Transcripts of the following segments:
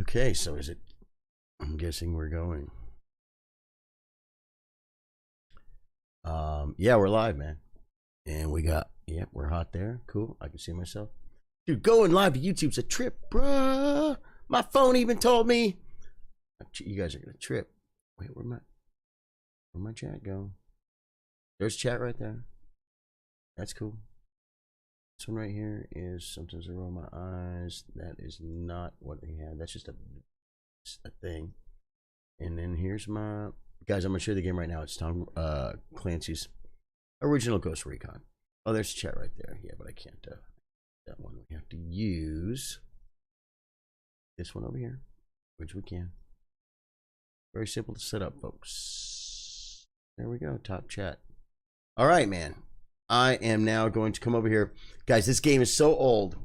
Okay, so is it? I'm guessing we're going. Yeah, we're live, man. And we got, yep, we're hot there. Cool. I can see myself. Dude, going live to YouTube's a trip, bruh. My phone even told me. You guys are gonna trip. Wait, where'd my chat go? There's chat right there. That's cool. This one right here is sometimes I roll my eyes. That is not what they had. That's just a thing. And then here's my guys. I'm gonna show you the game right now. It's Tom Clancy's original Ghost Recon. Oh, there's chat right there. Yeah, but I can't. That one we have to use this one over here, which we can. Very simple to set up, folks. There we go. Top chat. All right, man. I am now going to come over here, guys. This game is so old.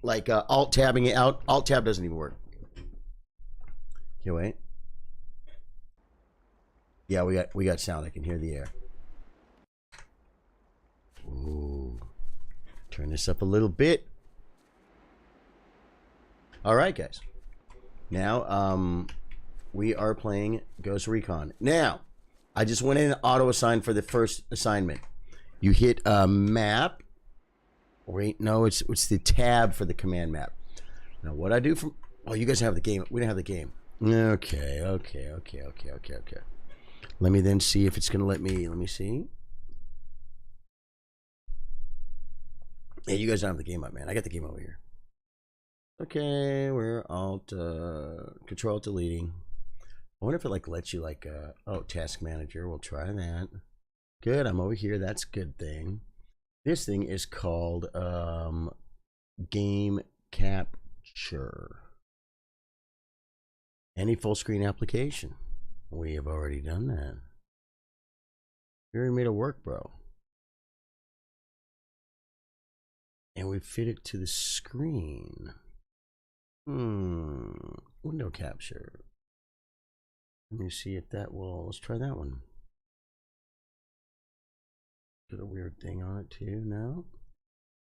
Like alt tabbing it out. Alt tab doesn't even work. Okay, wait. Yeah, we got sound. I can hear the air. Ooh. Turn this up a little bit. All right, guys. Now, we are playing Ghost Recon. Now, I just went in and auto-assigned for the first assignment. You hit a map. Wait, no, it's the tab for the command map. Now, what I do from... Oh, you guys have the game. We don't have the game. Okay. Let me then see if it's going to let me see. Hey, you guys don't have the game up, man. I got the game over here. Okay, we're alt control deleting. I wonder if it like lets you like oh, task manager. We'll try that. Good, I'm over here. That's a good thing. This thing is called game capture. Any full screen application. We have already done that. We already made it work, bro. And we fit it to the screen. Window capture. Let me see if that will. Let's try that one. Got a weird thing on it too now.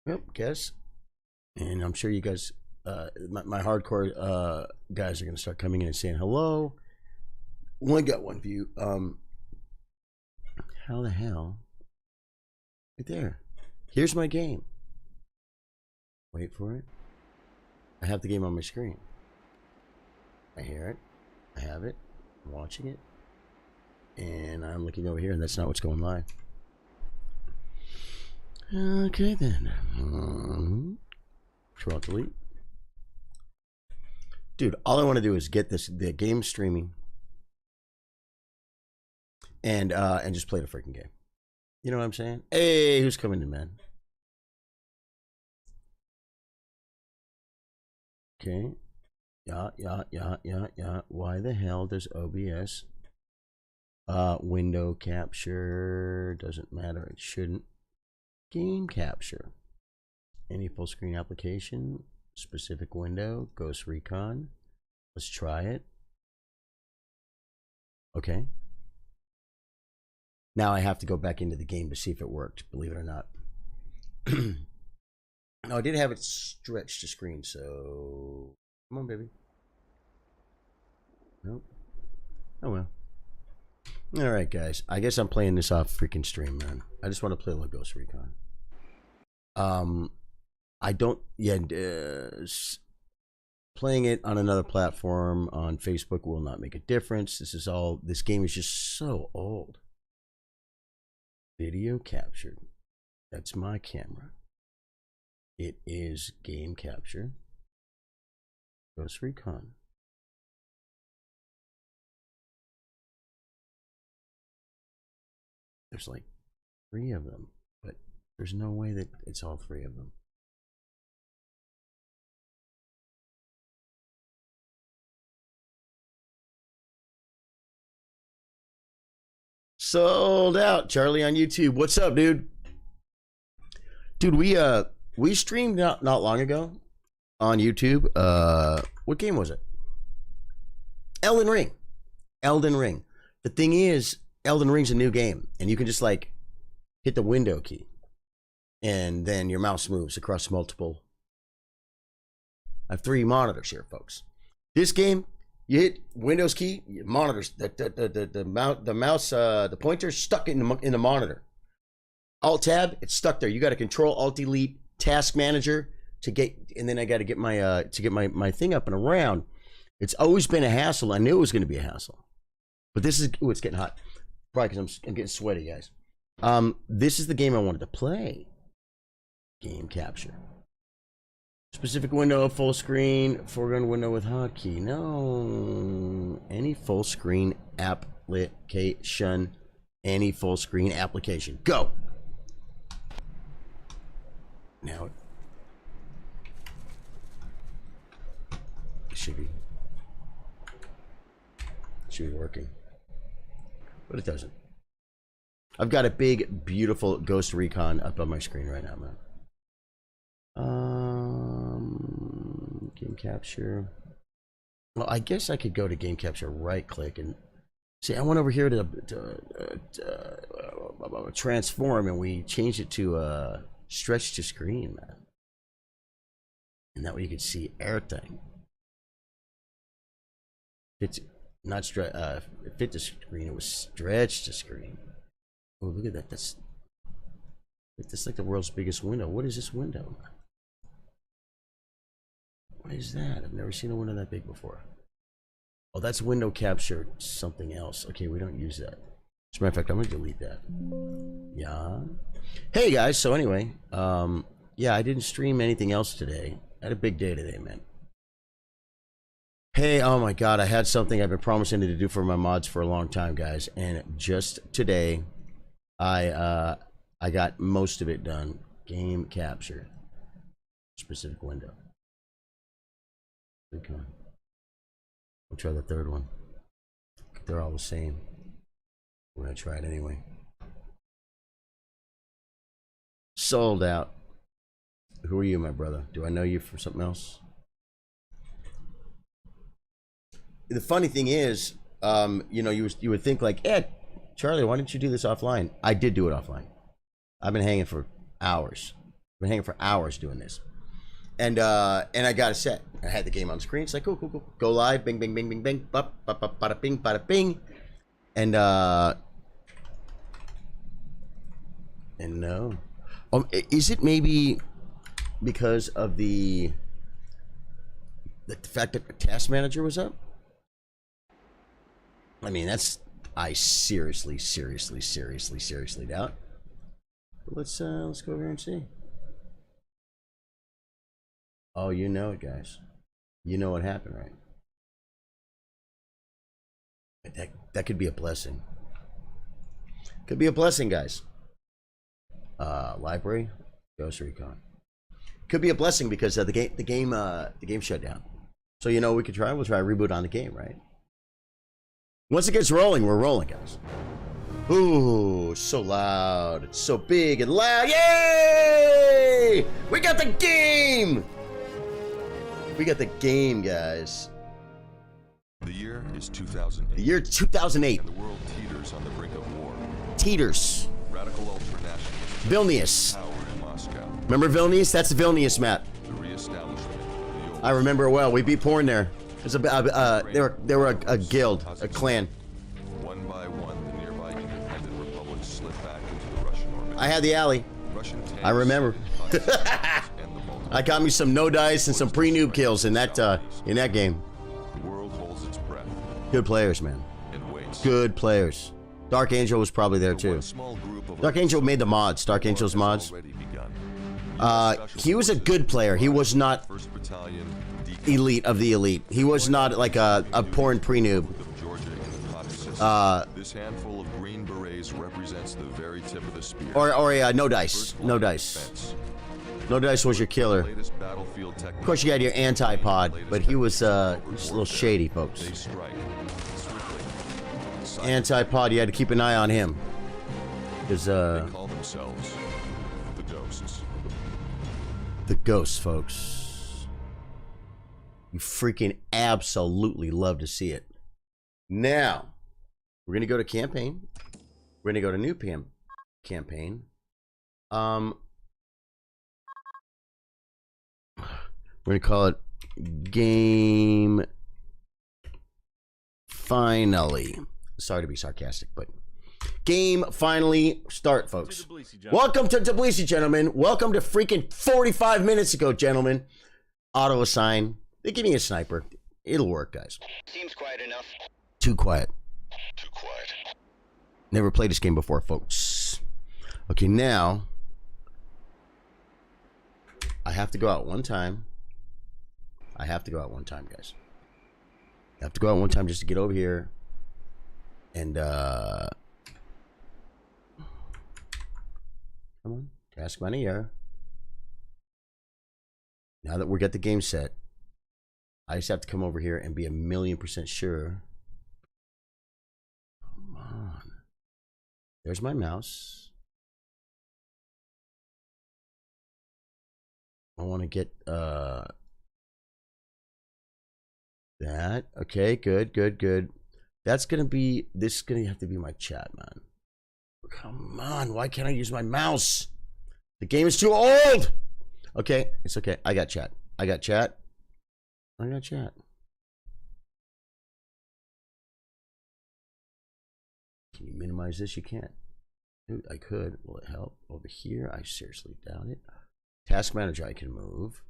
Yep, guess. And I'm sure you guys, my hardcore guys are gonna start coming in and saying hello. Only got one view. How the hell? Right there. Here's my game. Wait for it. I have the game on my screen. I hear it. I have it. I'm watching it. And I'm looking over here, and that's not what's going live. Okay, then. Control delete. Dude, all I want to do is get the game streaming and just play the freaking game. You know what I'm saying? Hey, who's coming in, man? Okay. Yeah. Why the hell does OBS window capture? Doesn't matter. It shouldn't. Game capture. Any full screen application. Specific window. Ghost Recon. Let's try it. Okay. Now I have to go back into the game to see if it worked. Believe it or not. No, I did have it stretched to screen, so come on, baby. Nope. Oh well. All right, guys. I guess I'm playing this off freaking stream, man. I just want to play a little Ghost Recon. I don't. Yeah, playing it on another platform on Facebook will not make a difference. This game is just so old. Video captured. That's my camera. It is game capture. Ghost Recon. There's like 3 of them, but there's no way that it's all 3 of them. Sold out. Charlie on YouTube. What's up, dude? Dude, we streamed not long ago on YouTube. What game was it? Elden Ring. The thing is, Elden Ring's a new game, and you can just like hit the window key, and then your mouse moves across multiple. I have 3 monitors here, folks. This game, you hit Windows key, monitors, the mouse, the pointer stuck in the monitor. Alt tab, it's stuck there. You got to Control Alt Delete Task Manager to get, and then I got to get my thing up and around. It's always been a hassle. I knew it was going to be a hassle, but this is, ooh, it's getting hot. Probably because I'm getting sweaty, guys. This is the game I wanted to play. Game capture. Specific window, full screen, foreground window with hotkey. No. Any full screen application. Any full screen application. Go. Now it should be working. But it doesn't. I've got a big, beautiful Ghost Recon up on my screen right now, man. Game capture. Well, I guess I could go to game capture, right click, and see. I went over here to transform, and we changed it to stretch to screen, man. And that way you could see everything. It's not fit to screen. It was stretched to screen. Oh, look at that. That's like the world's biggest window. What is this window? What is that? I've never seen a window that big before. Oh, that's window capture something else. Okay, we don't use that. As a matter of fact, I'm gonna delete that. Yeah. Hey guys, so anyway, yeah, I didn't stream anything else today. I had a big day today, man. Hey, oh my god, I had something I've been promising to do for my mods for a long time, guys, and just today I got most of it done. Game capture. Specific window. Recon. We'll try the third one. They're all the same. We're gonna try it anyway. Sold out. Who are you, my brother? Do I know you from something else? The funny thing is, you know, you would think like, Charlie, why didn't you do this offline? I did do it offline. I've been hanging for hours. I've been hanging for hours doing this. And I got a set. I had the game on screen. It's like, cool, cool, cool. Go live, bing, bing, bing, bing, bing, bada bing, bada bing. And no. Is it maybe because of the fact that the task manager was up? I mean, that's, I seriously doubt. But let's go over here and see. Oh, you know it, guys. You know what happened, right? That could be a blessing. Could be a blessing, guys. Library, Ghost Recon. Could be a blessing because the game shut down. So you know we'll try a reboot on the game, right? Once it gets rolling, we're rolling, guys. Ooh, so loud. It's so big and loud. Yay! We got the game! We got the game, guys. The year is 2008. The year 2008. And the world teeters on the brink of war. Teeters. Radical ultranationalism. Vilnius. Power in Moscow. Remember Vilnius? That's the Vilnius map. The reestablishment. I remember it well. We beat porn there. There's they were a guild, a clan. One by one, the nearby independent republics slipped back into the Russian orbit. I had the alley. Russian tanks, I remember. I got me some no dice and some pre-noob kills in that game. The world holds its breath. Good players, man. And waits. Good players. Dark Angel was probably there too. Dark Angel made the mods. Dark Angel's mods. He was a good player. He was not elite of the elite. He was not like a porn pre-noob. This handful of green berets represents the very tip of the spear. Or no dice. No dice. No dice was your killer. Of course, you had your anti-pod, but he was just a little shady, folks. Anti-pod, you had to keep an eye on him. Because, they call themselves the Ghosts. The Ghosts, folks. You freaking absolutely love to see it. Now, we're going to go to campaign. We're going to go to new campaign. We're going to call it game finally. Sorry to be sarcastic, but game finally start, folks. Welcome to Tbilisi, gentlemen. Welcome to freaking 45 minutes ago, gentlemen. Auto assign. They give me a sniper. It'll work, guys. Seems quiet enough. Too quiet. Too quiet. Never played this game before, folks. Okay, now I have to go out one time. I have to go out one time, guys. I have to go out one time just to get over here. And, come on. Task manager. Now that we got the game set, I just have to come over here and be 1,000,000% sure. Come on. There's my mouse. I want to get, that. Okay, good, good, good. That's going to be, this is going to have to be my chat, man. Come on, why can't I use my mouse? The game is too old. Okay, it's okay. I got chat. I got chat. I got chat. Can you minimize this? You can't. Dude, I could. Will it help? Over here? I seriously doubt it. Task manager, I can move.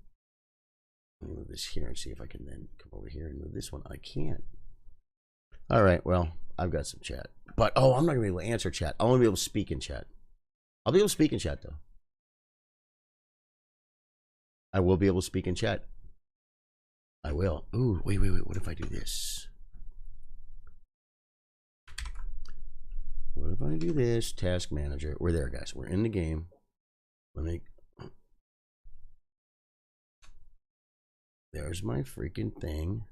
Let me move this here and see if I can then come over here and move this one. I can't. All right, well, I've got some chat. But, oh, I'm not going to be able to answer chat. I'll only be able to speak in chat. I'll be able to speak in chat, though. I will be able to speak in chat. I will. Ooh, wait. What if I do this? What if I do this? Task manager. We're there, guys. We're in the game. Let me... There's my freaking thing.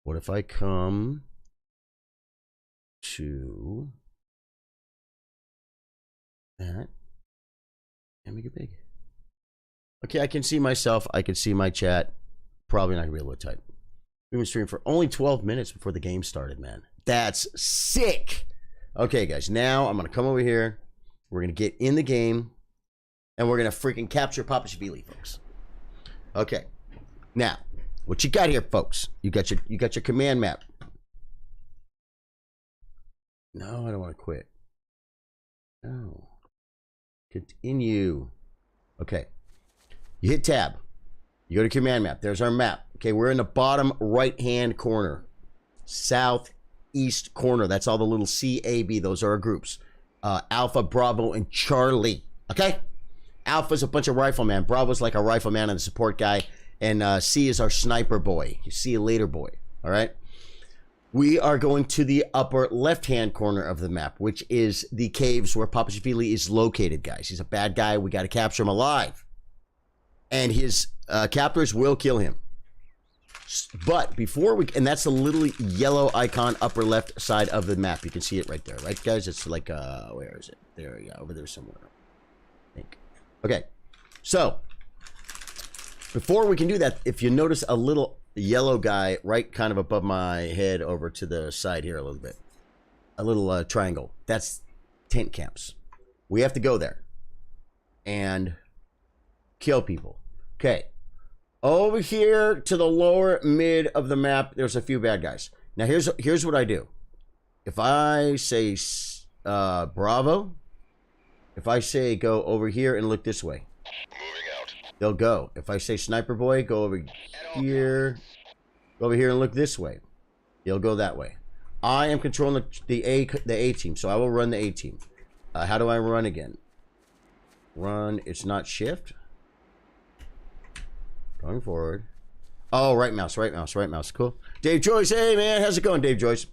What if I come to that and make it big? Okay, I can see myself. I can see my chat. Probably not going to be able to type. We've been streaming for only 12 minutes before the game started, man. That's sick. Okay, guys. Now I'm going to come over here. We're going to get in the game. And we're going to freaking capture Papashvili, folks. Okay. Now, what you got here, folks? You got your command map. No, I don't want to quit. No. Continue. Okay. You hit tab. You go to command map. There's our map. Okay, we're in the bottom right-hand corner. Southeast corner. That's all the little C, A, B. Those are our groups. Alpha, Bravo, and Charlie. Okay? Alpha's a bunch of riflemen. Bravo's like a rifleman and a support guy. And C is our sniper boy. You see you later, boy. All right? We are going to the upper left-hand corner of the map, which is the caves where Papashvili is located, guys. He's a bad guy. We got to capture him alive. And his captors will kill him. But before we... And that's the little yellow icon upper left side of the map. You can see it right there. Right, guys? It's like... where is it? There we go. Over there somewhere. I think. Okay. So... Before we can do that, if you notice a little yellow guy right kind of above my head over to the side here a little bit. A little triangle. That's tent camps. We have to go there. And kill people. Okay. Over here to the lower mid of the map, there's a few bad guys. Now here's what I do. If I say Bravo, if I say go over here and look this way. They'll go. If I say sniper boy, go over here. Go over here and look this way. They'll go that way. I am controlling the A team, so I will run the A team. How do I run again? Run. It's not shift. Going forward. Oh, right mouse, right mouse, right mouse. Cool. Dave Joyce, hey man, how's it going, Dave Joyce?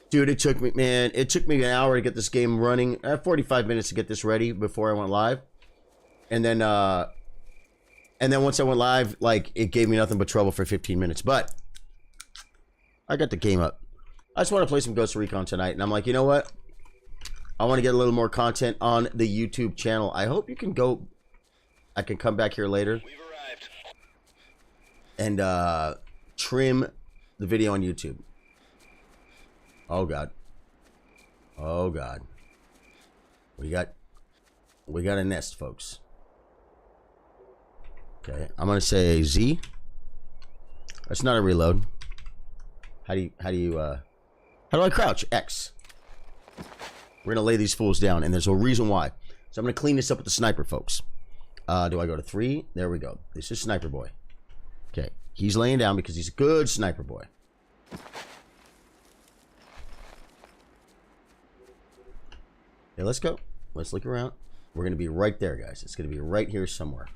Dude, it took me an hour to get this game running. 45 minutes to get this ready before I went live, and then once I went live, like, it gave me nothing but trouble for 15 minutes. But I got the game up. I just want to play some Ghost Recon tonight. And I'm like, you know what? I want to get a little more content on the YouTube channel. I hope you can go. I can come back here later. We've arrived. And trim the video on YouTube. Oh, God. Oh, God. We got a nest, folks. Okay, I'm gonna say Z. That's not a reload. How do you How do I crouch? X. We're going to lay these fools down, and there's a reason why. So I'm going to clean this up with the sniper, folks. Do I go to 3? There we go. This is Sniper Boy. Okay. He's laying down because he's a good Sniper Boy. Okay, let's go. Let's look around. We're going to be right there, guys. It's going to be right here somewhere.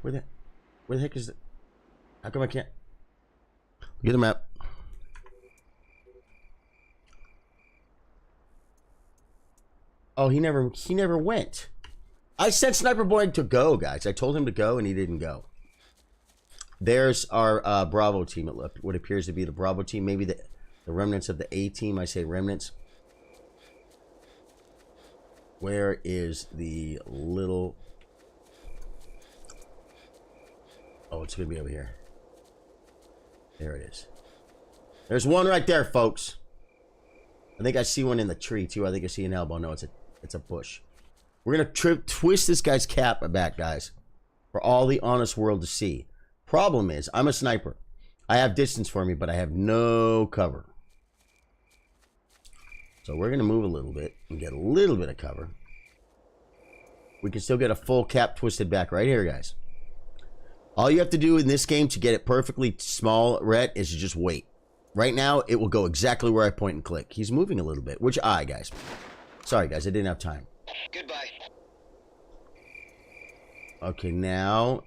Where the heck is it? How come I can't? Look at the map. Oh, he never went. I sent Sniper Boy to go, guys. I told him to go, and he didn't go. There's our Bravo team. What appears to be the Bravo team. Maybe the remnants of the A team. I say remnants. Where is the little... Oh, it's going to be over here. There it is. There's one right there, folks. I think I see one in the tree, too. I think I see an elbow. No, it's a bush. We're going to twist this guy's cap back, guys, for all the honest world to see. Problem is, I'm a sniper. I have distance for me, but I have no cover. So we're going to move a little bit and get a little bit of cover. We can still get a full cap twisted back right here, guys. All you have to do in this game to get it perfectly small, Rhett, is to just wait. Right now, it will go exactly where I point and click. He's moving a little bit. Which eye, guys? Sorry, guys. I didn't have time. Goodbye. Okay, now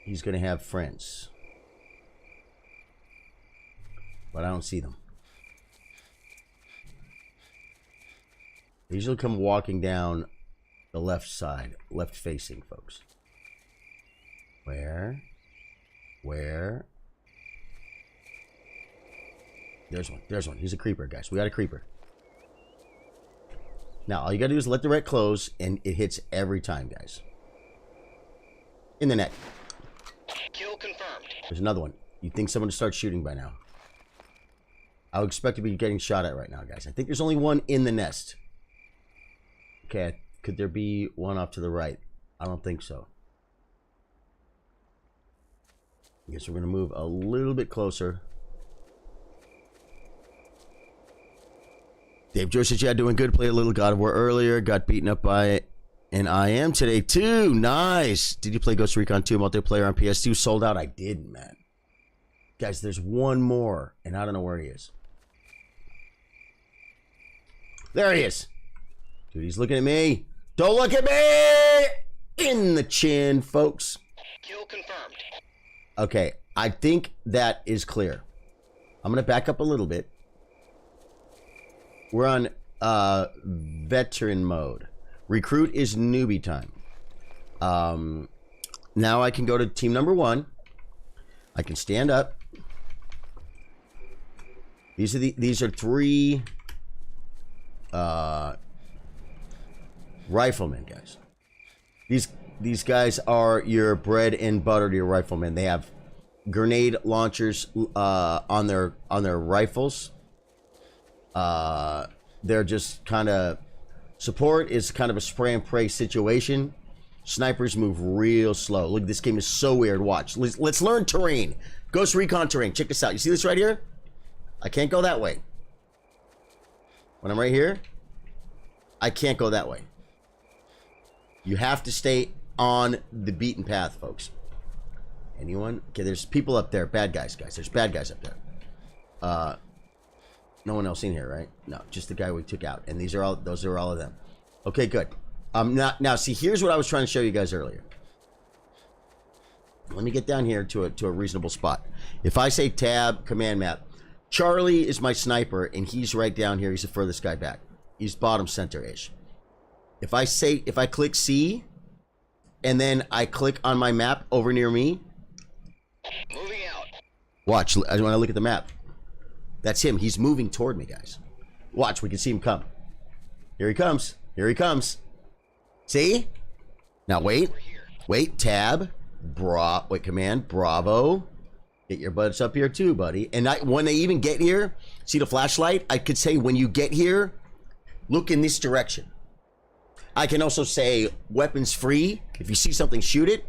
he's going to have friends. But I don't see them. They usually come walking down the left side. Left facing, folks. Where? There's one. There's one. He's a creeper, guys. We got a creeper. Now, all you got to do is let the ret close, and it hits every time, guys. In the neck. Kill confirmed. There's another one. You'd think someone would start shooting by now. I would expect to be getting shot at right now, guys. I think there's only one in the nest. Okay, could there be one off to the right? I don't think so. I guess we're going to move a little bit closer. Dave Joyce said, yeah, doing good. Played a little God of War earlier. Got beaten up by an IM today, too. Nice. Did you play Ghost Recon 2 multiplayer on PS2? Sold out? I didn't, man. Guys, there's one more, and I don't know where he is. There he is. Dude, he's looking at me. Don't look at me! In the chin, folks. Kill confirmed. Okay, I think that is clear. I'm going to back up a little bit. We're on veteran mode. Recruit is newbie time. Now I can go to team number 1. I can stand up. These are 3 riflemen, guys. These guys are your bread and butter to your riflemen. They have grenade launchers on their rifles. They're just kind of... Support is kind of a spray and pray situation. Snipers move real slow. Look, this game is so weird. Watch. Let's learn terrain. Ghost Recon terrain. Check this out. You see this right here? I can't go that way. When I'm right here, I can't go that way. You have to stay on the beaten path, folks. Anyone? Okay, there's people up there. Bad guys, guys. There's bad guys up there. No one else in here, right? No, just the guy we took out. And those are all of them. Okay, good. Now, see, here's what I was trying to show you guys earlier. Let me get down here to a reasonable spot. If I say tab, command map, Charlie is my sniper, and he's right down here. He's the furthest guy back. He's bottom center-ish. If I click C, and then I click on my map over near me. Moving out. Watch, when I look at the map. That's him. He's moving toward me, guys. Watch, we can see him come. Here he comes. Here he comes. See? Now wait. Wait, tab. Wait, command. Bravo. Get your butts up here too, buddy. And when they even get here, see the flashlight? I could say when you get here, look in this direction. I can also say weapons free. If you see something, shoot it.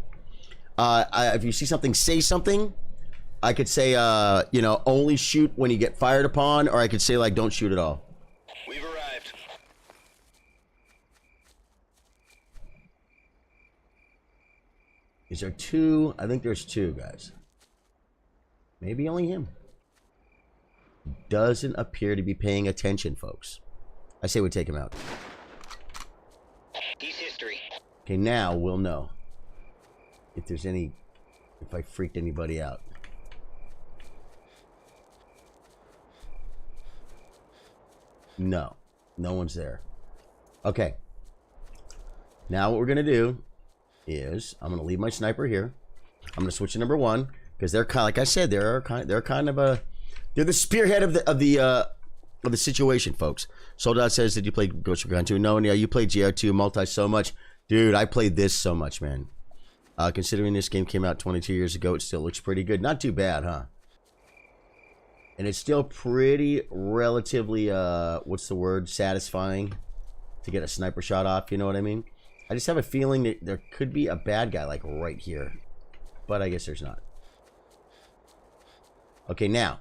If you see something, say something. you know, only shoot when you get fired upon, or I could say like don't shoot at all. We've arrived. Is there two? I think there's two, guys. Maybe only him. Doesn't appear to be paying attention, folks. I say we take him out. He's history. Okay, now we'll know if there's any, if I freaked anybody out. No, no one's there. Okay. Now what we're gonna do is I'm gonna leave my sniper here. I'm gonna switch to number one because they're kind, like I said, they're kind of they're the spearhead of the situation, folks. Soldat says, "Did you play Ghost Recon 2?" No, yeah, you played GR2 multi so much, dude. I played this so much, man. Considering this game came out 22 years ago, it still looks pretty good. Not too bad, huh? And it's still pretty relatively, what's the word? Satisfying to get a sniper shot off. You know what I mean? I just have a feeling that there could be a bad guy like right here, but I guess there's not. Okay, now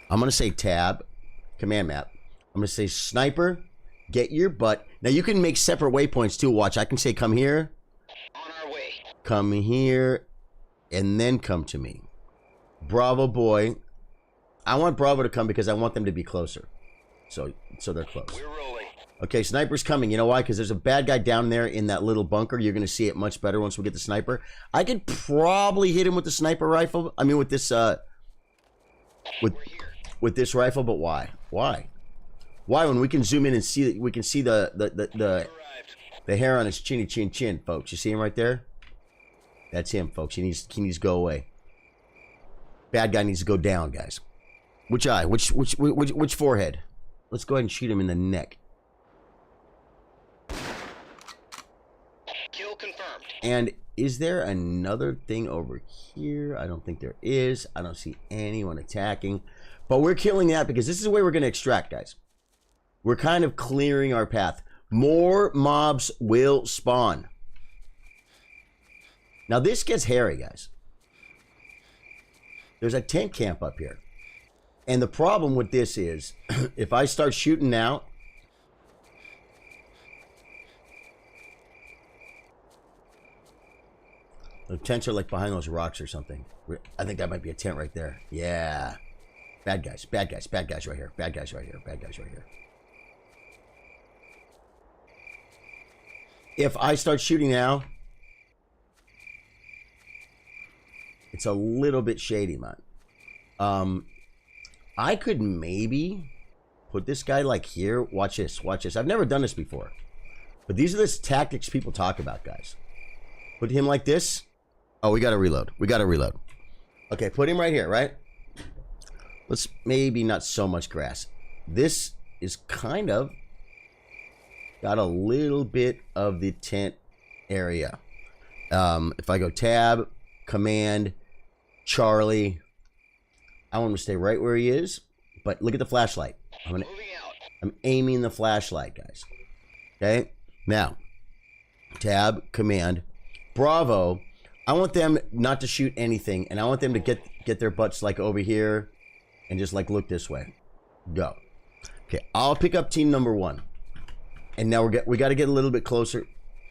I'm gonna say tab, command map. I'm gonna say sniper, get your butt. Now you can make separate waypoints too. Watch, I can say come here, On our way. come here, and then come to me. Bravo boy. I want Bravo to come because I want them to be closer. So they're close. We're rolling. Okay, sniper's coming. You know why? Because there's a bad guy down there in that little bunker. You're gonna see it much better once we get the sniper. I could probably hit him with the sniper rifle. I mean, with this with this rifle, but why? Why? Why? When we can zoom in and see, we can see the hair on his chin, folks. You see him right there? That's him, folks. He needs to go away. Bad guy needs to go down, guys. Which eye? Which forehead? Let's go ahead and shoot him in the neck. Kill confirmed. And is there another thing over here? I don't think there is. I don't see anyone attacking. But we're killing that because this is the way we're going to extract, guys. We're kind of clearing our path. More mobs will spawn. Now this gets hairy, guys. There's a tent camp up here. And the problem with this is, if I start shooting now, the tents are like behind those rocks or something. I think that might be a tent right there. Yeah. Bad guys, bad guys, bad guys right here. Bad guys right here, bad guys right here. If I start shooting now, it's a little bit shady, man. I could maybe put this guy like here. Watch this, watch this. I've never done this before. But these are the tactics people talk about, guys. Put him like this. Oh, we gotta reload. We gotta reload. Okay, put him right here, right? Let's maybe not so much grass. This is kind of got a little bit of the tent area. If I go tab, command, Charlie, I want him to stay right where he is. But look at the flashlight. Moving out. I'm aiming the flashlight, guys. Okay? Now, tab, command, Bravo. I want them not to shoot anything, and I want them to get their butts like over here and just like look this way. Go. Okay, I'll pick up team number one. And now we got to get a little bit closer.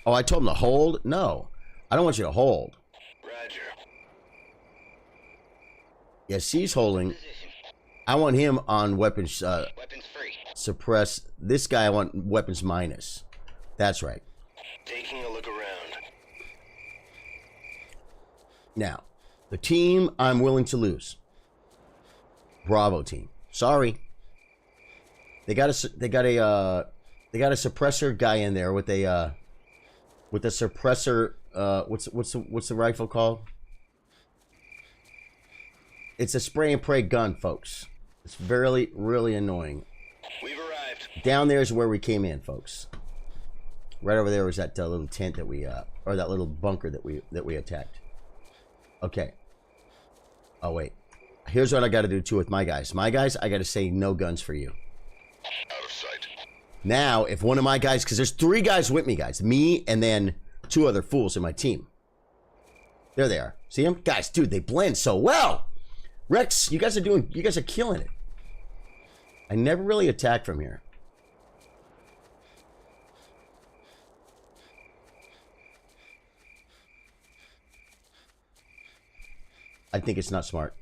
Oh, I told him to hold? No. I don't want you to hold. Roger. Yes, he's holding. Position. I want him on weapons Weapons free. suppress. This guy I want weapons minus. That's right. Taking a look around. Now, the team I'm willing to lose. Bravo team. Sorry. They got a suppressor guy in there with a suppressor. What's the rifle called? It's a spray and pray gun, folks. It's really annoying. We've arrived. Down there is where we came in, folks. Right over there was that little tent that we or that little bunker that we attacked. Okay. Oh wait. Here's what I got to do too with my guys. My guys, I got to say no guns for you. Out of sight. Now, if one of my guys, because there's 3 guys with me, guys. Me and then 2 other fools in my team. There they are. See them? Guys, dude, they blend so well. Rex, you guys are killing it. I never really attack from here. I think it's not smart.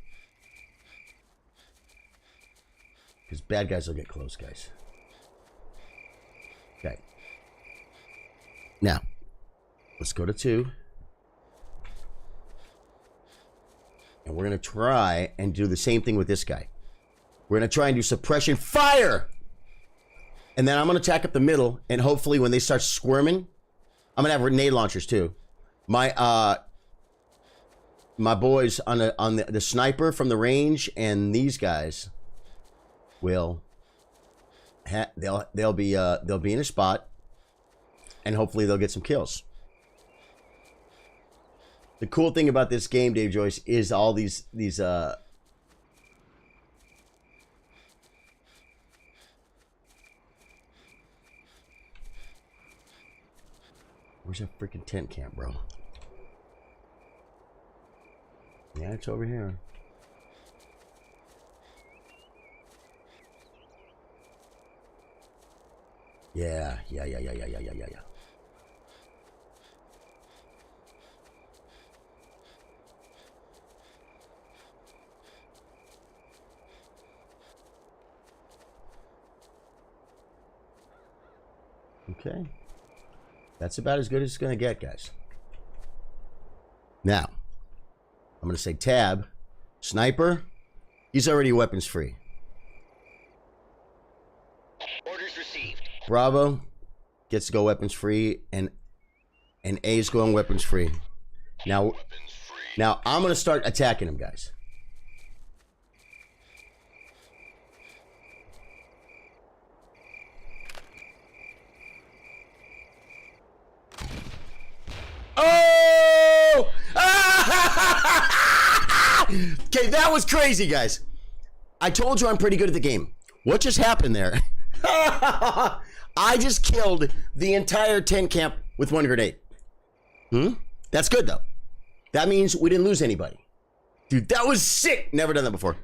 Because bad guys will get close, guys. Okay. Now, let's go to 2. And we're going to try and do the same thing with this guy. We're going to try and do suppression fire. And then I'm going to attack up the middle. And hopefully when they start squirming, I'm going to have grenade launchers too. My boys on the sniper from the range and these guys will they'll be in a spot, and hopefully they'll get some kills. The cool thing about this game, Dave Joyce, is all these where's that freaking tent camp, bro? Yeah, it's over here. Yeah. Okay. That's about as good as it's going to get, guys. Now, I'm going to say tab. Sniper. He's already weapons free. Orders received. Bravo gets to go weapons free, and A's going weapons free. Now I'm going to start attacking him, guys. Oh! Okay, that was crazy, guys. I told you I'm pretty good at the game. What just happened there? I just killed the entire tent camp with 1 grenade. That's good, though. That means we didn't lose anybody. Dude, that was sick. Never done that before.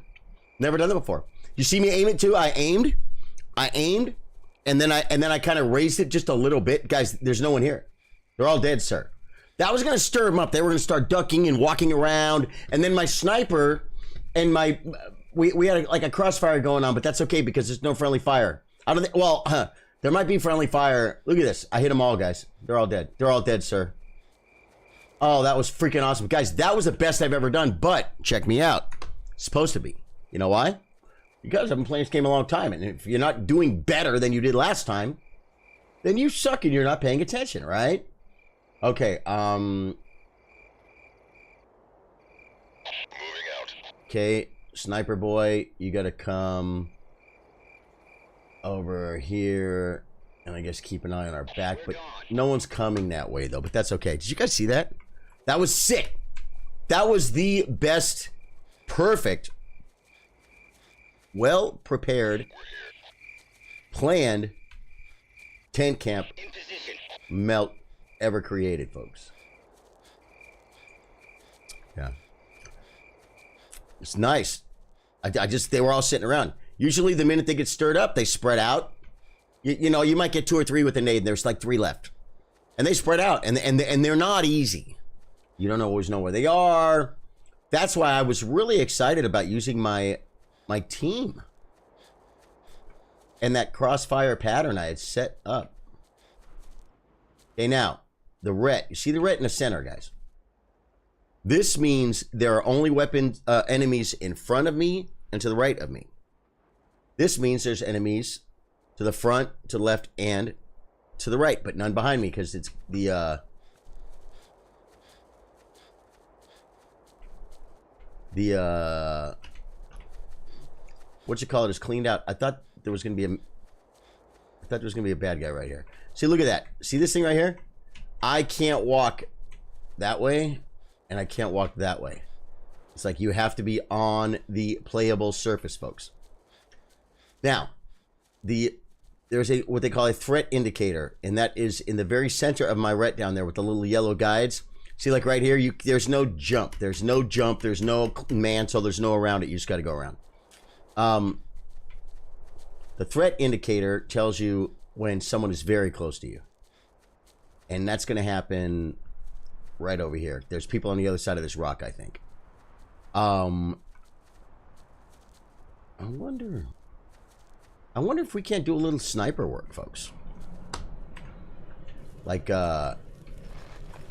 Never done that before. You see me aim it too? I aimed, and then I kind of raised it just a little bit. Guys, there's no one here. They're all dead, sir. That was going to stir them up. They were going to start ducking and walking around. And then my sniper and my... We had like a crossfire going on, but that's okay because there's no friendly fire. I don't think... Well, there might be friendly fire. Look at this. I hit them all, guys. They're all dead. They're all dead, sir. Oh, that was freaking awesome. Guys, that was the best I've ever done. But check me out. It's supposed to be. You know why? You guys have been playing this game a long time. And if you're not doing better than you did last time, then you suck and you're not paying attention, right? Okay, Moving out. Okay, sniper boy, you gotta come over here, and I guess keep an eye on our back, but no one's coming that way, though, but that's okay. Did you guys see that? That was sick. That was the best, perfect, well-prepared, planned tent camp In position. melt ever created, folks. Yeah. It's nice. They were all sitting around. Usually the minute they get stirred up, they spread out. You know, you might get 2 or 3 with a nade, and there's like 3 left. And they spread out, and they're not easy. You don't always know where they are. That's why I was really excited about using my team. And that crossfire pattern I had set up. Okay, now, the ret. You see the ret in the center, guys? This means there are only enemies in front of me and to the right of me. This means there's enemies to the front, to the left, and to the right, but none behind me because it's the what you call it is cleaned out. I thought there was gonna be a bad guy right here. See, look at that. See this thing right here? I can't walk that way, and I can't walk that way. It's like you have to be on the playable surface, folks. Now, there's what they call a threat indicator, and that is in the very center of my ret down there with the little yellow guides. See, like right here, there's no jump. There's no jump. There's no mantle. There's no around it. You just got to go around. The threat indicator tells you when someone is very close to you. And that's going to happen right over here. There's people on the other side of this rock, I think. I wonder if we can't do a little sniper work, folks. Like, I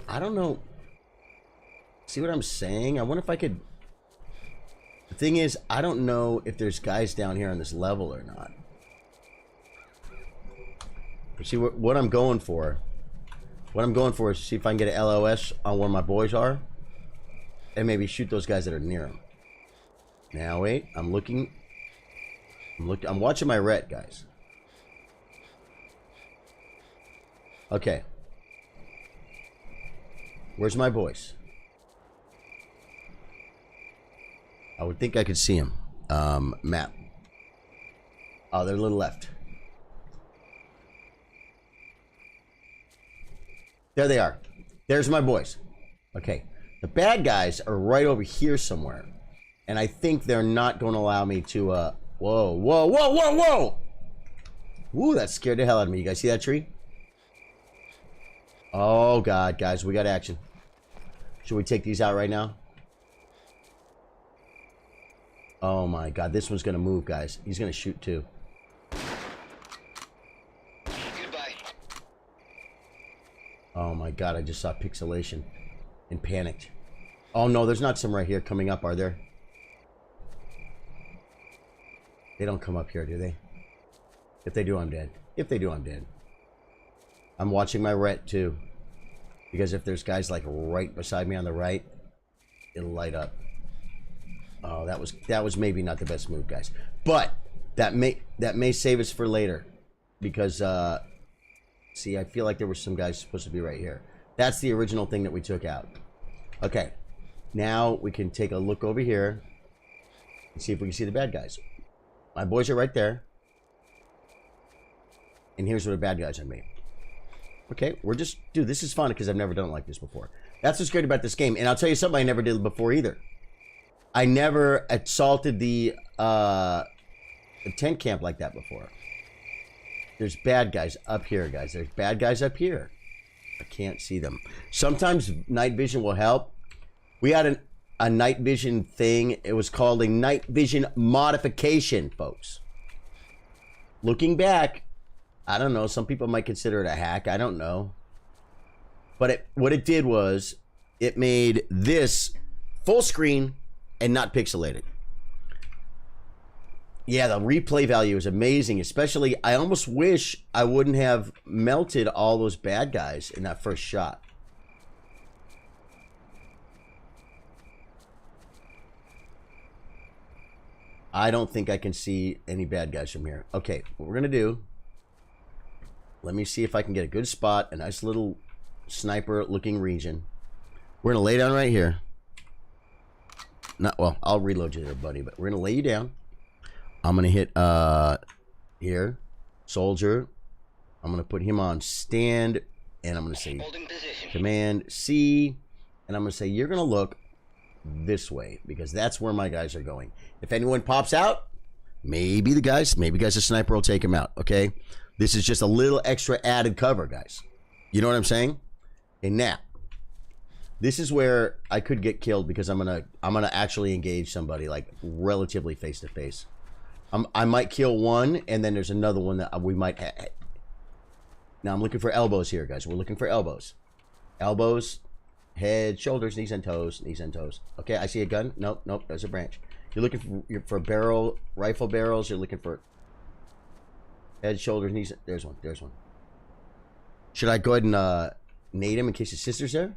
don't know. See what I'm saying? I wonder if I could... The thing is, I don't know if there's guys down here on this level or not. See, what I'm going for... What I'm going for is to see if I can get an LOS on where my boys are. And maybe shoot those guys that are near them. Now, wait. I'm looking... I'm watching my ret, guys. Okay. Where's my boys? I would think I could see them. Map. Oh, they're a little left. There they are. There's my boys. Okay. The bad guys are right over here somewhere. And I think they're not going to allow me to, whoa, whoa, whoa, whoa, whoa! Ooh, that scared the hell out of me. You guys see that tree? Oh, God, guys, we got action. Should we take these out right now? Oh, my God, this one's going to move, guys. He's going to shoot, too. Goodbye. Oh, my God, I just saw pixelation and panicked. Oh, no, there's not some right here coming up, are there? They don't come up here, do they? If they do, I'm dead. If they do, I'm dead. I'm watching my ret, too. Because if there's guys, like, right beside me on the right, it'll light up. Oh, that was maybe not the best move, guys. But that may save us for later. Because, see, I feel like there were some guys supposed to be right here. That's the original thing that we took out. Okay. Now we can take a look over here and see if we can see the bad guys. My boys are right there. And here's where the bad guys are made. Okay, we're just... Dude, this is fun because I've never done it like this before. That's what's great about this game. And I'll tell you something I never did before either. I never assaulted the tent camp like that before. There's bad guys up here, guys. There's bad guys up here. I can't see them. Sometimes night vision will help. We had a night vision thing. It was called a night vision modification, folks. Looking back, I don't know. Some people might consider it a hack. I don't know. But what it did was it made this full screen and not pixelated. Yeah, the replay value is amazing. Especially, I almost wish I wouldn't have melted all those bad guys in that first shot. I don't think I can see any bad guys from here. Okay, what we're going to do... Let me see if I can get a good spot, a nice little sniper-looking region. We're going to lay down right here. Well, I'll reload you there, buddy, but we're going to lay you down. I'm going to hit, here, soldier. I'm going to put him on stand, and I'm going to say, Command C, and I'm going to say, you're going to look this way, because that's where my guys are going. If anyone pops out, maybe a sniper will take him out, okay? This is just a little extra added cover, guys. You know what I'm saying? And now, this is where I could get killed because I'm gonna actually engage somebody like relatively face to face. I might kill one, and then there's another one that we might. Now I'm looking for elbows here, guys. We're looking for elbows, head, shoulders, knees and toes, Okay, I see a gun. Nope, there's a branch. You're looking for barrel, rifle barrels. You're looking for head, shoulders, knees. There's one. Should I go ahead and nade him in case his sister's there?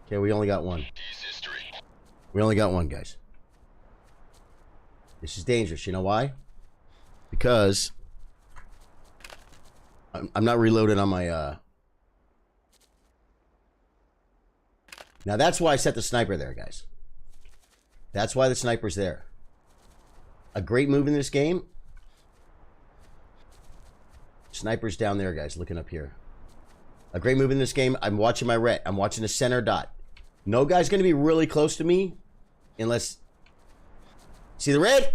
Okay, we only got one. We only got one, guys. This is dangerous. You know why? Because I'm not reloading on my... Now, that's why I set the sniper there, guys. That's why the sniper's there. A great move in this game. Sniper's down there, guys, looking up here. A great move in this game. I'm watching my ret. I'm watching the center dot. No guy's going to be really close to me unless... See the red?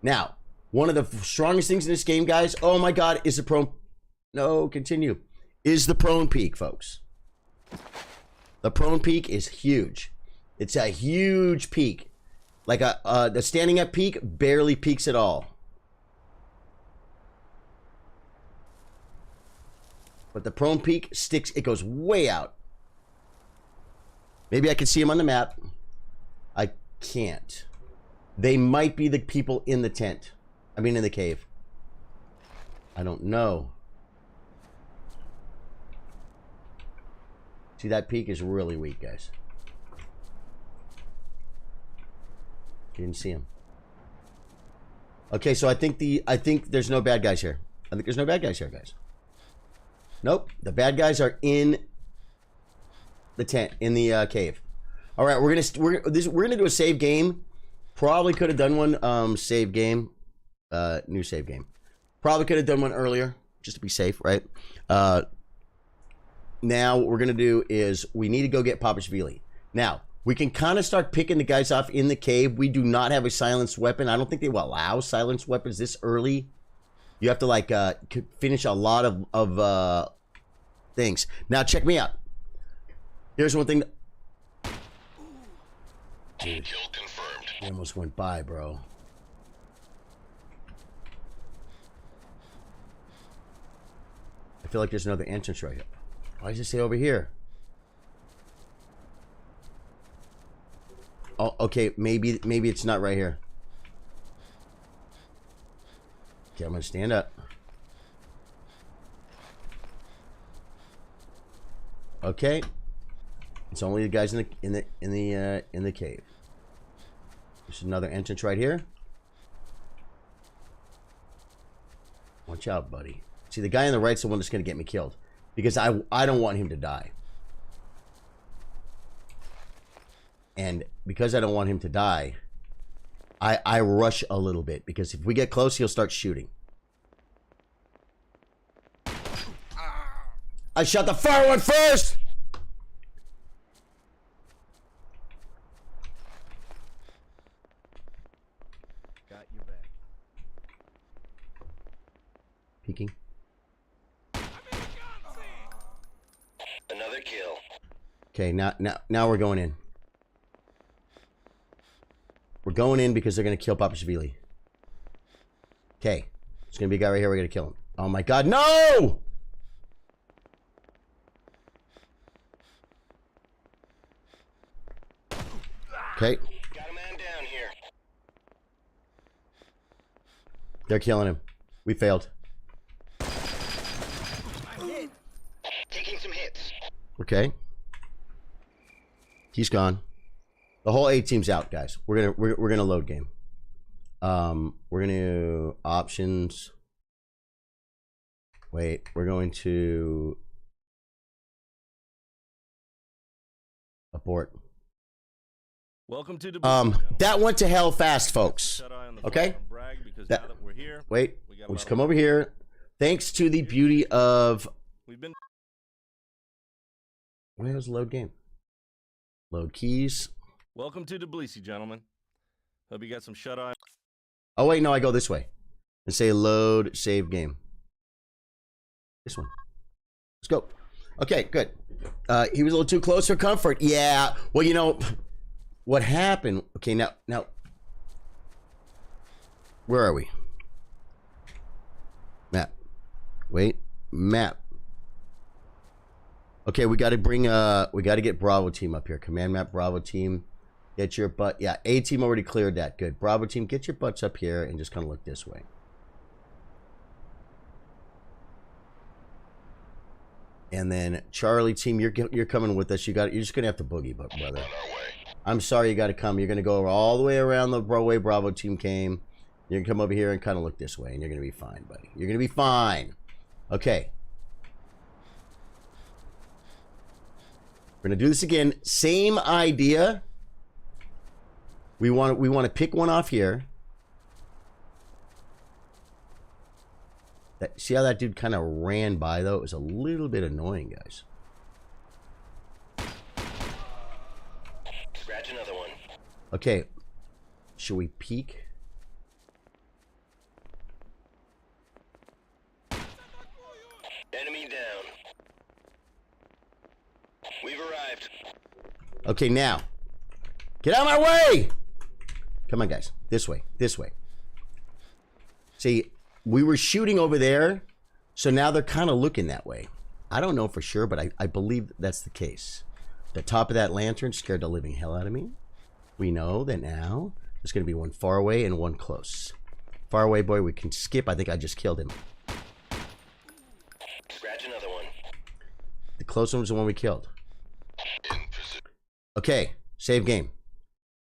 Now, one of the strongest things in this game, guys, oh my God, is the prone... No, continue. Is the prone peak, folks. The prone peak is huge. It's a huge peak. Like the standing up peak barely peaks at all. But the prone peak sticks, it goes way out. Maybe I can see him on the map. I can't. They might be the people in the tent. I mean in the cave. I don't know. See, that peak is really weak, guys. You didn't see him. Okay, so I think there's no bad guys here. I think there's no bad guys here, guys. Nope, the bad guys are in the tent, in the cave. All right, we're gonna do a save game. Probably could have done one save game, new save game. Probably could have done one earlier, just to be safe, right? Now what we're gonna do is we need to go get Papashvili. Now we can kind of start picking the guys off in the cave. We do not have a silenced weapon. I don't think they will allow silenced weapons this early. You have to like finish a lot of things. Now check me out. Here's one thing. Dude, Kill confirmed. he almost went by, bro. I feel like there's another entrance right here. Why does it say over here? Oh, okay. Maybe it's not right here. Okay, I'm gonna stand up. Okay, it's only the guys in the cave. There's another entrance right here. Watch out, buddy. See, the guy on the right's the one that's gonna get me killed because I don't want him to die. And because I don't want him to die, I rush a little bit because if we get close, he'll start shooting. I shot the fire one first! Got your back. Peeking. Another kill. Okay, now we're going in. We're going in because they're gonna kill Papashvili. Okay, there's gonna be a guy right here. We're gonna kill him. Oh my God, no! Okay. Got a man down here. They're killing him. We failed. Taking some hits. Okay. He's gone. The whole A team's out, guys. We're gonna load game. We're gonna options. Wait, we're going to abort. Welcome to the that went to hell fast, folks. Okay. Now that we're here, Wait, we'll just come over here. Thanks to the beauty of. we've been Where's load game? Load keys. welcome to Tbilisi, gentlemen. Hope you got some shut eye. Oh wait, no, I go this way and say load save game. This one. Let's go. Okay, good. He was a little too close for comfort. Yeah. Well, you know what happened. Okay, now, where are we? Map. Wait, map. Okay, we got to bring. We got to get Bravo team up here. Command map, Bravo team. Get your butt. Yeah, A team already cleared that. Good. Bravo team, get your butts up here and just kind of look this way. And then Charlie team, you're coming with us. You're just gonna have to boogie, brother. On our way. I'm sorry you got to come. You're gonna go all the way around the way Bravo team came. You're gonna come over here and kind of look this way, and you're gonna be fine, buddy. You're gonna be fine. Okay. We're gonna do this again. Same idea. We want to pick one off here. See how that dude kind of ran by, though? It was a little bit annoying, guys. Scratch another one. Okay. Should we peek? Enemy down. We've arrived. Okay, now. Get out of my way! Come on, guys. This way. This way. See, we were shooting over there, so now they're kind of looking that way. I don't know for sure, but I believe that's the case. The top of that lantern scared the living hell out of me. We know that now there's going to be one far away and one close. Far away, boy, we can skip. I think I just killed him. Scratch another one. The close one was the one we killed. Okay, save game.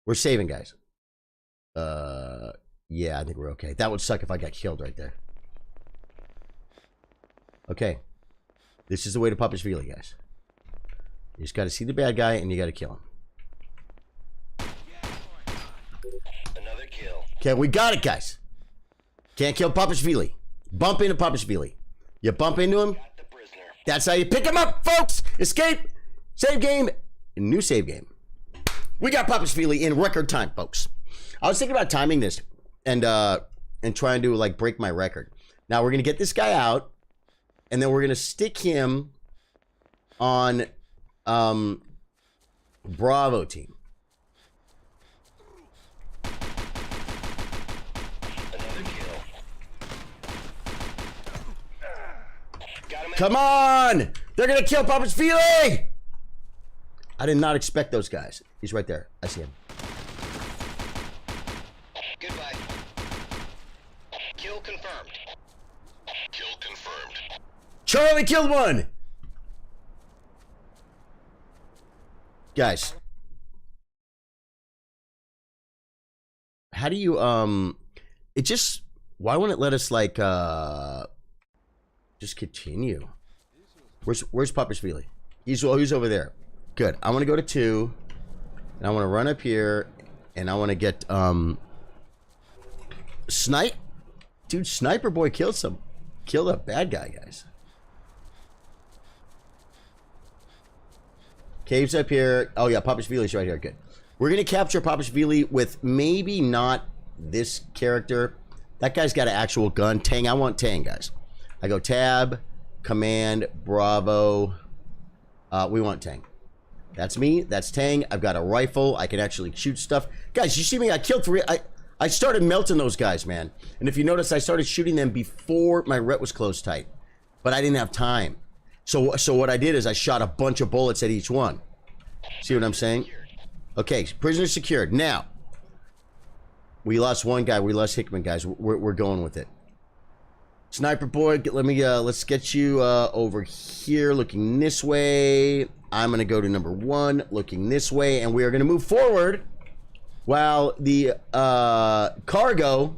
We're saving, guys. Yeah, I think we're okay. That would suck if I got killed right there. Okay. This is the way to Papashvili, guys. You just got to see the bad guy and you got to kill him. Another kill. Okay, we got it, guys. Can't kill Papashvili. Bump into Papashvili. You bump into him. Got the prisoner. That's how you pick him up, folks. Escape. Save game. New save game. We got Papashvili in record time, folks. I was thinking about timing this and trying to like break my record. Now we're gonna get this guy out, and then we're gonna stick him on Bravo team. Another kill. Got him. Come on! They're gonna kill Papashvili! I did not expect those guys. He's right there. I see him. Goodbye. Kill confirmed. Kill confirmed. Charlie killed one! Guys. How do you, it just, why won't it let us, like, just continue? Where's Papashvili? He's over there. Good. I want to go to 2, and I want to run up here, and I want to get, Snipe? Dude, Sniper Boy killed a bad guy, guys. Caves up here. Oh, yeah, Papashvili's right here. Good. We're going to capture Papashvili with maybe not this character. That guy's got an actual gun. Tang. I want Tang, guys. I go tab, command, Bravo. We want Tang. That's me. That's Tang. I've got a rifle. I can actually shoot stuff. Guys, you see me? I killed 3. I started melting those guys, man. And if you notice, I started shooting them before my ret was closed tight. But I didn't have time. So what I did is I shot a bunch of bullets at each one. See what I'm saying? Okay, prisoner secured. Now, we lost one guy. We lost Hickman, guys. We're going with it. Sniper Boy, let me, let's get you over here looking this way. I'm going to go to number 1 looking this way. And we are going to move forward while the cargo,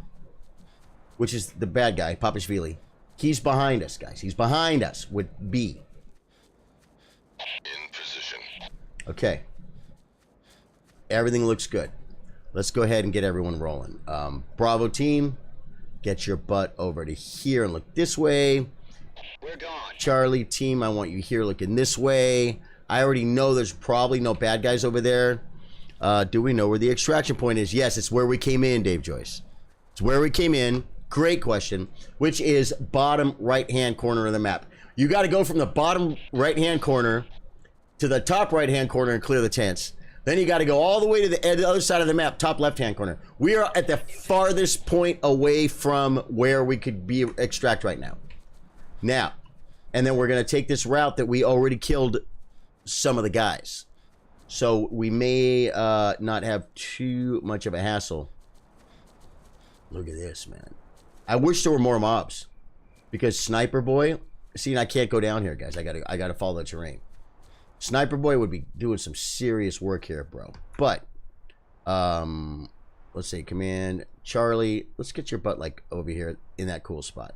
which is the bad guy, Papashvili, he's behind us, guys. He's behind us with B. In position. Okay. Everything looks good. Let's go ahead and get everyone rolling. Bravo team, get your butt over to here and look this way. We're gone. Charlie team, I want you here looking this way. I already know there's probably no bad guys over there. Do we know where the extraction point is? Yes, it's where we came in, Dave Joyce. It's where we came in. Great question. Which is bottom right-hand corner of the map. You got to go from the bottom right-hand corner to the top right-hand corner and clear the tents. Then you got to go all the way to the other side of the map, top left-hand corner. We are at the farthest point away from where we could be extract right now. Now, and then we're going to take this route that we already killed some of the guys. So we may not have too much of a hassle. Look at this, man. I wish there were more mobs. Because Sniper Boy... See, I can't go down here, guys. I gotta follow the terrain. Sniper Boy would be doing some serious work here, bro. But, let's see, command Charlie. Let's get your butt like over here in that cool spot,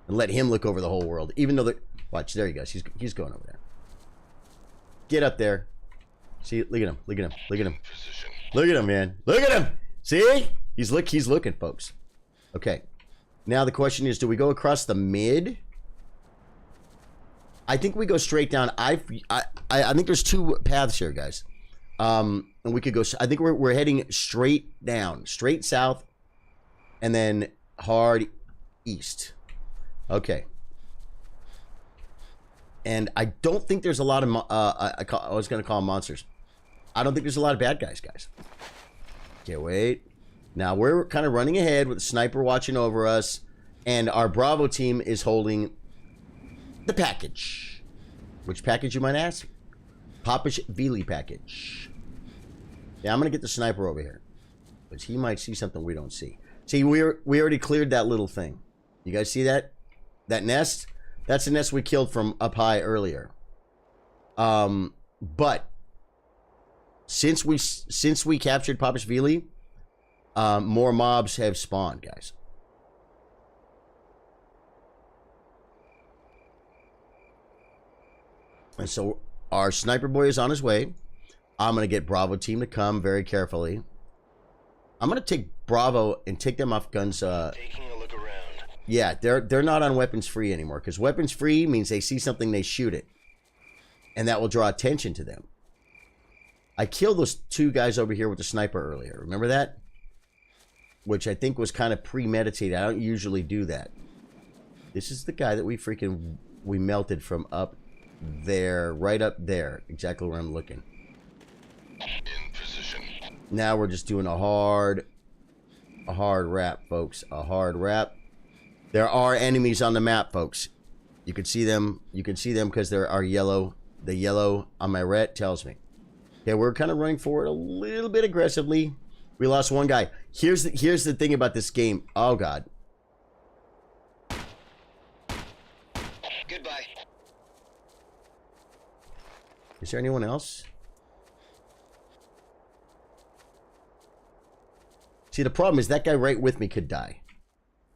and let him look over the whole world. Even though watch, there he goes. He's going over there. Get up there. See, look at him. Look at him. Look at him. Look at him, man. Look at him. See, he's looking, folks. Okay, Now the question is, do we go across the mid? I think we go straight down. I think there's two paths here, guys. And we could go. I think we're heading straight down, straight south, and then hard east. Okay. And I don't think there's a lot of I was gonna call them monsters. I don't think there's a lot of bad guys, guys. Okay, wait. Now we're kind of running ahead with the sniper watching over us, and our Bravo team is holding the package. Which package, you might ask? Popish Veely package. Yeah, I'm gonna get the sniper over here, but he might see something we don't see. See, we already cleared that little thing. You guys see that? That nest? That's the nest we killed from up high earlier. But since we captured Popish Veely, more mobs have spawned, guys. And so our sniper boy is on his way. I'm going to get Bravo team to come very carefully. I'm going to take Bravo and take them off guns. Taking a look around. Yeah, they're not on weapons free anymore, because weapons free means they see something, they shoot it. And that will draw attention to them. I killed those two guys over here with the sniper earlier. Remember that? Which I think was kind of premeditated. I don't usually do that. This is the guy that we melted from up there, right up there, exactly where I'm looking. In position. Now we're just doing a hard wrap, folks. A hard wrap. There are enemies on the map, folks. You can see them. You can see them because there are yellow. The yellow on my red tells me. Okay, we're kind of running forward a little bit aggressively. We lost one guy. Here's the thing about this game. Oh God. Goodbye. Is there anyone else? See, the problem is that guy right with me could die.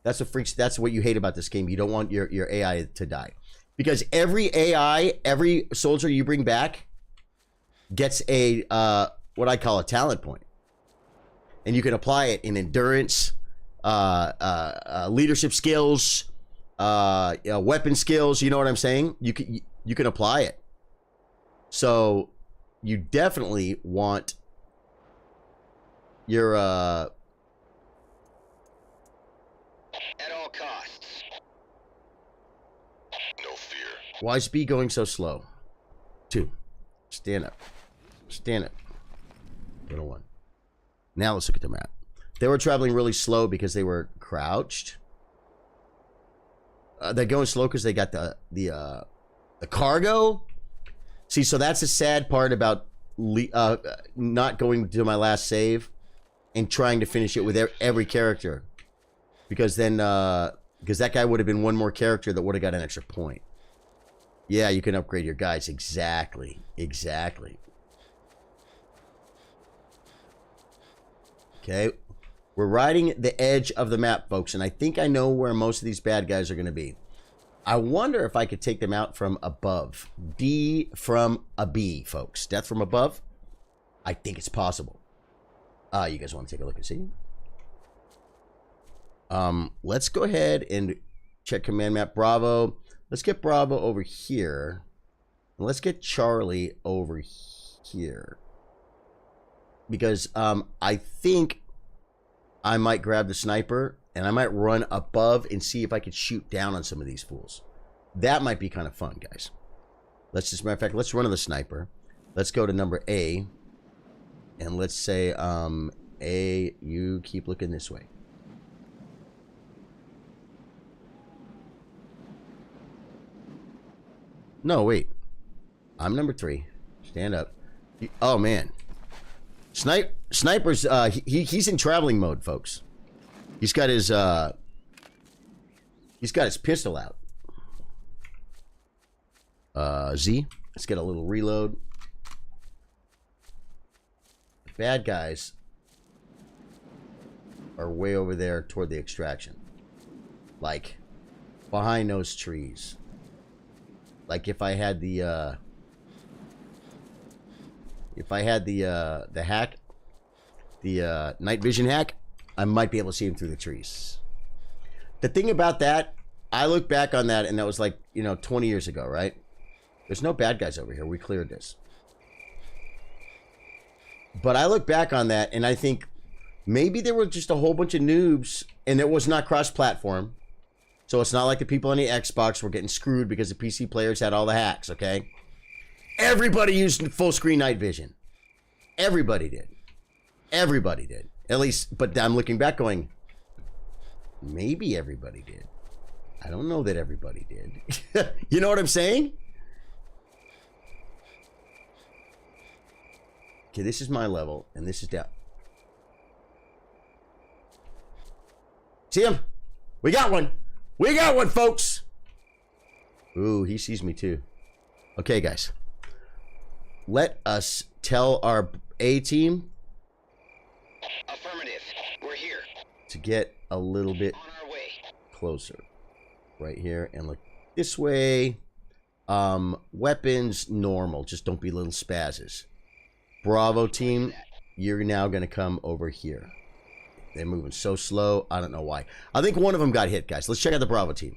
That's what freaks. That's what you hate about this game. You don't want your AI to die, because every AI, every soldier you bring back, gets a what I call a talent point, and you can apply it in endurance, leadership skills, weapon skills. You know what I'm saying? You can apply it. So you definitely want your At all costs. No fear. why is B going so slow? 2. Stand up. Stand up. Little 1. Now let's look at the map. They were traveling really slow because they were crouched. They're going slow because they got the cargo. See, so that's the sad part about not going to my last save and trying to finish it with every character, because then because that guy would have been one more character that would have got an extra point. Yeah, you can upgrade your guys. Exactly. Exactly. Okay. We're riding the edge of the map, folks, and I think I know where most of these bad guys are going to be. I wonder if I could take them out from above. D from a B, folks. Death from above? I think it's possible. You guys want to take a look and see? Let's go ahead and check command map Bravo. Let's get Bravo over here. And let's get Charlie over here. Because I think I might grab the sniper and I might run above and see if I could shoot down on some of these fools. That might be kind of fun, guys. Let's just, matter of fact, let's run to the sniper. Let's go to number A. And let's say, A, you keep looking this way. No, wait. I'm number 3. Stand up. Oh, man. Sniper's, he's in traveling mode, folks. He's got his pistol out. Z, let's get a little reload. The bad guys are way over there toward the extraction. Like, behind those trees. Like, if I had the hack, the night vision hack, I might be able to see him through the trees. The thing about that, I look back on that, and that was like, 20 years ago, right? There's no bad guys over here. We cleared this. But I look back on that, and I think maybe there were just a whole bunch of noobs, and it was not cross-platform. So it's not like the people on the Xbox were getting screwed because the PC players had all the hacks, okay? Everybody used full-screen night vision. Everybody did. Everybody did. At least, but I'm looking back going, maybe everybody did. I don't know that everybody did. You know what I'm saying? Okay, this is my level, and this is down. See him? We got one. We got one, folks. Ooh, he sees me too. Okay, guys. Let us tell our A team. Affirmative. We're here. To get a little bit On our way. closer. Right here, and look this way. Weapons, normal. Just don't be little spazzes. Bravo team, you're now going to come over here. They're moving so slow. I don't know why. I think one of them got hit, guys. Let's check out the Bravo team.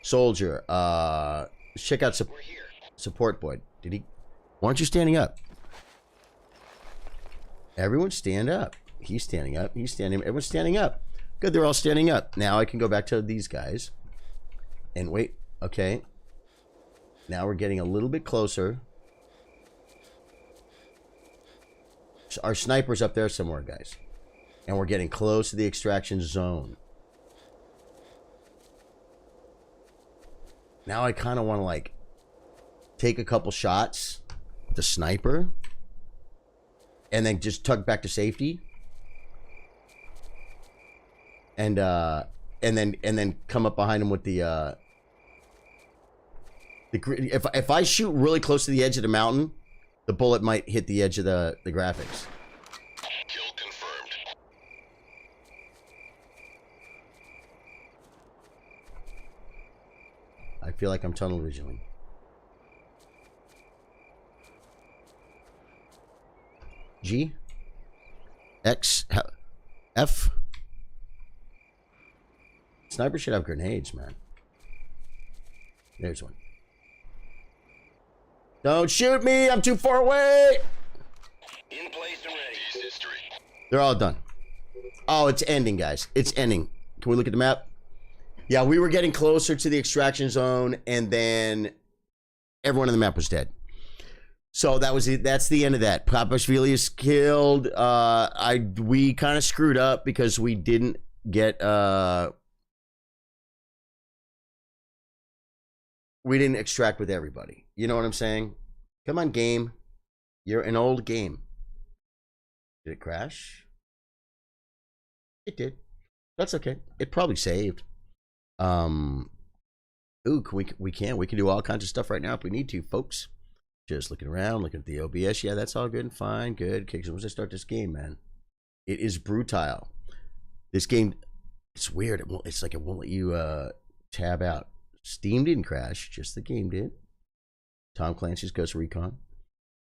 Soldier. Let's check out support boy. Did he? Why aren't you standing up? Everyone stand up. He's standing up. He's standing up. Everyone's standing up. Good, they're all standing up. Now I can go back to these guys. And wait. Okay. Now we're getting a little bit closer. Our sniper's up there somewhere, guys. And we're getting close to the extraction zone. Now I kind of want to, like, take a couple shots with the sniper. And then just tuck back to safety. And then come up behind him with the if I shoot really close to the edge of the mountain, the bullet might hit the edge of the graphics. Kill confirmed. I feel like I'm tunnel visioning. G? X? F? Sniper should have grenades, man. There's one. Don't shoot me! I'm too far away! In place and ready. Peace history. They're all done. Oh, it's ending, guys. It's ending. Can we look at the map? Yeah, we were getting closer to the extraction zone, and then everyone on the map was dead. So that was it. That's the end of that. Papashvili is killed. We kind of screwed up because we didn't get we didn't extract with everybody. You know what I'm saying? Come on, game. You're an old game. Did it crash? It did. That's okay. It probably saved. Ooh, we can do all kinds of stuff right now if we need to, folks. Just looking around, looking at the OBS. Yeah, that's all good and fine. Good. Okay, so once I start this game, man, it is brutal. This game, it's weird. It's like it won't let you tab out. Steam didn't crash, just the game did. Tom Clancy's Ghost Recon.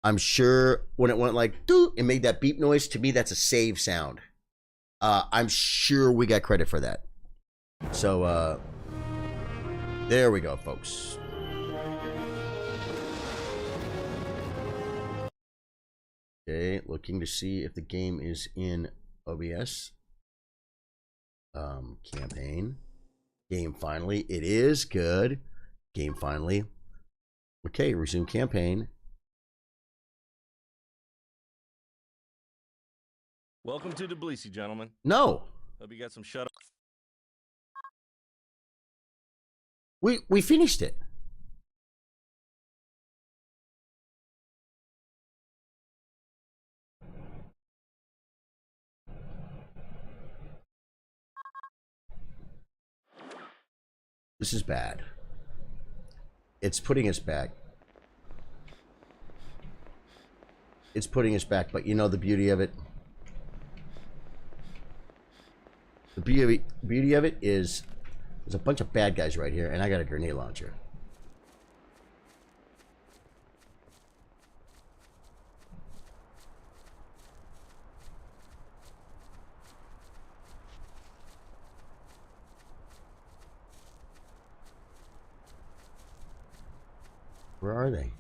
I'm sure when it went like, doo, it made that beep noise. To me, that's a save sound. I'm sure we got credit for that. So, there we go, folks. Okay, looking to see if the game is in OBS. Campaign. Game finally. It is good. Game finally. Okay, resume campaign. Welcome to Tbilisi, gentlemen. No. Hope you got some shut up. We finished it. This is bad. It's putting us back. It's putting us back, but you know the beauty of it? The beauty of it is there's a bunch of bad guys right here, and I got a grenade launcher. Where are they?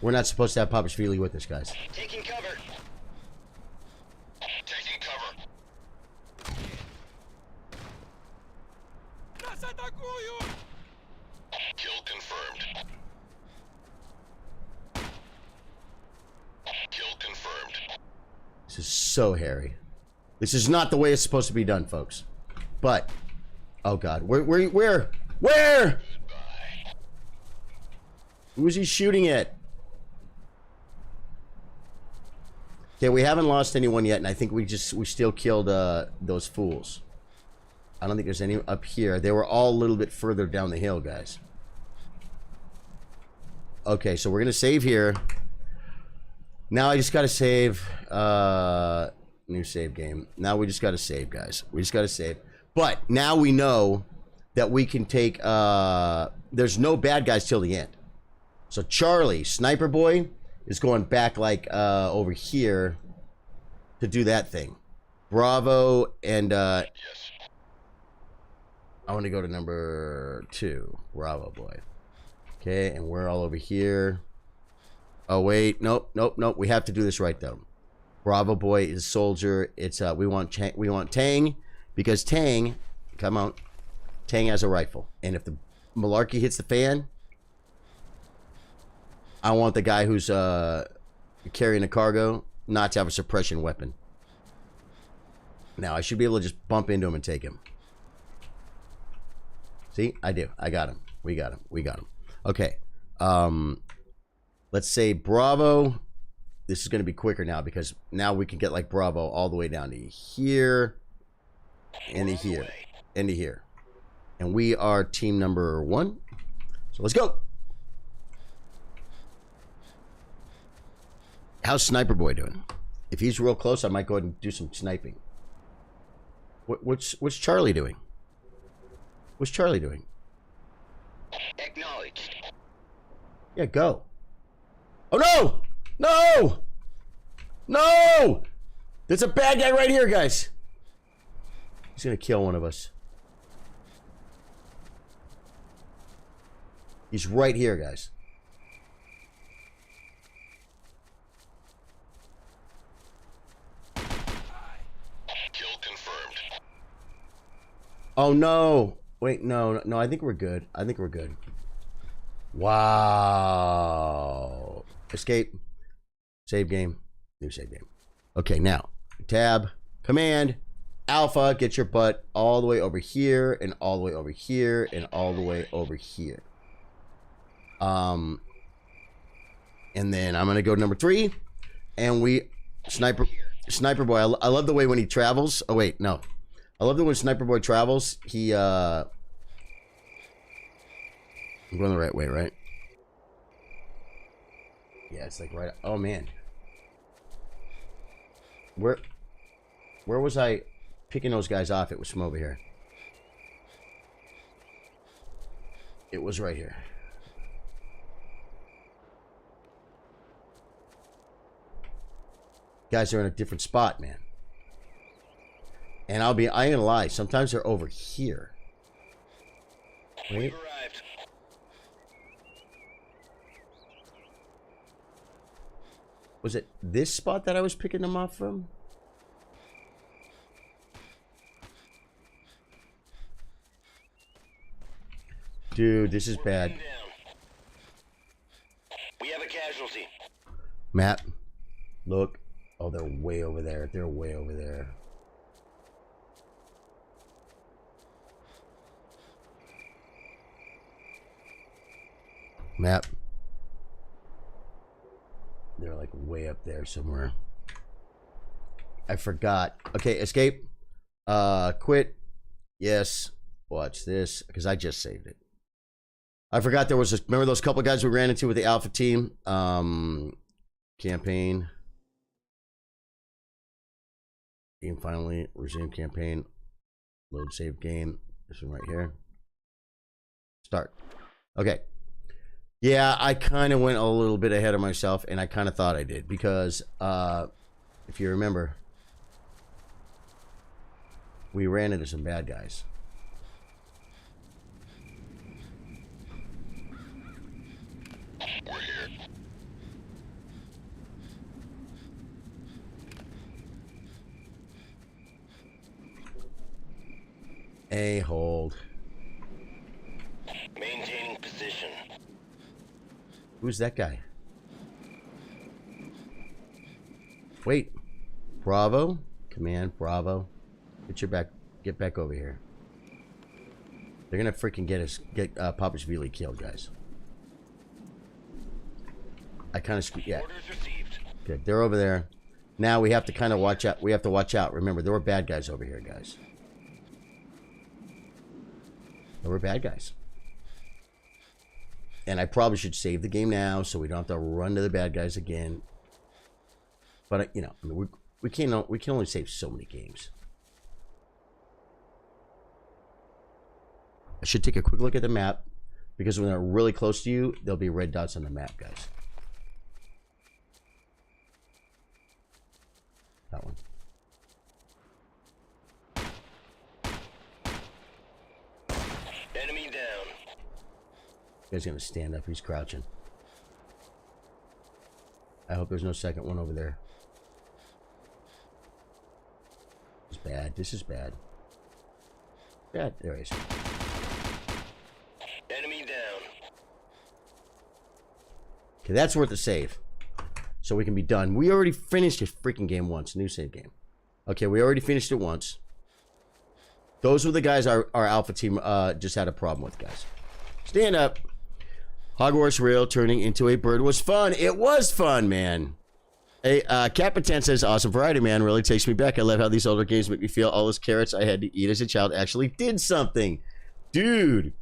We're not supposed to have Papashvili with us, guys. Taking cover. Taking cover. Kill confirmed. Kill confirmed. This is so hairy. This is not the way it's supposed to be done, folks. But, oh God, where? Who is he shooting at? Okay, we haven't lost anyone yet, and I think we still killed those fools. I don't think there's any up here. They were all a little bit further down the hill, guys. Okay, so we're gonna save here. Now I just gotta save. New save game. Now we just gotta save, guys. We just gotta save. But now we know that we can take. There's no bad guys till the end. So Charlie, Sniper Boy, is going back like over here to do that thing. Bravo and Yes. I want to go to number 2. Bravo Boy. Okay, and we're all over here. Oh wait, nope. We have to do this right though. Bravo Boy is soldier. It's we want Tang, because Tang, come on, Tang has a rifle, and if the malarkey hits the fan, I want the guy who's carrying a cargo not to have a suppression weapon. Now I should be able to just bump into him and take him. See, I do. I got him. We got him. Okay. Let's say Bravo. This is going to be quicker now because now we can get like Bravo all the way down to here, and to here, and to here. And we are team number 1. So let's go. How's Sniper Boy doing? If he's real close, I might go ahead and do some sniping. What's Charlie doing? What's Charlie doing? Acknowledged. Yeah, go. Oh no! No! No! There's a bad guy right here, guys. He's gonna kill one of us. He's right here, guys. Kill confirmed. Oh no! Wait, no. I think we're good. Wow. Escape. Save game. New save game. Okay, now tab. Command. Alpha. Get your butt all the way over here, and all the way over here, and all the way over here. And then I'm gonna go to number 3, and we Sniper Boy. I love the way when he travels. Oh wait, no. I love the way when Sniper Boy travels. He I'm going the right way, right? Yeah, it's like right. Oh man, where was I picking those guys off? It was from over here. It was right here. Guys are in a different spot, man. And I ain't gonna lie, sometimes they're over here. Wait. We've arrived. Was it this spot that I was picking them off from? Dude, this is bad. We have a casualty. Matt, look. Oh, they're way over there. They're way over there. Map. They're like way up there somewhere. I forgot. Okay, escape. Quit. Yes. Watch this, because I just saved it. I forgot there was remember those couple guys we ran into with the Alpha team? Campaign. Game finally. Resume campaign. Load save game. This one right here. Start. Okay. Yeah, I kind of went a little bit ahead of myself, and I kind of thought I did, because if you remember, we ran into some bad guys. We're here. A hold. Maintaining position. Who's that guy? Wait. Bravo. Command Bravo. Get back over here. They're gonna freaking get Papashvili killed, guys. I kind of yeah. Orders received. Good. They're over there. Now we have to kind of watch out. We have to watch out. Remember, there were bad guys over here, guys. There were bad guys. And I probably should save the game now so we don't have to run to the bad guys again. But you know, I mean, we can only save so many games. I should take a quick look at the map because when they're really close to you, there'll be red dots on the map, guys. That one. Enemy down. Guy's gonna stand up. He's crouching. I hope there's no second one over there. This is bad. This is bad. Bad. There he is. Enemy down. Okay, that's worth a save. So we can be done. We already finished a freaking game once. New save game. Okay, we already finished it once. Those were the guys our alpha team just had a problem with, guys. Stand up. Hogwarts Rail turning into a bird was fun. It was fun, man. Hey, Capitan says, awesome variety, man. Really takes me back. I love how these older games make me feel all those carrots I had to eat as a child actually did something. Dude,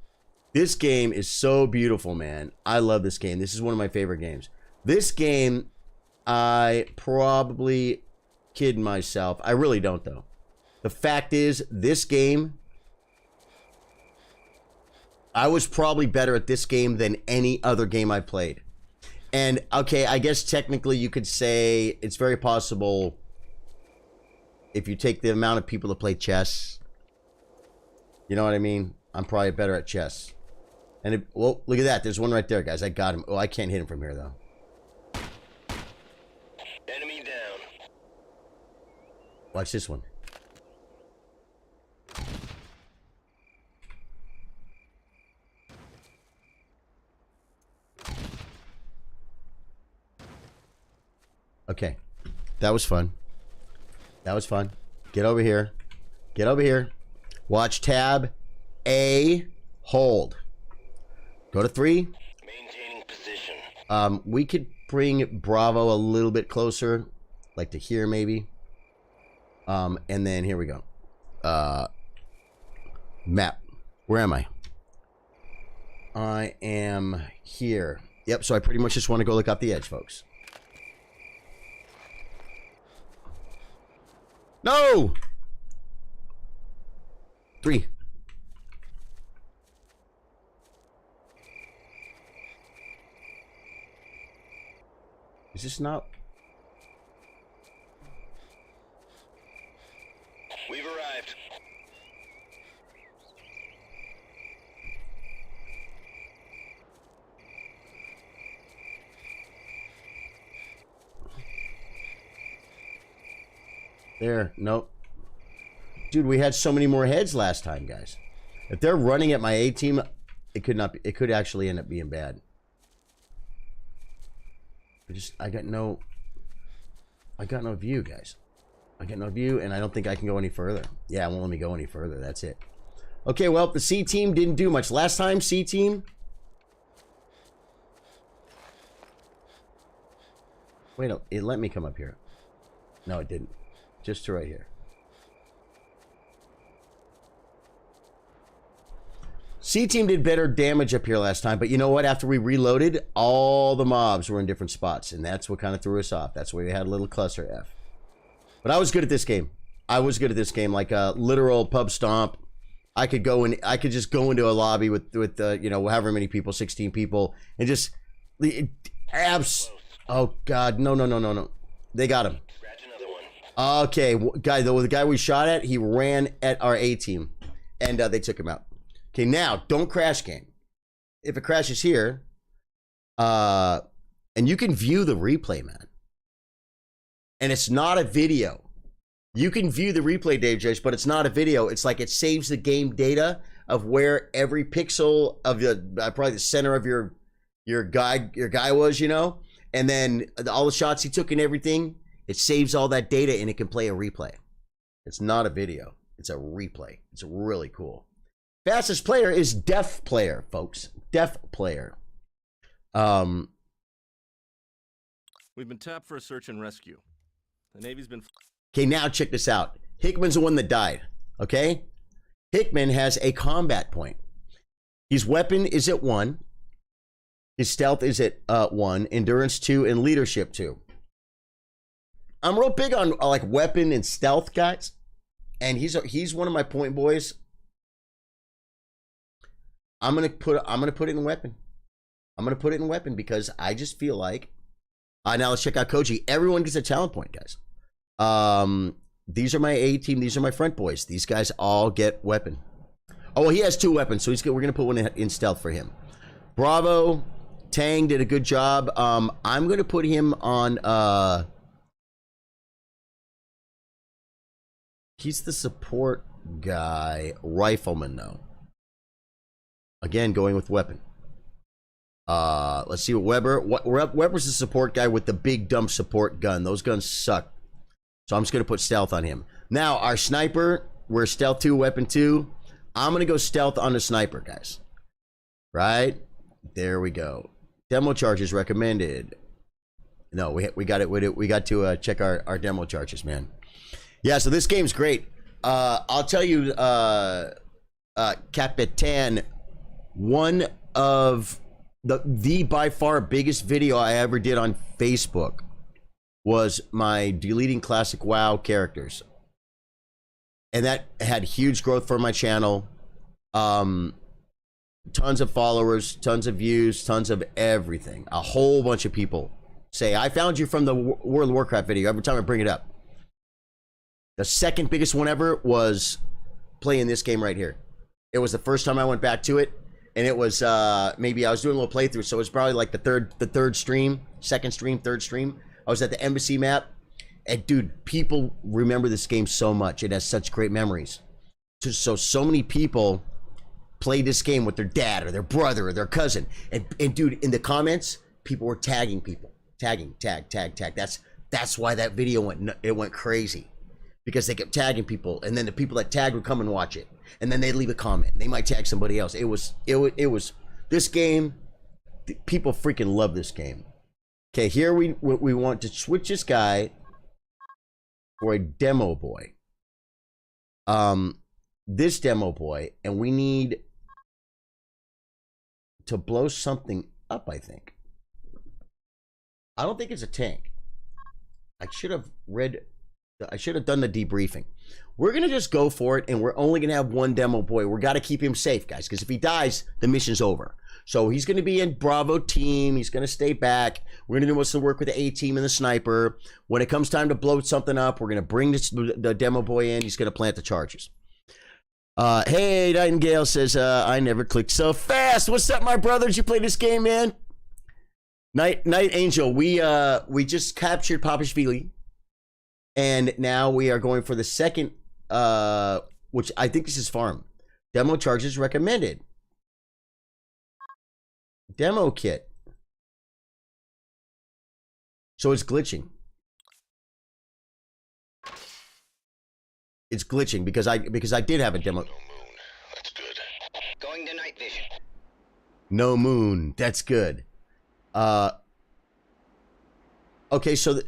this game is so beautiful, man. I love this game. This is one of my favorite games. This game, I probably kid myself. I really don't, though. The fact is, this game, I was probably better at this game than any other game I played. And, okay, I guess technically you could say it's very possible if you take the amount of people that play chess. You know what I mean? I'm probably better at chess. And, well, look at that. There's one right there, guys. I got him. Oh, I can't hit him from here, though. Enemy down. Watch this one. Okay, that was fun. That was fun. Get over here. Get over here. Watch tab A, hold. Go to 3. Maintaining position. We could bring Bravo a little bit closer, like to here maybe. And then here we go. Map. Where am I? I am here. Yep, so I pretty much just want to go look up the edge, folks. No! 3. Is this not? We've arrived. There, nope. Dude, we had so many more heads last time, guys. If they're running at my A team, it could not be, it could actually end up being bad. I got no view, guys. I got no view, and I don't think I can go any further. Yeah, it won't let me go any further. That's it. Okay, well, the C team didn't do much. Last time, C team. Wait, no, it let me come up here. No, it didn't. Just to right here. C team did better damage up here last time, but you know what? After we reloaded, all the mobs were in different spots, and that's what kind of threw us off. That's why we had a little cluster F. But I was good at this game. I was good at this game, like a literal pub stomp. I could go in. I could just go into a lobby with you know, however many people, 16 people, and just Oh God, no. They got him. Scratch another one. Okay, the guy we shot at, he ran at our A team, and they took him out. Okay, now don't crash game. If it crashes here, and you can view the replay, man. And it's not a video. You can view the replay, Dave Judge, but it's not a video. It's like it saves the game data of where every pixel of the probably the center of your guy was, you know, and then all the shots he took and everything. It saves all that data and it can play a replay. It's not a video. It's a replay. It's really cool. Fastest player is Deaf Player, folks. Deaf Player. We've been tapped for a search and rescue. The Navy's been... Okay, now check this out. Hickman's the one that died, okay? Hickman has a combat point. His weapon is at 1. His stealth is at 1. Endurance 2 and leadership 2. I'm real big on like weapon and stealth, guys. And he's one of my point boys. I'm gonna put it in weapon. I'm gonna put it in weapon because I just feel like. Now let's check out Koji. Everyone gets a talent point, guys. These are my A team. These are my front boys. These guys all get weapon. Oh, well, he has 2 weapons, so we're gonna put one in stealth for him. Bravo, Tang did a good job. I'm gonna put him on. He's the support guy, rifleman though. Again, going with weapon. Let's see what Weber's the support guy with the big dumb support gun. Those guns suck. So I'm just going to put stealth on him. Now, our sniper, we're stealth 2, weapon 2. I'm going to go stealth on the sniper, guys. Right? There we go. Demo charges recommended. No, we got it. We got to check our demo charges, man. Yeah, so this game's great. I'll tell you, Capitan, one of the by far biggest video I ever did on Facebook was my deleting classic WoW characters. And that had huge growth for my channel. Tons of followers, tons of views, tons of everything. A whole bunch of people say, I found you from the World of Warcraft video every time I bring it up. The second biggest one ever was playing this game right here. It was the first time I went back to it. And it was, maybe I was doing a little playthrough, so it was probably like the third stream, second stream, third stream. I was at the embassy map, and dude, people remember this game so much. It has such great memories. So many people played this game with their dad or their brother or their cousin. And dude, in the comments, people were tagging people. Tag. That's why that video went crazy. Because they kept tagging people, and then the people that tagged would come and watch it. And then they'd leave a comment. They might tag somebody else. It was this game. People freaking love this game. Okay, here we want to switch this guy for a demo boy. This demo boy, and we need to blow something up, I think. I don't think it's a tank. I should have done the debriefing. We're going to just go for it, and we're only going to have one demo boy. We got to keep him safe, guys, because if he dies, the mission's over. So he's going to be in Bravo team. He's going to stay back. We're going to do most of the work with the A team and the sniper. When it comes time to blow something up, we're going to bring the demo boy in. He's going to plant the charges. Hey, Nightingale says, I never clicked so fast. What's up, my brother? Did you play this game, man? Night Angel, we just captured Papashvili. And now we are going for the second, which I think this is farm. Demo charges recommended. Demo kit. So it's glitching. It's glitching because I did have a demo. No moon. That's good. Going to night vision. No moon. That's good. Okay, so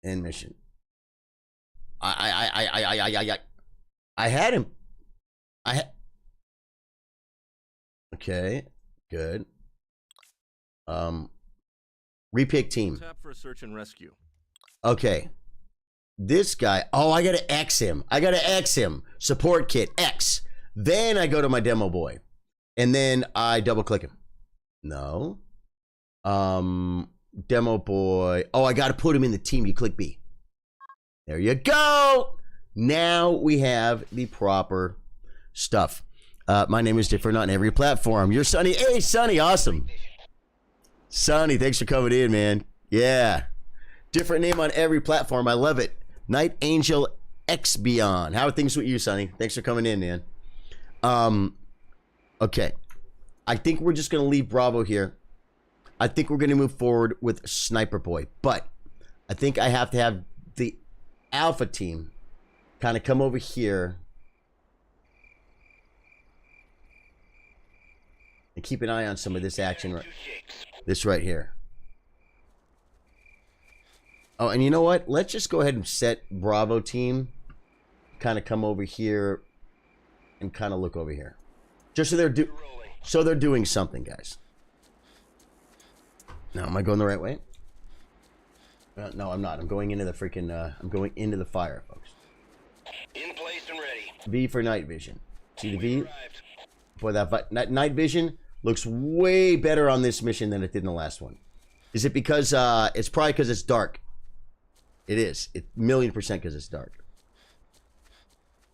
end mission. I had him. Okay, good. Repick team. Tap for a search and rescue. Okay. This guy, oh, I gotta X him. Support kit, X. Then I go to my demo boy. And then I double click him. No. Demo boy. Oh, I got to put him in the team. You click B. There you go. Now we have the proper stuff. My name is different on every platform. You're Sonny. Hey, Sonny. Awesome. Sonny, thanks for coming in, man. Yeah. Different name on every platform. I love it. Night Angel X Beyond. How are things with you, Sonny? Thanks for coming in, man. Okay. I think we're just going to leave Bravo here. I think we're going to move forward with Sniper Boy. But I think I have to have the Alpha team kind of come over here and keep an eye on some of this action. This right here. Oh, and you know what? Let's just go ahead and set Bravo team. Kind of come over here and kind of look over here. Just so they're doing something, guys. Now, am I going the right way? No, I'm not. I'm going into the freaking. I'm going into the fire, folks. In place and ready. V for night vision. See the V? Boy, that night vision looks way better on this mission than it did in the last one. Is it because it's probably because it's dark? It is. It 1,000,000% because it's dark.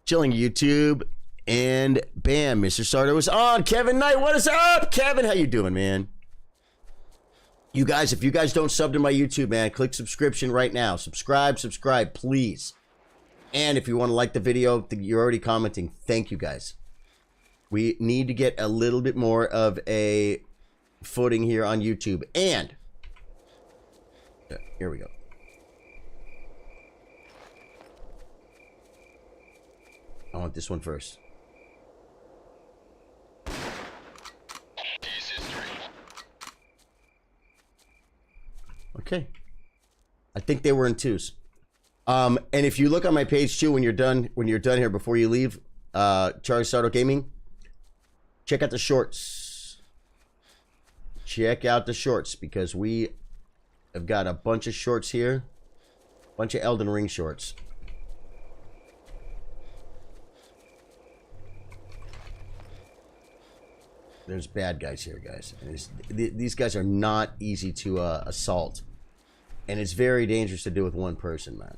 Chilling YouTube, and bam, Mr. Sardo is on. Kevin Knight, what is up? Kevin, how you doing, man? You guys, if you guys don't sub to my YouTube, man, click subscription right now. Subscribe, please. And if you want to like the video, you're already commenting. Thank you, guys. We need to get a little bit more of a footing here on YouTube. And here we go. I want this one first. Okay. I think they were in twos. And if you look on my page too, when you're done here, before you leave, Charlie Sardo Gaming, check out the shorts. Check out the shorts, because we have got a bunch of shorts here. Bunch of Elden Ring shorts. There's bad guys here, guys. These guys are not easy to assault. And it's very dangerous to do with one person, man.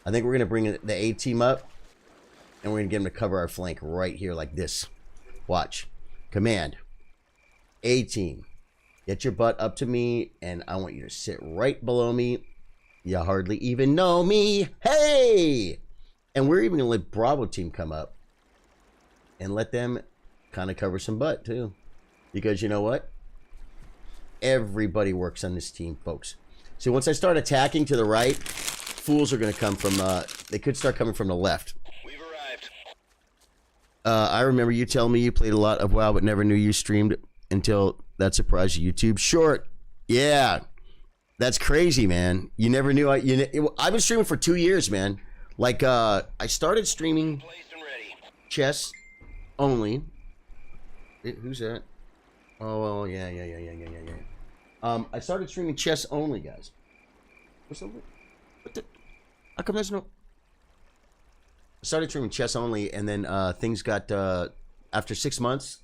I think we're going to bring the A team up. And we're going to get them to cover our flank right here like this. Watch. Command. A team. Get your butt up to me. And I want you to sit right below me. You hardly even know me. Hey! And we're even going to let Bravo team come up. And let them kind of cover some butt, too. Because you know what? Everybody works on this team, folks. So once I start attacking to the right, fools are going to come from, they could start coming from the left. We've arrived. I remember you telling me you played a lot of WoW, but never knew you streamed until that surprised you. YouTube short. Yeah. That's crazy, man. You never knew. I've been streaming for 2 years, man. Like, I started streaming chess only. Who's that? Oh, yeah. I started streaming chess only, guys. What the? How come there's no? I started streaming chess only, and then things got after 6 months.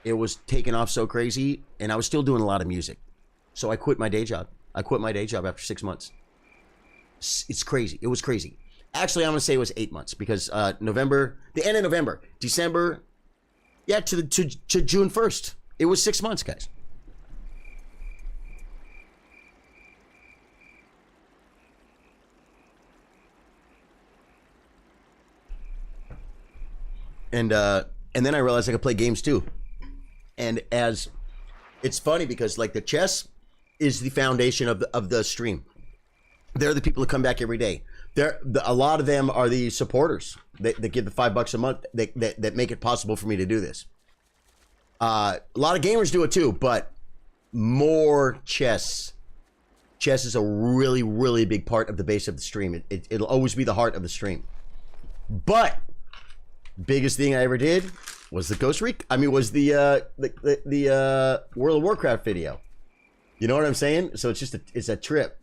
It was taking off so crazy, and I was still doing a lot of music, so I quit my day job. I quit my day job after 6 months. It's crazy. It was crazy. Actually, I'm gonna say it was 8 months, because November, the end of November, December, yeah, to June 1st. It was 6 months, guys. And then I realized I could play games too. And as it's funny, because like the chess is the foundation of the stream. They're the people who come back every day. A lot of them are the supporters that give the $5 a month that make it possible for me to do this. A lot of gamers do it too, but more chess. Chess is a really, really big part of the base of the stream. It'll always be the heart of the stream. But biggest thing I ever did was the was the World of Warcraft video. You know what I'm saying? So it's a trip.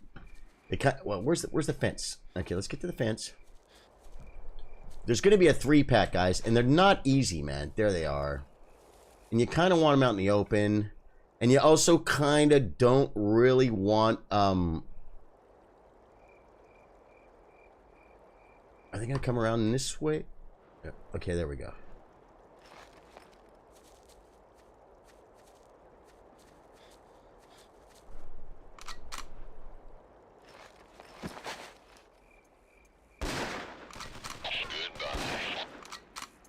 Well, where's the fence? Okay, let's get to the fence. There's going to be a 3-pack, guys, and they're not easy, man. There they are. And you kind of want them out in the open. And you also kind of don't really want, are they going to come around this way? Okay, there we go.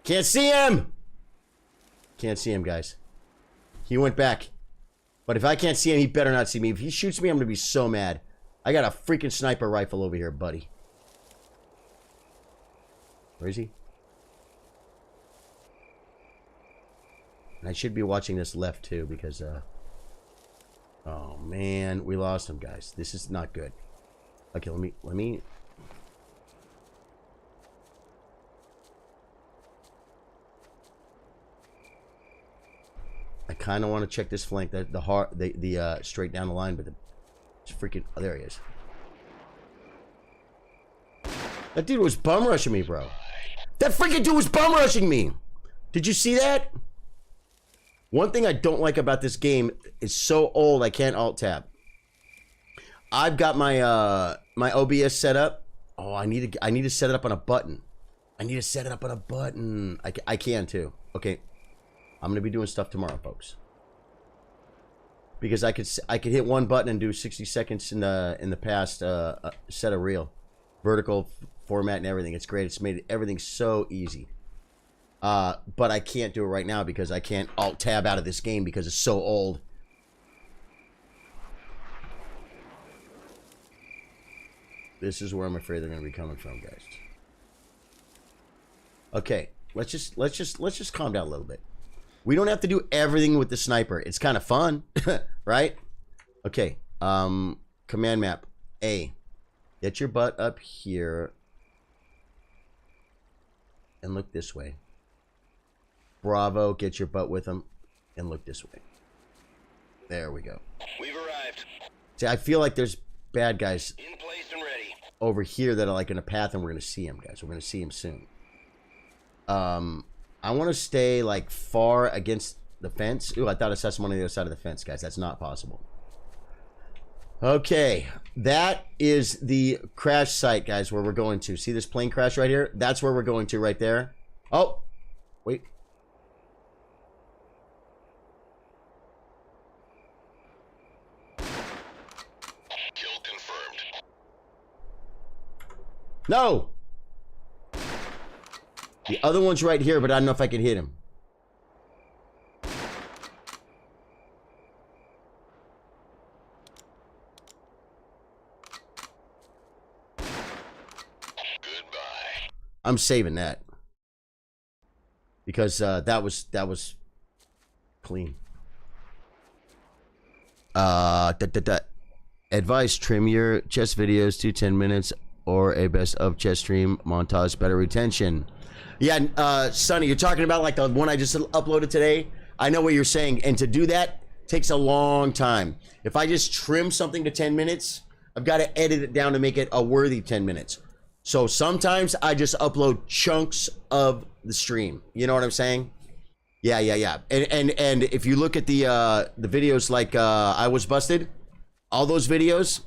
Can't see him! Can't see him, guys. He went back. But if I can't see him, he better not see me. If he shoots me, I'm going to be so mad. I got a freaking sniper rifle over here, buddy. Where is he? And I should be watching this left, too, because, oh, man. We lost him, guys. This is not good. Okay, let me... I kind of want to check this flank, the straight down the line, but it's freaking, oh, there he is. That dude was bum rushing me, bro. That freaking dude was bum rushing me. Did you see that? One thing I don't like about this game is so old I can't alt tab. I've got my my OBS set up. Oh, I need to set it up on a button. I need to set it up on a button. I can too. Okay. I'm gonna be doing stuff tomorrow, folks, because I could hit one button and do 60 seconds in the past set a reel, vertical format and everything. It's great. It's made everything so easy. But I can't do it right now because I can't alt tab out of this game because it's so old. This is where I'm afraid they're gonna be coming from, guys. Okay, let's just calm down a little bit. We don't have to do everything with the sniper. It's kind of fun, right? Okay. Command map A. Get your butt up here and look this way. Bravo, get your butt with them and look this way. There we go. We've arrived. See, I feel like there's bad guys In place and ready. over here that are like in a path, and we're gonna see him, guys. We're gonna see him soon. I want to stay like far against the fence. Ooh, I thought I saw someone on the other side of the fence, guys. That's not possible. Okay, that is the crash site, guys, where we're going to. See this plane crash right here? That's where we're going to right there. Oh, wait. Kill confirmed. No! The other one's right here, but I don't know if I can hit him. Goodbye. I'm saving that. Because that was clean. Advice, trim your chess videos to 10 minutes or a best of chess stream montage, better retention. Yeah, Sonny, you're talking about like the one I just uploaded today. I know what you're saying, and to do that takes a long time. If I just trim something to 10 minutes, I've got to edit it down to make it a worthy 10 minutes. So sometimes I just upload chunks of the stream. You know what I'm saying? Yeah. And if you look at the videos like I Was Busted, all those videos,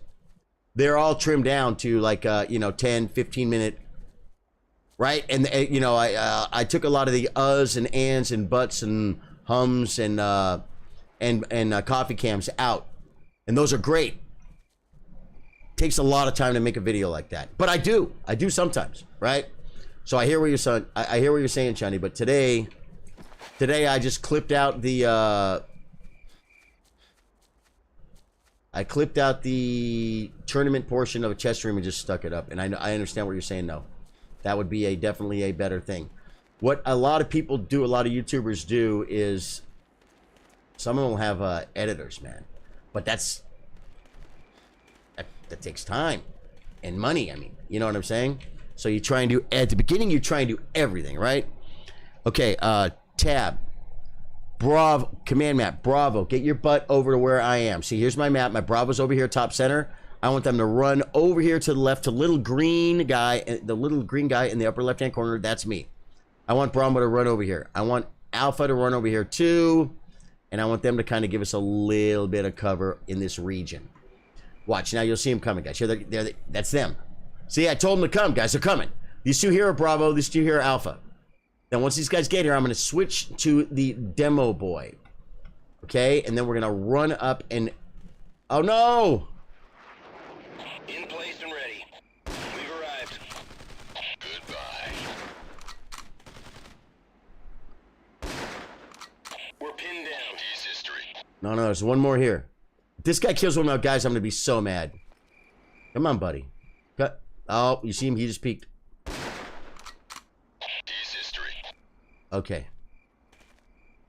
they're all trimmed down to like 10, 15 minute. Right, and you know, I took a lot of the uhs and ands and buts and hums and coffee cams out, and those are great. Takes a lot of time to make a video like that, but I do sometimes, right? So I hear what you're saying. I hear what you're saying, Chani. But today I just clipped out the tournament portion of a chess stream and just stuck it up. And I understand what you're saying, though. That would be definitely a better thing. What a lot of people do, a lot of YouTubers do, is some of them have editors, man. But that takes time and money. I mean, you know what I'm saying? So you try and do, at the beginning, you try and do everything, right? Okay, tab. Bravo, command map, Bravo. Get your butt over to where I am. See, here's my map. My Bravo's over here, top center. I want them to run over here to the left to the little green guy in the upper left-hand corner. That's me. I want Bravo to run over here. I want Alpha to run over here too. and I want them to kind of give us a little bit of cover in this region. Watch, now you'll see them coming, guys. Here, that's them. See, I told them to come, guys. They're coming. These two here are Bravo. These two here are Alpha. Then once these guys get here, I'm going to switch to the demo boy. Okay? And then we're going to run up and... Oh, no! In place and ready. We've arrived. Goodbye. We're pinned down. Ease history. No, there's one more here. If this guy kills one of my guys, I'm going to be so mad. Come on, buddy. Cut. Oh, you see him? He just peeked. Ease history. Okay.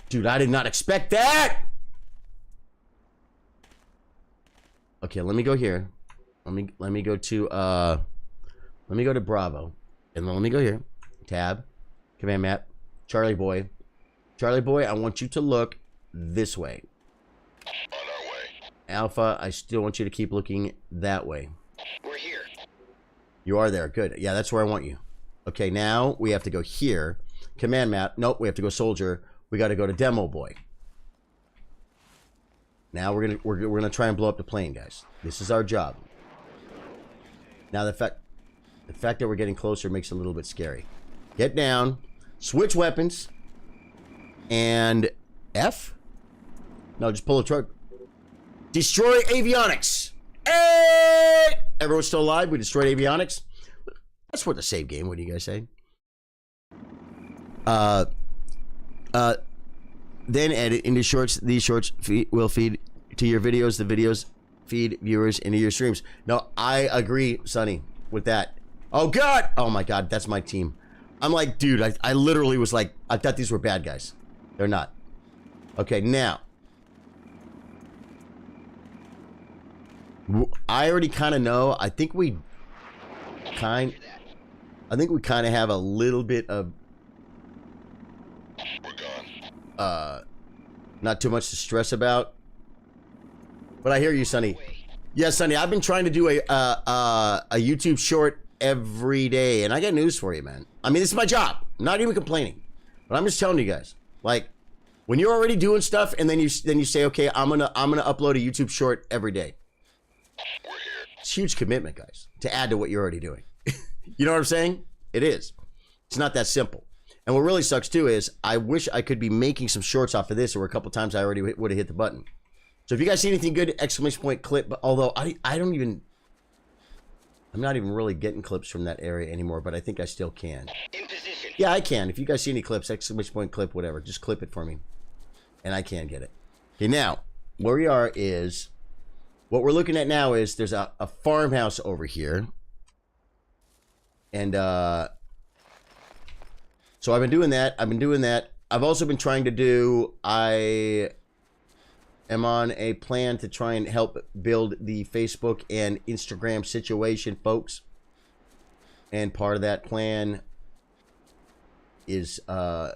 Dude, I did not expect that! Okay, let me go here. Let me go to Bravo. And then let me go here. Tab. Command map. Charlie boy. Charlie boy, I want you to look this way. On our way. Alpha, I still want you to keep looking that way. We're here. You are there. Good. Yeah, that's where I want you. Okay, now we have to go here. Command map. Nope, we have to go soldier. We got to go to demo boy. Now we're gonna try and blow up the plane, guys. This is our job. Now the fact that we're getting closer makes it a little bit scary. Get down, switch weapons, and F? No, just pull the truck. Destroy avionics. Hey! Everyone's still alive. We destroyed avionics. That's worth a save game. What do you guys say? Then edit into shorts. These shorts will feed to your videos. The videos feed viewers into your streams. No, I agree, Sonny, with that. Oh, God. Oh, my God. That's my team. I'm like, dude, I literally was like, I thought these were bad guys. They're not. Okay, now. I already kind of know. I think we kind of have a little bit of... We're gone. Not too much to stress about. But I hear you, Sonny. Yes, Sonny, I've been trying to do a YouTube short every day, and I got news for you, man. I mean, this is my job. I'm not even complaining. But I'm just telling you guys, like, when you're already doing stuff and then you say, okay, I'm gonna upload a YouTube short every day. We're here. It's a huge commitment, guys, to add to what you're already doing. You know what I'm saying? It is. It's not that simple. And what really sucks too is I wish I could be making some shorts off of this, or a couple times I already would have hit the button. So if you guys see anything good, exclamation point clip. But although I'm not even really getting clips from that area anymore, but I think I still can. In position. Yeah, I can. If you guys see any clips, exclamation point clip, whatever, just clip it for me, and I can get it. Okay, now where we are is what we're looking at now is there's a farmhouse over here, and so I've been doing that. I've also been trying to do, I am on a plan to try and help build the Facebook and Instagram situation, folks. And part of that plan is, I'm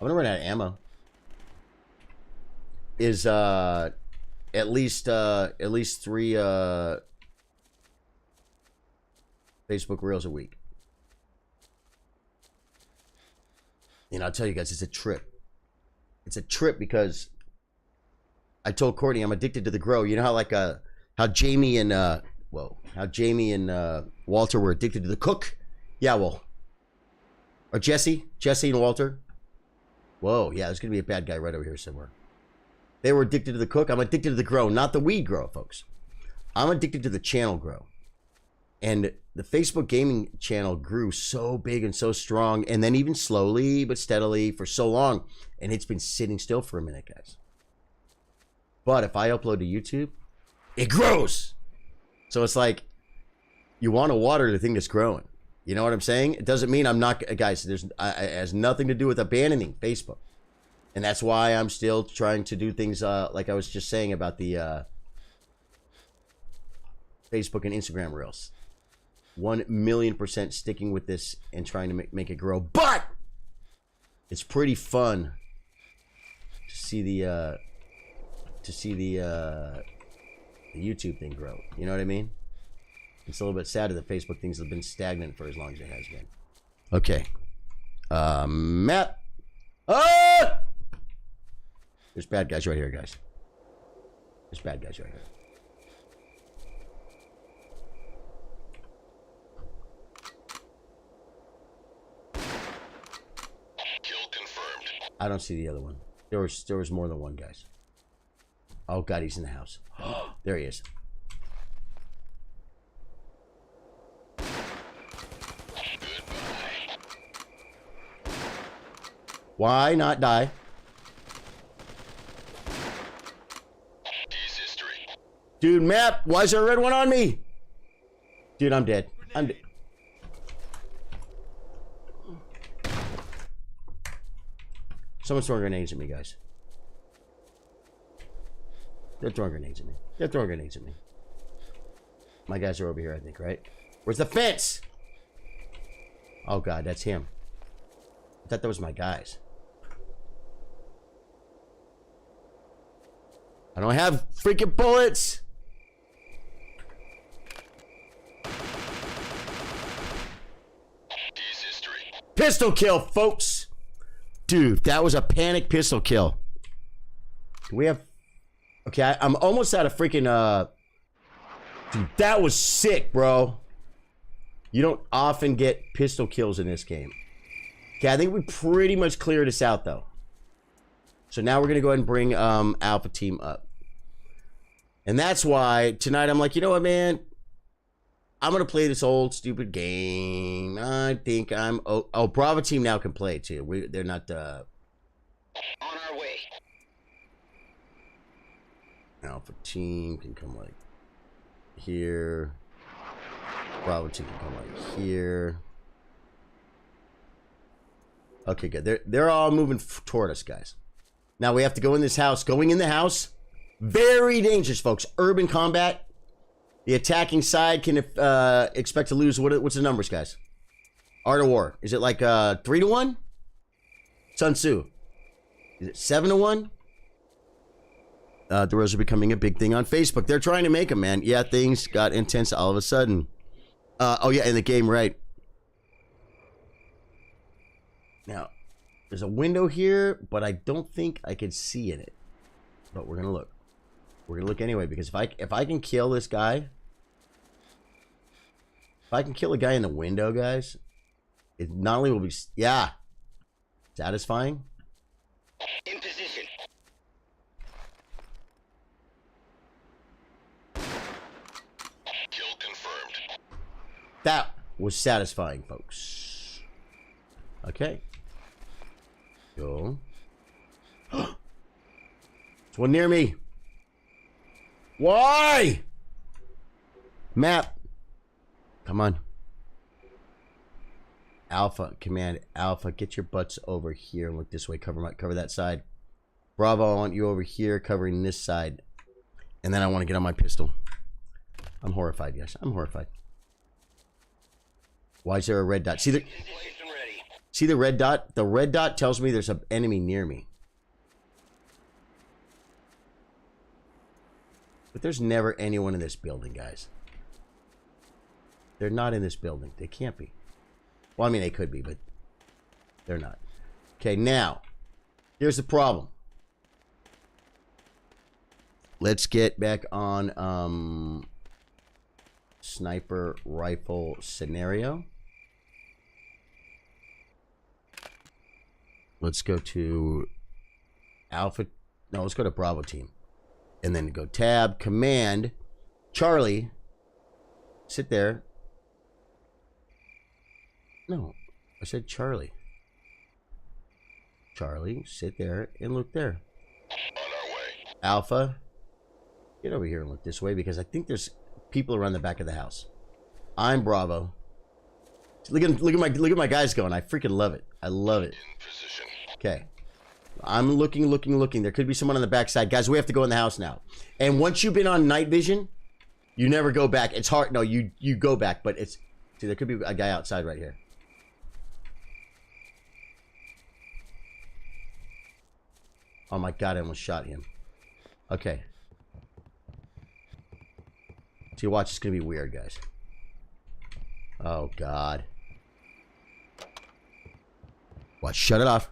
gonna run out of ammo. Is, at least 3, Facebook Reels a week. And I'll tell you guys, it's a trip. It's a trip because I told Courtney I'm addicted to the grow. You know how like how Jamie and Walter were addicted to the cook? Yeah, well. Or Jesse and Walter. Whoa, yeah, there's gonna be a bad guy right over here somewhere. They were addicted to the cook. I'm addicted to the grow, not the weed grow, folks. I'm addicted to the channel grow. And the Facebook gaming channel grew so big and so strong, and then even slowly but steadily for so long, and it's been sitting still for a minute, guys. But if I upload to YouTube, it grows. So it's like you want to water the thing that's growing. You know what I'm saying? It doesn't mean I'm not, guys. It has nothing to do with abandoning Facebook, and that's why I'm still trying to do things like I was just saying about the Facebook and Instagram Reels. 1,000,000% sticking with this and trying to make it grow, but it's pretty fun to see the YouTube thing grow. You know what I mean? It's a little bit sad that Facebook things have been stagnant for as long as it has been. Okay, map. Oh! There's bad guys right here, guys. There's bad guys right here. Kill confirmed. I don't see the other one. There was more than one, guys. Oh God, he's in the house. There he is. Goodbye. Why not die? D's history. Dude, map. Why is there a red one on me? Dude, I'm dead. I'm dead. Someone's throwing grenades at me, guys. They're throwing grenades at me. They're throwing grenades at me. My guys are over here, I think, right? Where's the fence? Oh, God, that's him. I thought that was my guys. I don't have freaking bullets. D's history. Pistol kill, folks. Dude, that was a panic pistol kill. Do we have... Okay, I'm almost out of freaking... Dude, that was sick, bro. You don't often get pistol kills in this game. Okay, I think we pretty much cleared this out, though. So now we're going to go ahead and bring Alpha Team up. And that's why tonight I'm like, you know what, man? I'm going to play this old stupid game. I think I'm... Oh, Bravo Team now can play, too. They're not... On our way. Alpha Team can come like here. Bravo Team can come like here. Okay, good. They're all moving toward us, guys. Now we have to go in this house. Going in the house, very dangerous, folks. Urban combat. The attacking side can expect to lose. What's the numbers, guys? Art of War. Is it like 3-1? Sun Tzu. Is it 7-1? The rows are becoming a big thing on Facebook. They're trying to make them, man. Yeah, things got intense all of a sudden. Oh, yeah, in the game, right. Now, there's a window here, but I don't think I can see in it. But we're going to look. We're going to look anyway, because if I can kill this guy... If I can kill a guy in the window, guys, it not only will be... Yeah. Satisfying. In position. Kill confirmed. That was satisfying, folks. Okay. Go. There's one near me. Why? Map. Come on. Alpha, command, Alpha, get your butts over here and look this way. Cover that side. Bravo, I want you over here covering this side. And then I want to get on my pistol. I'm horrified, guys. I'm horrified. Why is there a red dot? See the red dot? The red dot tells me there's an enemy near me. But there's never anyone in this building, guys. They're not in this building. They can't be. Well, I mean, they could be, but they're not. Okay, now, here's the problem. Let's get back on sniper rifle scenario. Let's go to Alpha. No, let's go to Bravo Team. And then go tab, command, Charlie. Sit there. No, I said Charlie. Charlie, sit there and look there. On our way. Alpha, get over here and look this way because I think there's people around the back of the house. I'm Bravo. Look at my guys going. I freaking love it. I love it. In position. Okay. I'm looking. There could be someone on the backside. Guys, we have to go in the house now. And once you've been on night vision, you never go back. It's hard. No, you go back, but it's... See, there could be a guy outside right here. Oh my God, I almost shot him. Okay. See, watch. It's going to be weird, guys. Oh, God. Watch. Shut it off.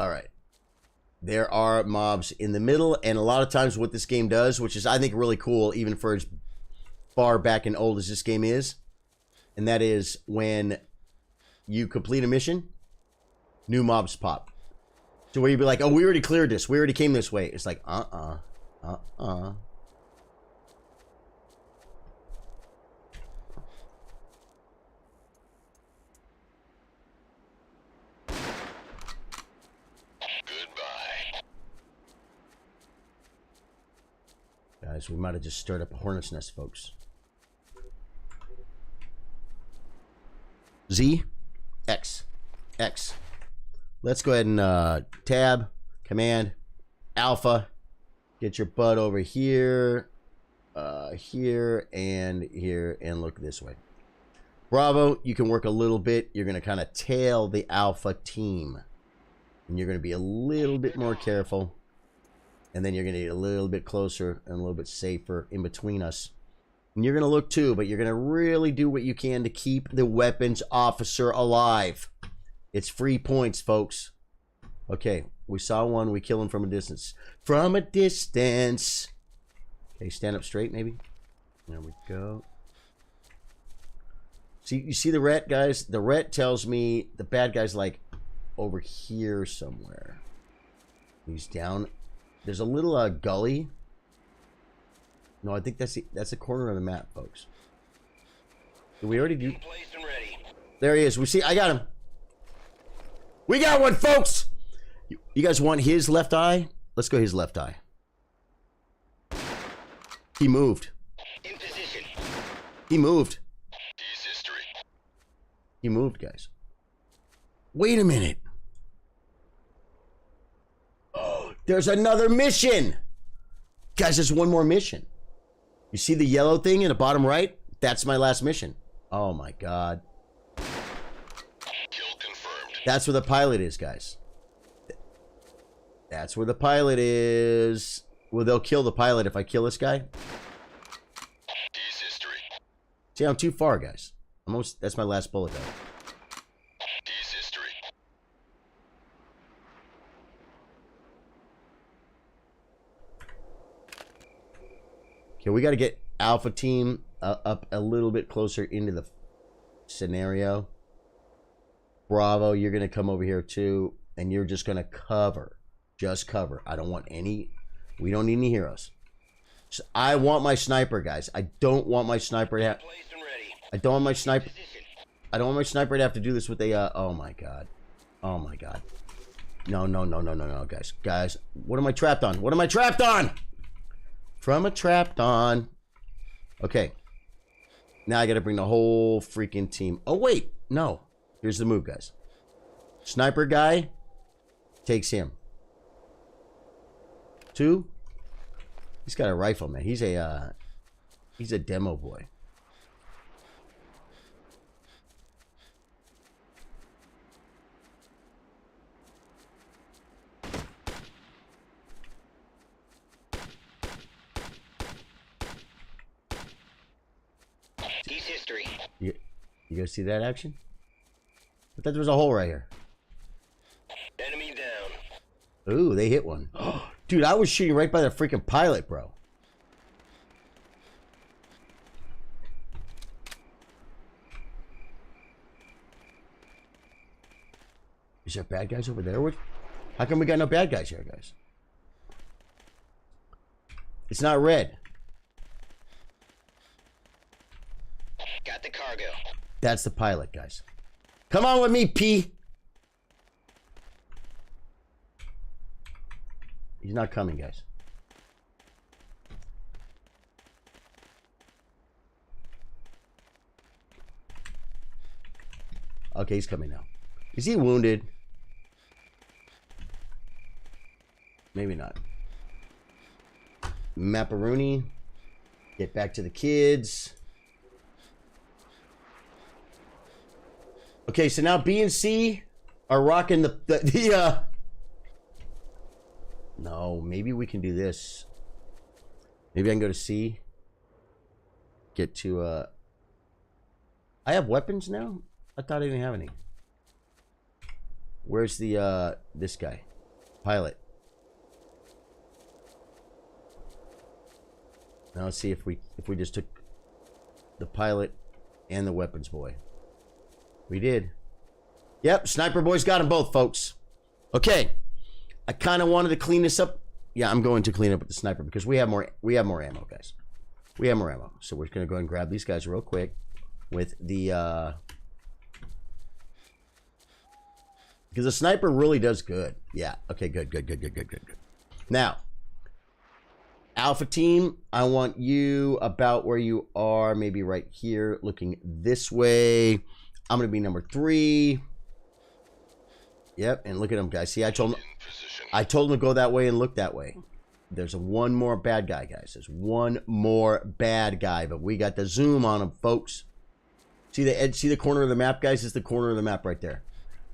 All right. There are mobs in the middle, and a lot of times what this game does, which is I think really cool, even for as far back and old as this game is, and that is when you complete a mission, new mobs pop. So where you'd be like, oh, we already cleared this. We already came this way. It's like, Guys, we might have just stirred up a hornet's nest, folks. Z, X, X. Let's go ahead and tab, command, alpha. Get your butt over here, here, and look this way. Bravo, you can work a little bit. You're going to kind of tail the alpha team. And you're going to be a little bit more careful. And then you're going to get a little bit closer and a little bit safer in between us. And you're going to look too, but you're going to really do what you can to keep the weapons officer alive. It's free points, folks. Okay, we saw one. We kill him from a distance. From a distance. Okay, stand up straight, maybe. There we go. See, you see the ret, guys? The ret tells me the bad guy's like over here somewhere. He's down. There's a little gully. No, I think that's the corner of the map, folks. Did we already do? There he is. We see. I got him. We got one, folks. You guys want his left eye? Let's go his left eye. He moved. In position. He moved. He's history. He moved, guys. Wait a minute. There's another mission. Guys, there's one more mission. You see the yellow thing in the bottom right? That's my last mission. Oh my god. Kill confirmed. That's where the pilot is, guys. That's where the pilot is. Well, they'll kill the pilot if I kill this guy. He's history. See, I'm too far, guys. Almost. That's my last bullet, though. He's history. Okay, we got to get Alpha Team up a little bit closer into the scenario. Bravo, you're going to come over here too, and you're just going to cover. Just cover. I don't want any... We don't need any heroes. So I want my sniper, guys. I don't want my sniper to have... I don't want my sniper... I don't want my sniper to have to do this with a... oh my god. Oh my god. No, no, no, no, no, no, guys. Guys, what am I trapped on? What am I trapped on? From a trapped on. Okay. Now I got to bring the whole freaking team. Oh, wait. No. Here's the move, guys. Sniper guy takes him. 2. He's got a rifle, man. He's a demo boy. He's history. You guys see that action? I thought there was a hole right here. Enemy down. Ooh, they hit one. Dude, I was shooting right by the freaking pilot, bro. Is there bad guys over there? How come we got no bad guys here, guys? It's not red. Got the cargo. That's the pilot, guys. Come on with me, P. He's not coming, guys. Okay, he's coming now. Is he wounded? Maybe not. Maparoni. Get back to the kids. Okay, so now B and C are rocking the no, maybe we can do this. Maybe I can go to C. Get to I have weapons now? I thought I didn't have any. Where's the this guy? Pilot. Now let's see if we just took the pilot and the weapons boy. We did. Yep, sniper boys got them both, folks. Okay. I kind of wanted to clean this up. Yeah, I'm going to clean up with the sniper because we have more ammo, guys. We have more ammo. So we're going to go ahead and grab these guys real quick with the because the sniper really does good. Yeah. Okay, good. Now, Alpha team, I want you about where you are, maybe right here, looking this way. I'm going to be number 3. Yep, and look at them, guys. See, I told them to go that way and look that way. There's one more bad guy, guys. There's one more bad guy, but we got the zoom on him, folks. See the edge? See the corner of the map, guys? It's the corner of the map right there.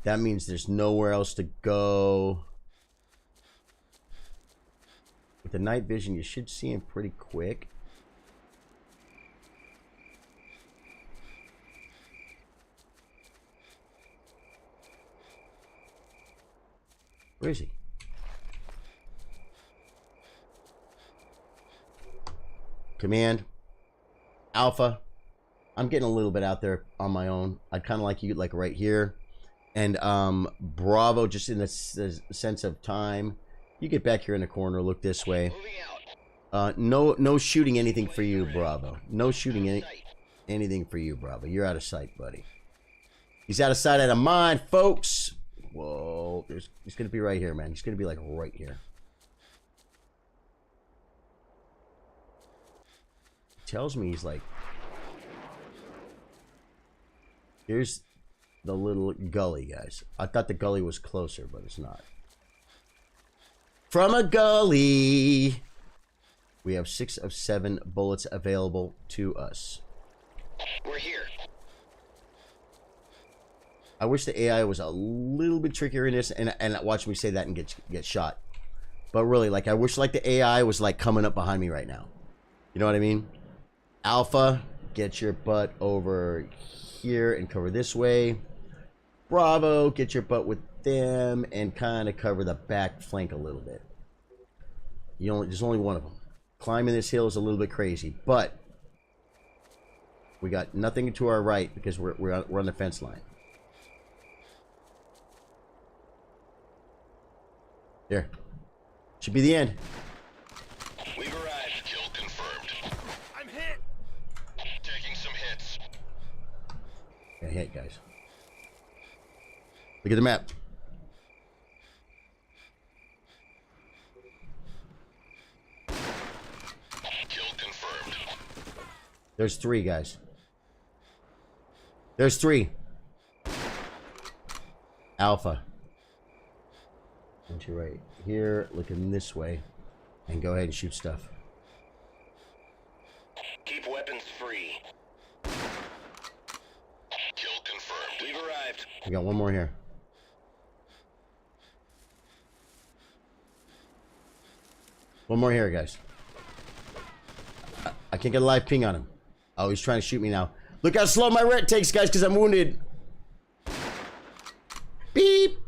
That means there's nowhere else to go. With the night vision, you should see him pretty quick. Where is he? Command. Alpha. I'm getting a little bit out there on my own. I'd kind of like you like right here. And Bravo, just in the sense of time. You get back here in the corner, look this way. No shooting anything for you, Bravo. No shooting anything for you, Bravo. You're out of sight, buddy. He's out of sight, out of mind, folks. Whoa. He's going to be right here, man. He's going to be like right here. He tells me he's like... Here's the little gully, guys. I thought the gully was closer, but it's not. From a gully. We have 6 of 7 bullets available to us. We're here. I wish the AI was a little bit trickier in this, and watch me say that and get shot. But really, like, I wish like the AI was like coming up behind me right now. You know what I mean? Alpha, get your butt over here and cover this way. Bravo, get your butt with them and kind of cover the back flank a little bit. There's only one of them. Climbing this hill is a little bit crazy, but we got nothing to our right because we're on the fence line. There. Should be the end. We've arrived. Kill confirmed. I'm hit. Taking some hits. Got hit, guys. Look at the map. Kill confirmed. There's 3, guys. There's 3. Alpha. And you're right here, looking this way. And go ahead and shoot stuff. Keep weapons free. Kill confirmed. We've arrived. We got one more here. One more here, guys. I can't get a live ping on him. Oh, he's trying to shoot me now. Look how slow my ret takes, guys, because I'm wounded. Beep.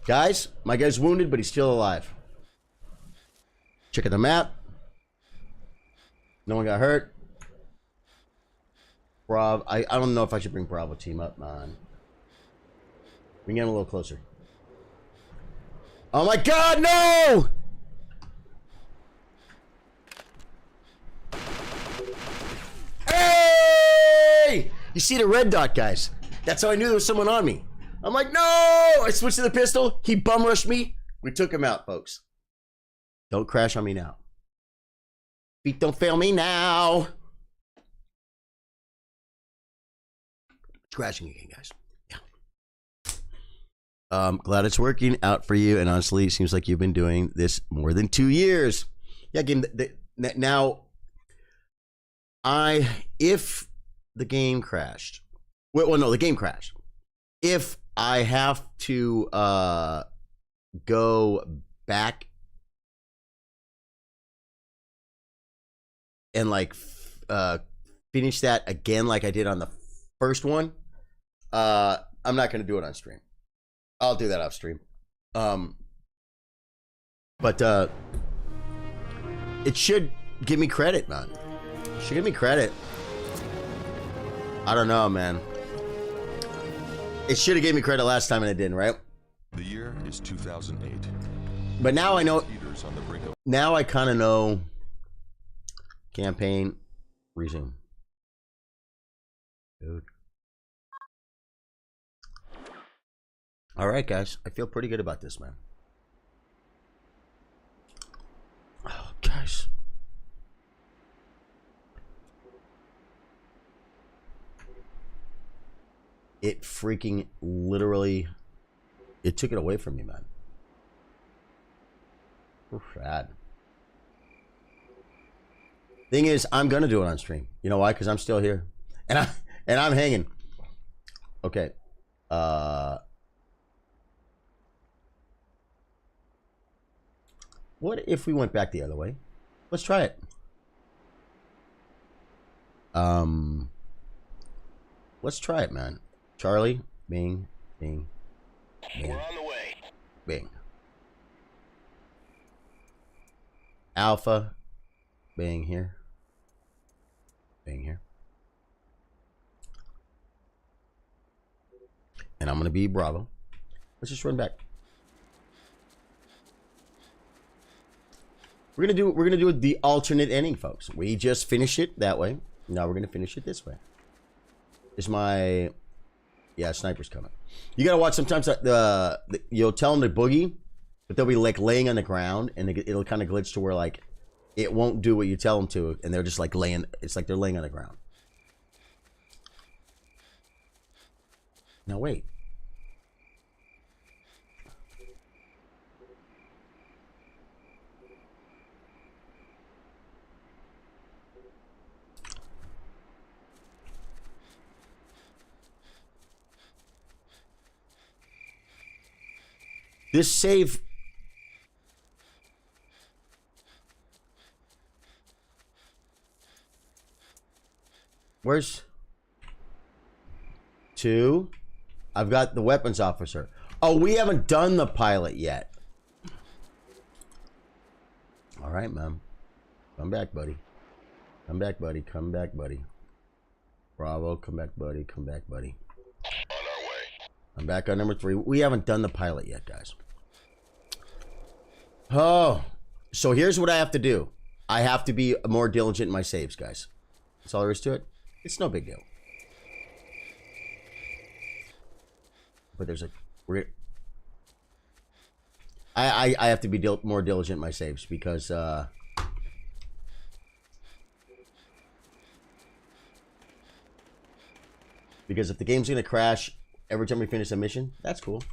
Guys, my guy's wounded, but he's still alive. Check out the map. No one got hurt. Bravo. I don't know if I should bring Bravo team up, man. We can get him a little closer. Oh my God, no! Hey! You see the red dot, guys. That's how I knew there was someone on me. I'm like, no! I switched to the pistol. He bum rushed me. We took him out, folks. Don't crash on me now. Feet don't fail me now. It's crashing again, guys. Yeah. Glad it's working out for you. And honestly, it seems like you've been doing this more than 2 years. Yeah, game. Now, if the game crashed. Well, no, the game crashed. If I have to go back and like finish that again like I did on the first one, I'm not going to do it on stream. I'll do that off stream. But it should give me credit, man. It should give me credit. I don't know, man. It should have gave me credit last time and it didn't, right? The year is 2008. But now I know. Leaders on the brink of Now I kind of know. Campaign resume. Dude. All right, guys. I feel pretty good about this, man. Oh, guys. It freaking literally, it took it away from me, man. We're sad. Thing is, I'm gonna do it on stream. You know why? Because I'm still here, and I'm hanging. Okay. What if we went back the other way? Let's try it. Let's try it, man. Charlie, Bing, Bing, Bing. We're on the way. Bing. Alpha, Bing here. Bing here. And I'm gonna be Bravo. Let's just run back. We're gonna do the alternate ending, folks. We just finished it that way. Now we're gonna finish it this way. Is my sniper's coming. You gotta watch sometimes you'll tell them to boogie, but they'll be like laying on the ground and it'll kind of glitch to where like it won't do what you tell them to, and they're just like laying. It's like they're laying on the ground. Now wait. This save. Where's 2? I've got the weapons officer. Oh, we haven't done the pilot yet. All right, man. Come back, buddy. Come back, buddy. Come back, buddy. Bravo, come back, buddy. Come back, buddy. On our way. I'm back on number 3. We haven't done the pilot yet, guys. Oh, so here's what I have to do. I have to be more diligent in my saves, guys. That's all there is to it. It's no big deal. But there's a... I have to be more diligent in my saves because... because if the game's going to crash every time we finish a mission, that's cool.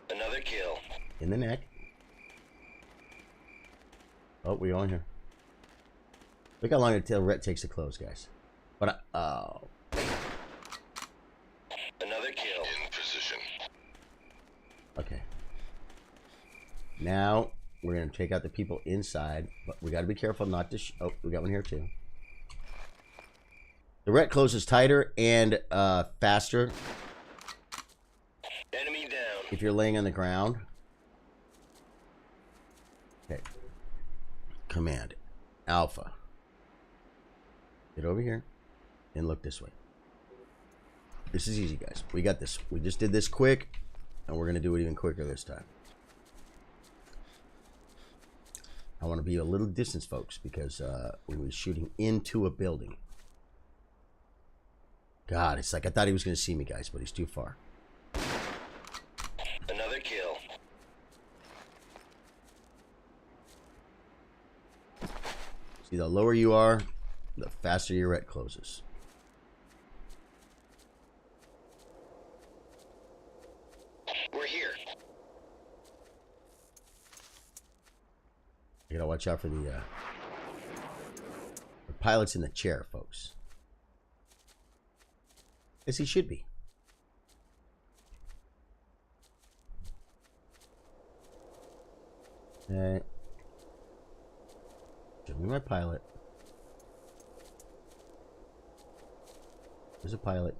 Another kill. In the neck. Oh, we on here. Look how long until Rhett takes to close, guys. But oh. Another kill. in position. Okay. Now we're gonna take out the people inside, but we got to be careful not to. Oh, we got one here too. The Rhett closes tighter and faster Enemy down. if you're laying on the ground. Okay. Command Alpha. Get over here and look this way. This is easy, guys. We got this. We just did this quick, and we're gonna do it even quicker this time. I want to be a little distance, folks, because we were shooting into a building. God, it's like I thought he was gonna see me, guys, but he's too far. Another kill. See, the lower you are, the faster your ret closes. We're here. You gotta watch out for the pilot's in the chair, folks. As he should be. Okay. Show me my pilot. There's a pilot.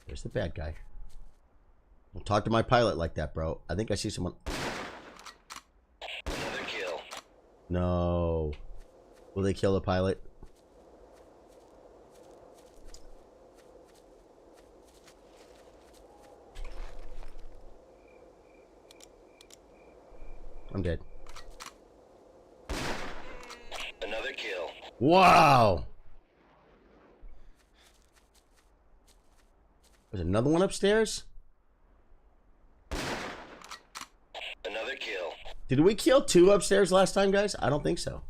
There's the bad guy. Don't talk to my pilot like that, bro. I think I see someone. Another kill. No. Will they kill the pilot? I'm dead. Another kill. Wow. There's another one upstairs? Another kill. Did we kill 2 upstairs last time, guys? I don't think so.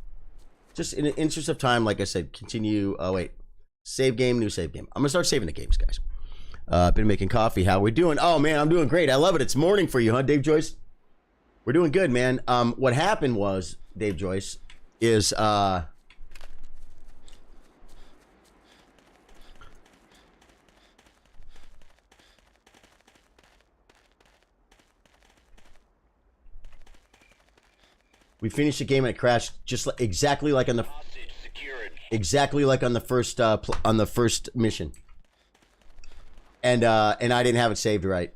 Just in the interest of time, like I said, continue. Oh, wait. Save game, new save game. I'm going to start saving the games, guys. Been making coffee. How we doing? Oh, man, I'm doing great. I love it. It's morning for you, huh, Dave Joyce? We're doing good, man. What happened was, Dave Joyce, is we finished the game and it crashed just exactly like on the Hostage secured. exactly like on the first mission. And I didn't have it saved right.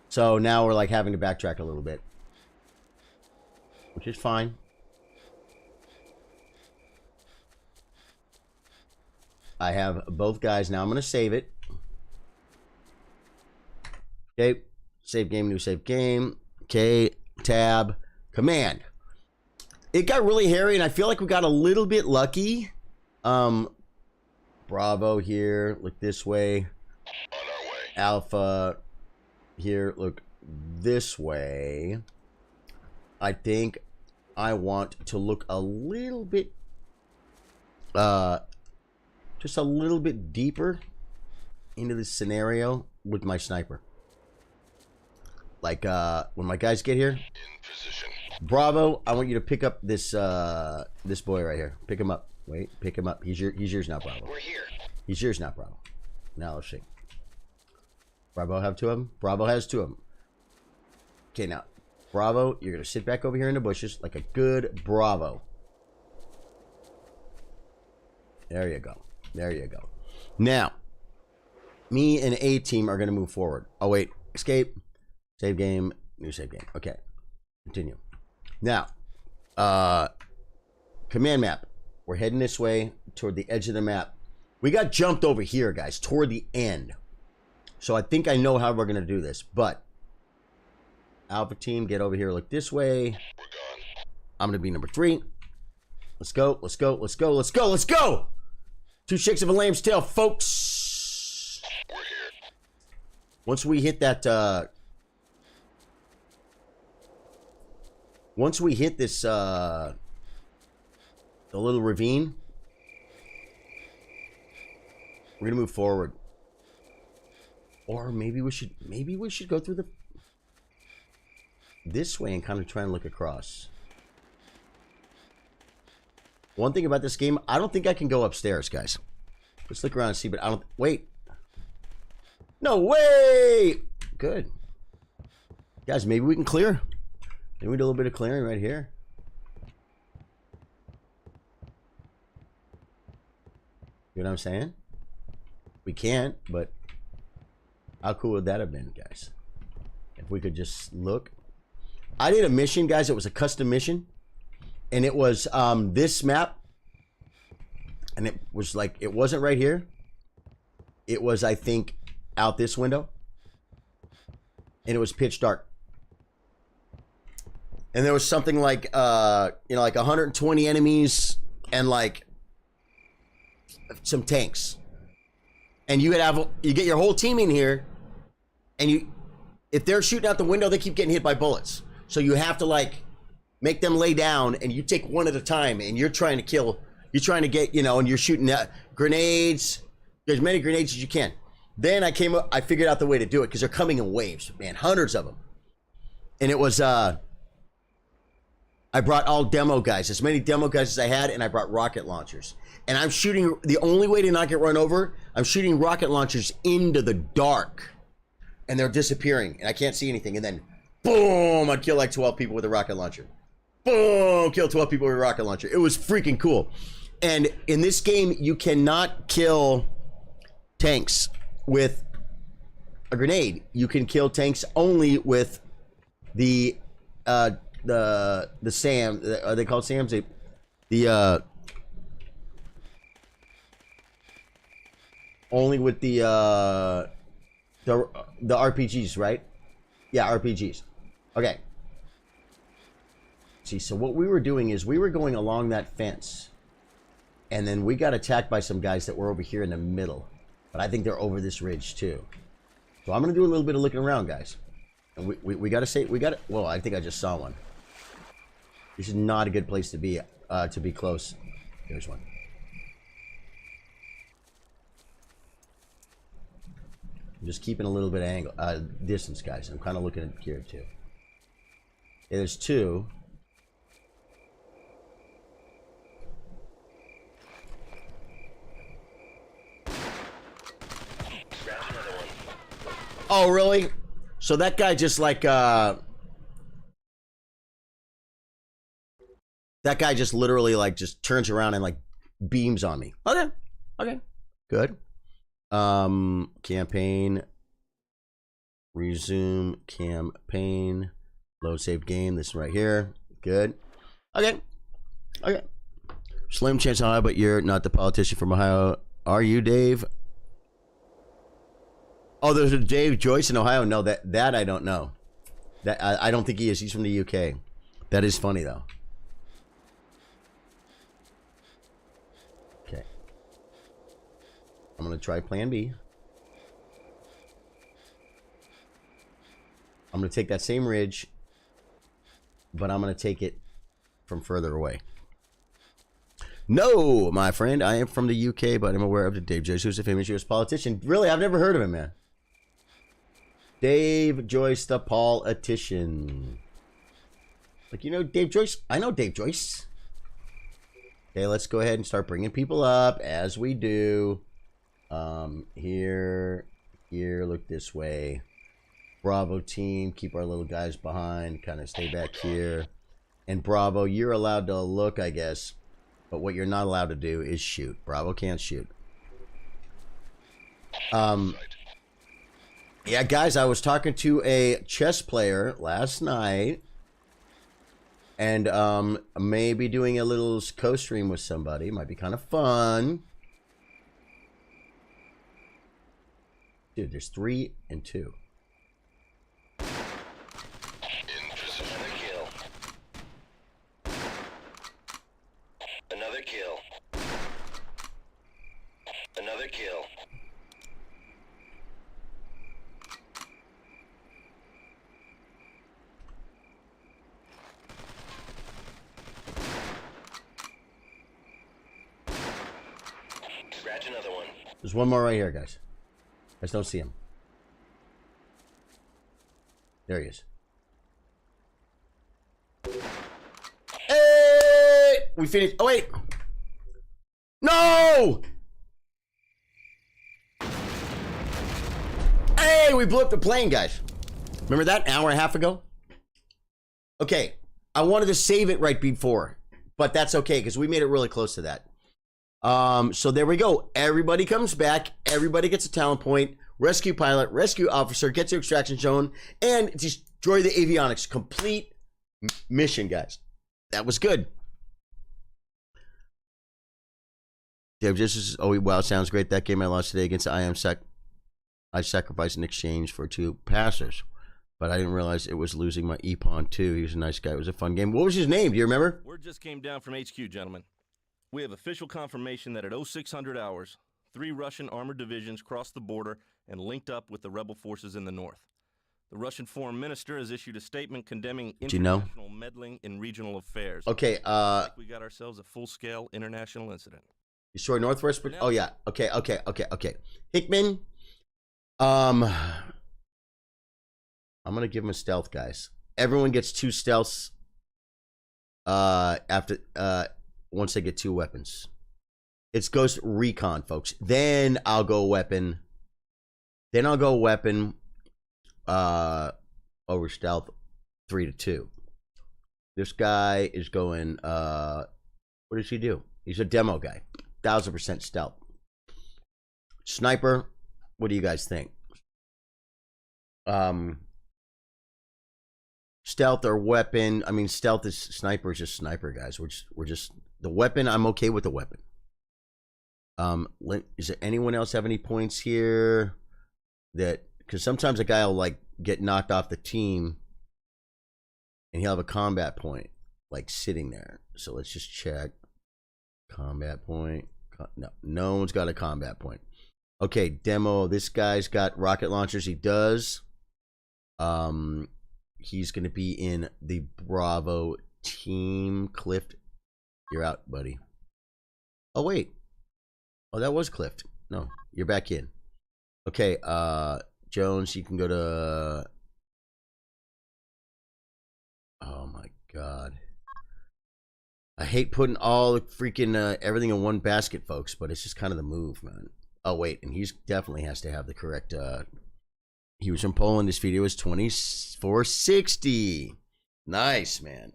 So now we're like having to backtrack a little bit. Which is fine. I have both guys now. I'm going to save it. Okay. Save game, new save game. Okay. Tab. Command. It got really hairy and I feel like we got a little bit lucky. Bravo here. Look this way. On our way. Alpha here. Look this way. I think I want to look a little bit, just a little bit deeper into this scenario with my sniper. Like, when my guys get here, In position. Bravo, I want you to pick up this, this boy right here. Pick him up. Wait, pick him up. He's yours now, Bravo. We're here. He's yours now, Bravo. Now let's see. Bravo have 2 of them? Bravo has 2 of them. Okay, now. Bravo, you're going to sit back over here in the bushes like a good Bravo. There you go. There you go. Now, me and A team are going to move forward. Oh, wait. Escape. Save game. New save game. Okay. Continue. Now, command map. We're heading this way toward the edge of the map. We got jumped over here, guys, toward the end. So I think I know how we're going to do this, but Alpha team, get over here. Look this way. We're gone. I'm going to be number 3. Let's go. Let's go. Let's go. Let's go. Let's go. 2 shakes of a lamb's tail, folks. We're here. Once we hit that, once we hit this, the little ravine, we're going to move forward. Or maybe we should go through this way and kind of try and look across. One thing about this game, I don't think I can go upstairs, guys. Let's look around and see, but I don't... Wait. No way! Good. Guys, maybe we can clear. Maybe we do a little bit of clearing right here. You know what I'm saying? We can't, but how cool would that have been, guys? If we could just look. I did a mission, guys. It was a custom mission. And it was this map. And it was like, it wasn't right here. It was, I think, out this window. And it was pitch dark. And there was something like, you know, like 120 enemies and like some tanks. And you get your whole team in here. And if they're shooting out the window, they keep getting hit by bullets. So you have to like make them lay down and you take one at a time and you're trying to kill, you're trying to get, you know, and you're shooting grenades, as many grenades as you can. Then I figured out the way to do it because they're coming in waves, man, hundreds of them. And it was, I brought all demo guys, as many demo guys as I had, and I brought rocket launchers. And I'm shooting, the only way to not get run over, I'm shooting rocket launchers into the dark. And they're disappearing, and I can't see anything. And then, boom, I'd kill like 12 people with a rocket launcher. Boom, kill 12 people with a rocket launcher. It was freaking cool. And in this game, you cannot kill tanks with a grenade. You can kill tanks only with the SAM. Are they called SAMs? Only with the RPGs, right? Yeah, RPGs. Okay. See, so what we were doing is we were going along that fence, and then we got attacked by some guys that were over here in the middle. But I think they're over this ridge too. So I'm gonna do a little bit of looking around, guys. And we gotta say well, I think I just saw one. This is not a good place to be close. There's one. I'm just keeping a little bit of angle distance, guys. I'm kind of looking at here too. Yeah, there's two. Oh, really? So that guy just like that guy just literally like just turns around and like beams on me. Okay. Okay. Good. Campaign. Resume campaign. Load save game. This right here. Good. Okay. Okay. Slim chance Ohio, but you're not the politician from Ohio. Are you, Dave? Oh, there's a Dave Joyce in Ohio. No, that I don't know. That I don't think he is. He's from the UK. That is funny though. Okay. I'm gonna try Plan B. I'm gonna take that same ridge, but I'm gonna take it from further away. No, my friend, I am from the UK, but I'm aware of the Dave Joyce, who's a famous US politician. Really, I've never heard of him, man. Dave Joyce, the politician. Like, you know Dave Joyce? I know Dave Joyce. Okay, let's go ahead and start bringing people up as we do. Here, look this way. Bravo team, keep our little guys behind, kind of stay back here. And Bravo, you're allowed to look, I guess. But what you're not allowed to do is shoot. Bravo can't shoot. Yeah, guys, I was talking to a chess player last night, and maybe doing a little co-stream with somebody might be kind of fun. Dude, there's 3 and 2. In position. Another kill. Another kill. Scratch another one. There's one more right here, guys. I just don't see him. There he is. Hey! We finished. Oh, wait. No! Hey, we blew up the plane, guys. Remember that? An hour and a half ago? Okay. I wanted to save it right before, but that's okay because we made it really close to that. So there we go. Everybody comes back. Everybody gets a talent point. Rescue pilot, rescue officer, get to extraction zone, and destroy the avionics. Complete mission, guys. That was good. Dave, oh wow, sounds great. That game I lost today against I sacrificed in exchange for 2 passers, but I didn't realize it was losing my E-Pawn too. He was a nice guy. It was a fun game. What was his name? Do you remember? Word just came down from HQ, gentlemen. We have official confirmation that at 0600 hours, 3 Russian armored divisions crossed the border and linked up with the rebel forces in the north. The Russian foreign minister has issued a statement condemning international meddling in regional affairs. Okay, like we got ourselves a full-scale international incident. You sure Northwest? Oh yeah. Okay. Hickman. I'm gonna give him a stealth, guys. Everyone gets 2 stealths. After once they get 2 weapons. It's Ghost Recon, folks. Then I'll go weapon. Over stealth 3 to 2. This guy is going what does he do? He's a demo guy. 1000% stealth. Sniper, what do you guys think? Stealth or weapon? I mean, stealth is sniper is just sniper, guys. We're just the weapon. I'm okay with the weapon. Is there anyone else have any points here? That because sometimes a guy will like get knocked off the team, and he'll have a combat point like sitting there. So let's just check. Combat point. No, no one's got a combat point. Okay, demo. This guy's got rocket launchers. He does. He's going to be in the Bravo team. Cliff, you're out, buddy. Oh, wait. Oh, that was Cliff. No, you're back in. Okay, Jones, you can go to... Oh, my God. I hate putting all the freaking everything in one basket, folks, but it's just kind of the move, man. Oh, wait, and he's definitely has to have the correct... He was from Poland. This video was 2460. Nice, man.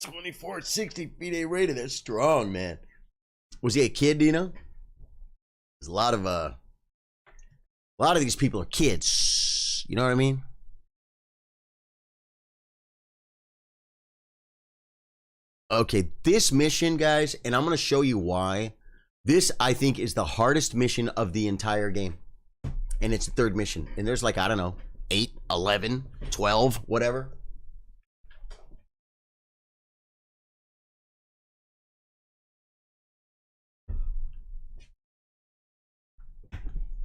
2460 FIDE rated. That's strong, man. Was he a kid, do you know? There's a lot of these people are kids. You know what I mean? Okay, this mission, guys, and I'm going to show you why. This, I think, is the hardest mission of the entire game. And it's the third mission. And there's like, I don't know, 8, 11, 12, whatever.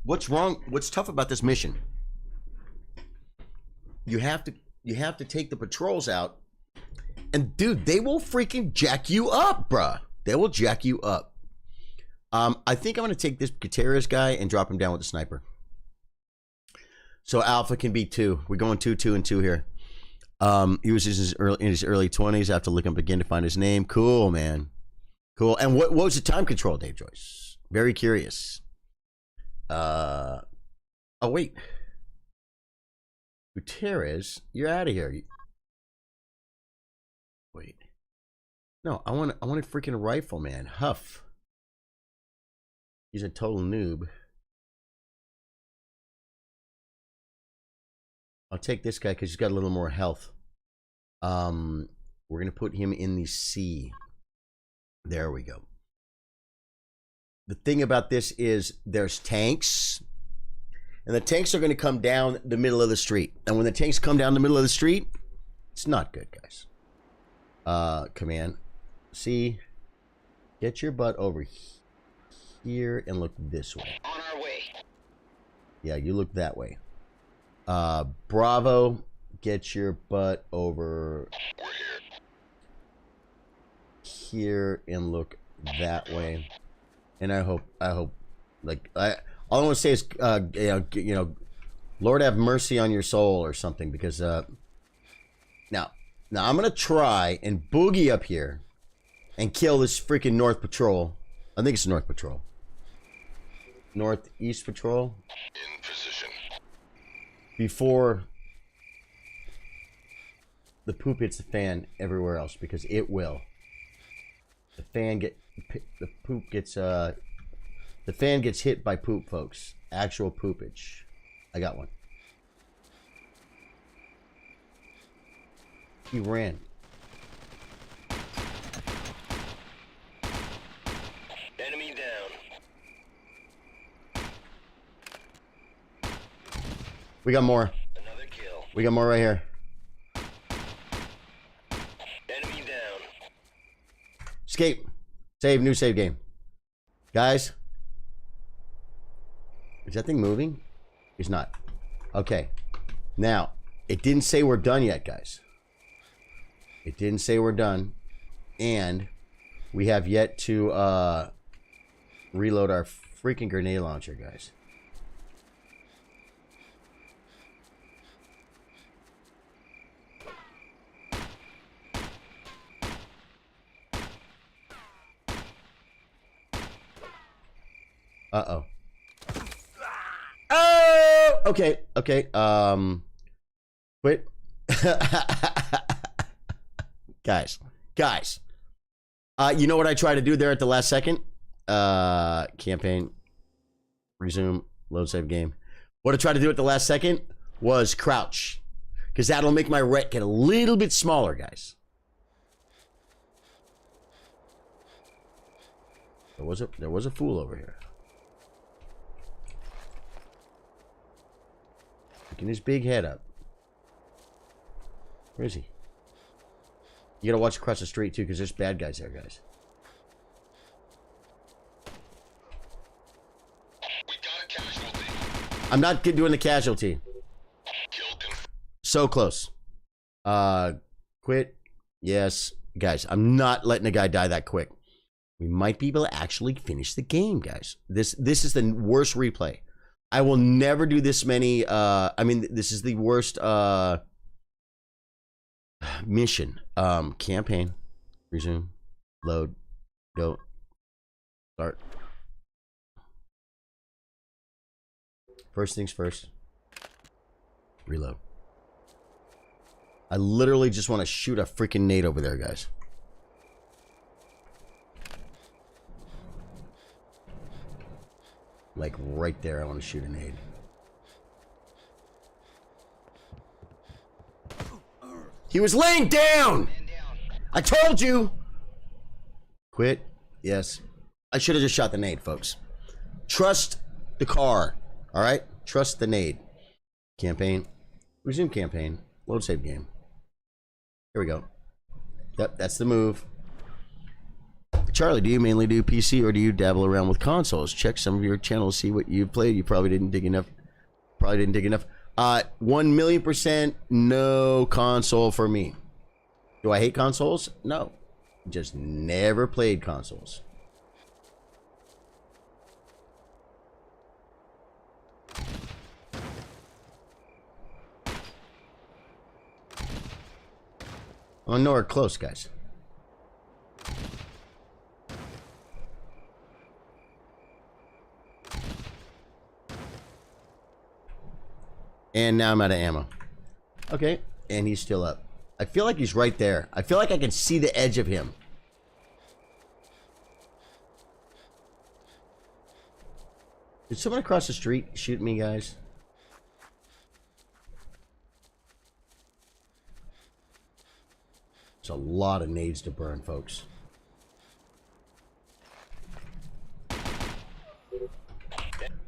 What's wrong? What's tough about this mission? You have to take the patrols out. And dude, they will freaking jack you up, bruh. They will jack you up. I think I'm going to take this Gutierrez guy and drop him down with the sniper. So Alpha can be 2. We're going 2, 2, and 2 here. He was in his early 20s. I have to look up again to find his name. Cool, man. Cool. And what was the time control, Dave Joyce? Very curious. Oh, wait. Gutierrez, you're out of here. Wait. No, I want a freaking rifle, man. Huff. He's a total noob. I'll take this guy because he's got a little more health. We're going to put him in the C. There we go. The thing about this is there's tanks. And the tanks are going to come down the middle of the street. And when the tanks come down the middle of the street, it's not good, guys. Command. C. Get your butt over here and look this way. On our way. Yeah, you look that way. Bravo, get your butt over here and look that way. And I hope, like, all I want to say is, you know, Lord have mercy on your soul or something, because, now I'm gonna try and boogie up here and kill this freaking North Patrol. I think it's North Patrol. Northeast Patrol. In position. Before the poop hits the fan everywhere else, because it will. The fan gets hit by poop, folks. Actual poopage. I got one. He ran. Enemy down. We got more. Another kill. We got more right here. Enemy down. Escape. Save. New save game. Guys. Is that thing moving? It's not. Okay. Now, it didn't say we're done yet, guys. It didn't say we're done. And we have yet to reload our freaking grenade launcher, guys. Uh-oh. Oh! Okay, okay. Wait. Guys. You know what I tried to do there at the last second? Campaign. Resume. Load save game. What I tried to do at the last second was crouch. Because that'll make my rec get a little bit smaller, guys. There was a fool over here. Picking his big head up. Where is he? You gotta watch across the street too, because there's bad guys there, guys. We got a casualty. I'm not doing the casualty. Kill confirmed. So close. Quit. Yes. Guys, I'm not letting a guy die that quick. We might be able to actually finish the game, guys. This is the worst replay. I will never do this many. I mean, this is the worst mission. Campaign. Resume. Load. Go. Start. First things first. Reload. I literally just want to shoot a freaking nade over there, guys. Like right there, I want to shoot a nade. He was laying down! I told you! Quit. Yes. I should have just shot the nade, folks. Trust the car. Alright? Trust the nade. Campaign. Resume campaign. Load save game. Here we go. Yep, that's the move. Charlie, do you mainly do PC or do you dabble around with consoles? Check some of your channels, see what you've played. You probably didn't dig enough. 1,000,000% no console for me. Do I hate consoles? No. Just never played consoles. I'm nowhere close, guys. And now I'm out of ammo. Okay, and he's still up. I feel like he's right there. I feel like I can see the edge of him. Did someone across the street shoot me, guys? There's a lot of nades to burn, folks.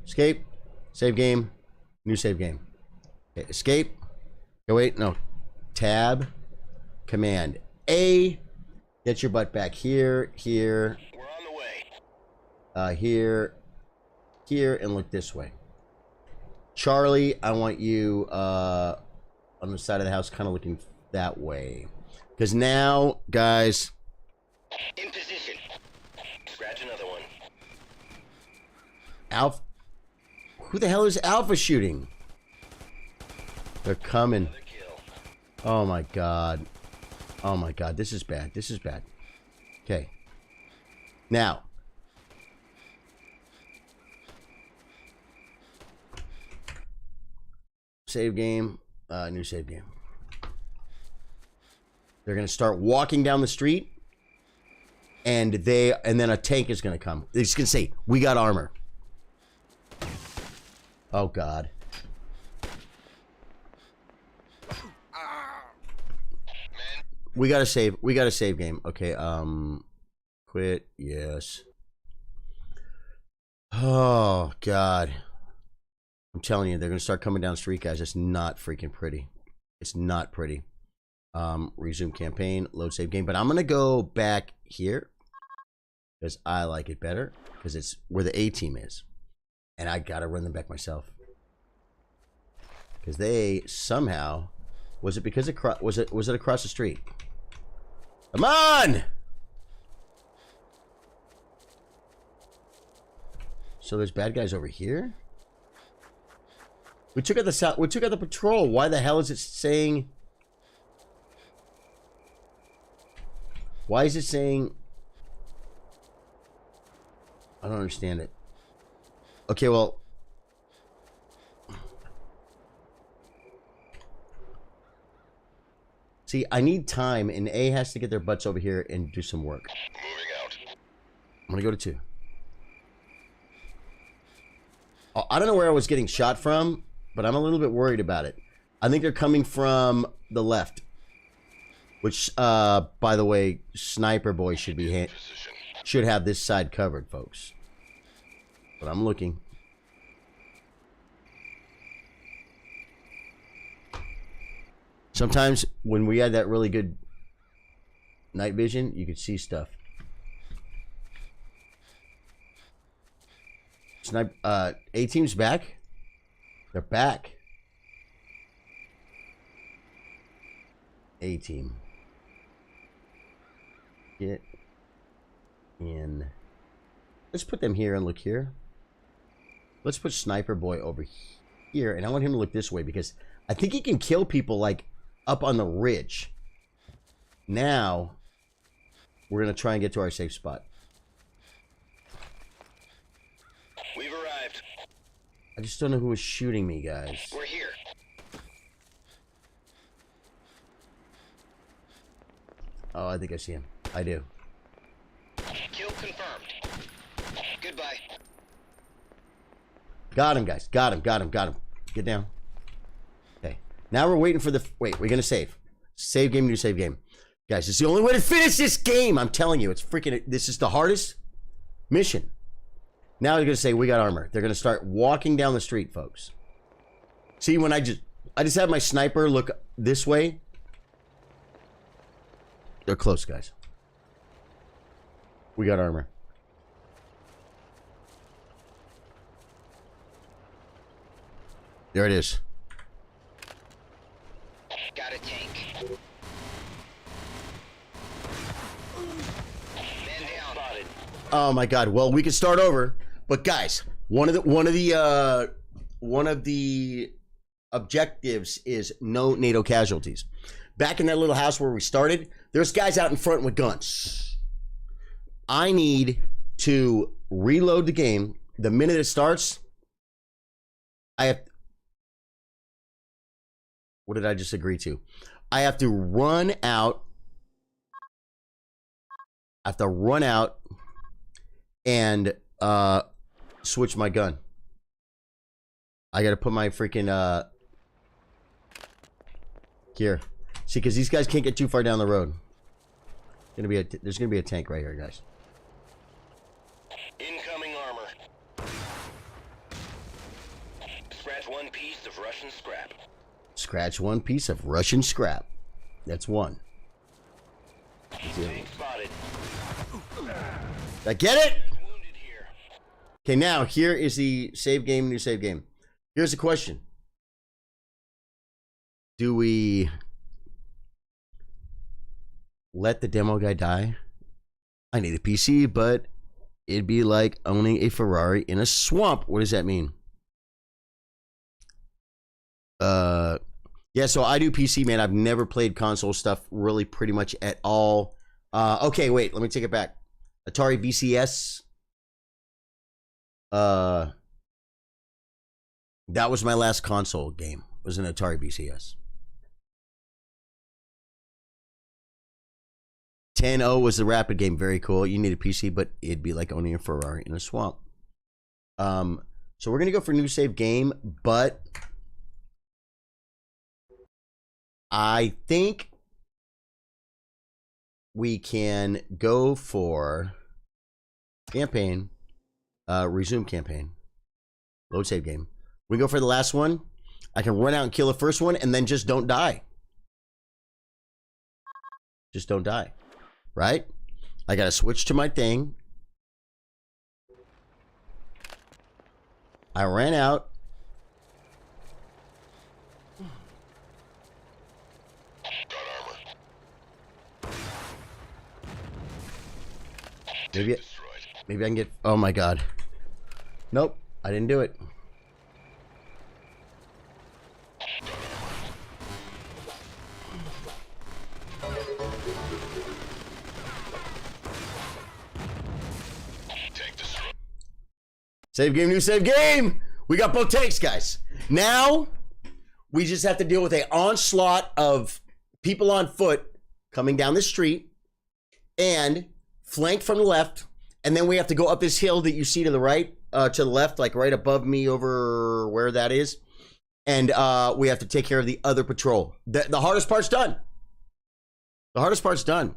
Escape. Save game. New save game. Okay, escape. Oh, wait, no. Tab. Command A. Get your butt back here, here. We're on the way. Here, here, and look this way. Charlie, I want you on the side of the house, kind of looking that way. Because now, guys. In position. Scratch another one. Alpha. Who the hell is Alpha shooting? They're coming. Another kill. Oh my god. Oh my god. This is bad. This is bad. Okay. Now. Save game. New save game. They're going to start walking down the street. And then a tank is going to come. They're just going to say, we got armor. Oh god. We gotta save. We gotta save game. Okay. Quit. Yes. Oh god. I'm telling you, they're gonna start coming down the street, guys. It's not freaking pretty. It's not pretty. Resume campaign. Load save game. But I'm gonna go back here because I like it better because it's where the A team is, and I gotta run them back myself because they somehow. Was it because was it across the street? Come on! So there's bad guys over here? We took out the patrol. Why the hell is it saying? Why is it saying? I don't understand it. Okay, well. See, I need time, and A has to get their butts over here and do some work. Moving I'm gonna go to 2. Oh, I don't know where I was getting shot from, but I'm a little bit worried about it. I think they're coming from the left. Which, by the way, Sniper Boy should have this side covered, folks. But I'm looking. Sometimes when we had that really good night vision, you could see stuff. A-team's back. They're back. A-team. Get in. Let's put them here and look here. Let's put Sniper Boy over here, and I want him to look this way because I think he can kill people like up on the ridge. Now we're gonna try and get to our safe spot. We've arrived. I just don't know who was shooting me, guys. We're here. Oh, I think I see him. I do. Kill confirmed. Goodbye. Got him, guys. Got him. Got him. Got him. Get down. Okay. Now we're waiting for the... Wait, we're going to save. Save game, new save game. Guys, it's the only way to finish this game. I'm telling you. It's freaking... This is the hardest mission. Now they're going to say, we got armor. They're going to start walking down the street, folks. See, when I just have my sniper look this way. They're close, guys. We got armor. There it is. Got a tank. Man down. Spotted. Oh my God. Well, we can start over, but guys, one of the objectives is no NATO casualties. Back in that little house where we started, there's guys out in front with guns. I need to reload the game. The minute it starts, I have... What did I just agree to? I have to run out. I have to run out and switch my gun. I got to put my freaking here. See, because these guys can't get too far down the road. There's gonna be a tank right here, guys. Incoming armor. Scratch one piece of Russian scrap. Scratch one piece of Russian scrap. That's one. Tank spotted. I get it? Wounded here. Okay, now here is the save game, new save game. Here's the question. Do we let the demo guy die? I need a PC, but it'd be like owning a Ferrari in a swamp. What does that mean? Yeah, so I do PC, man. I've never played console stuff really pretty much at all. Okay, wait, let me take it back. Atari VCS. That was my last console game. It was an Atari VCS. 10-0 was the rapid game. Very cool. You need a PC, but it'd be like owning a Ferrari in a swamp. So we're going to go for new save game, but I think we can go for campaign, resume campaign, load save game. We go for the last one. I can run out and kill the first one and then just don't die. Just don't die. Right? I got to switch to my thing. I ran out. Maybe I can get... Oh my God. Nope. I didn't do it. Save game, new save game. We got both tanks, guys. Now, we just have to deal with an onslaught of people on foot coming down the street and flanked from the left And then we have to go up this hill that you see to the right, to the left, like right above me over where that is. And we have to take care of the other patrol. The hardest part's done. The hardest part's done.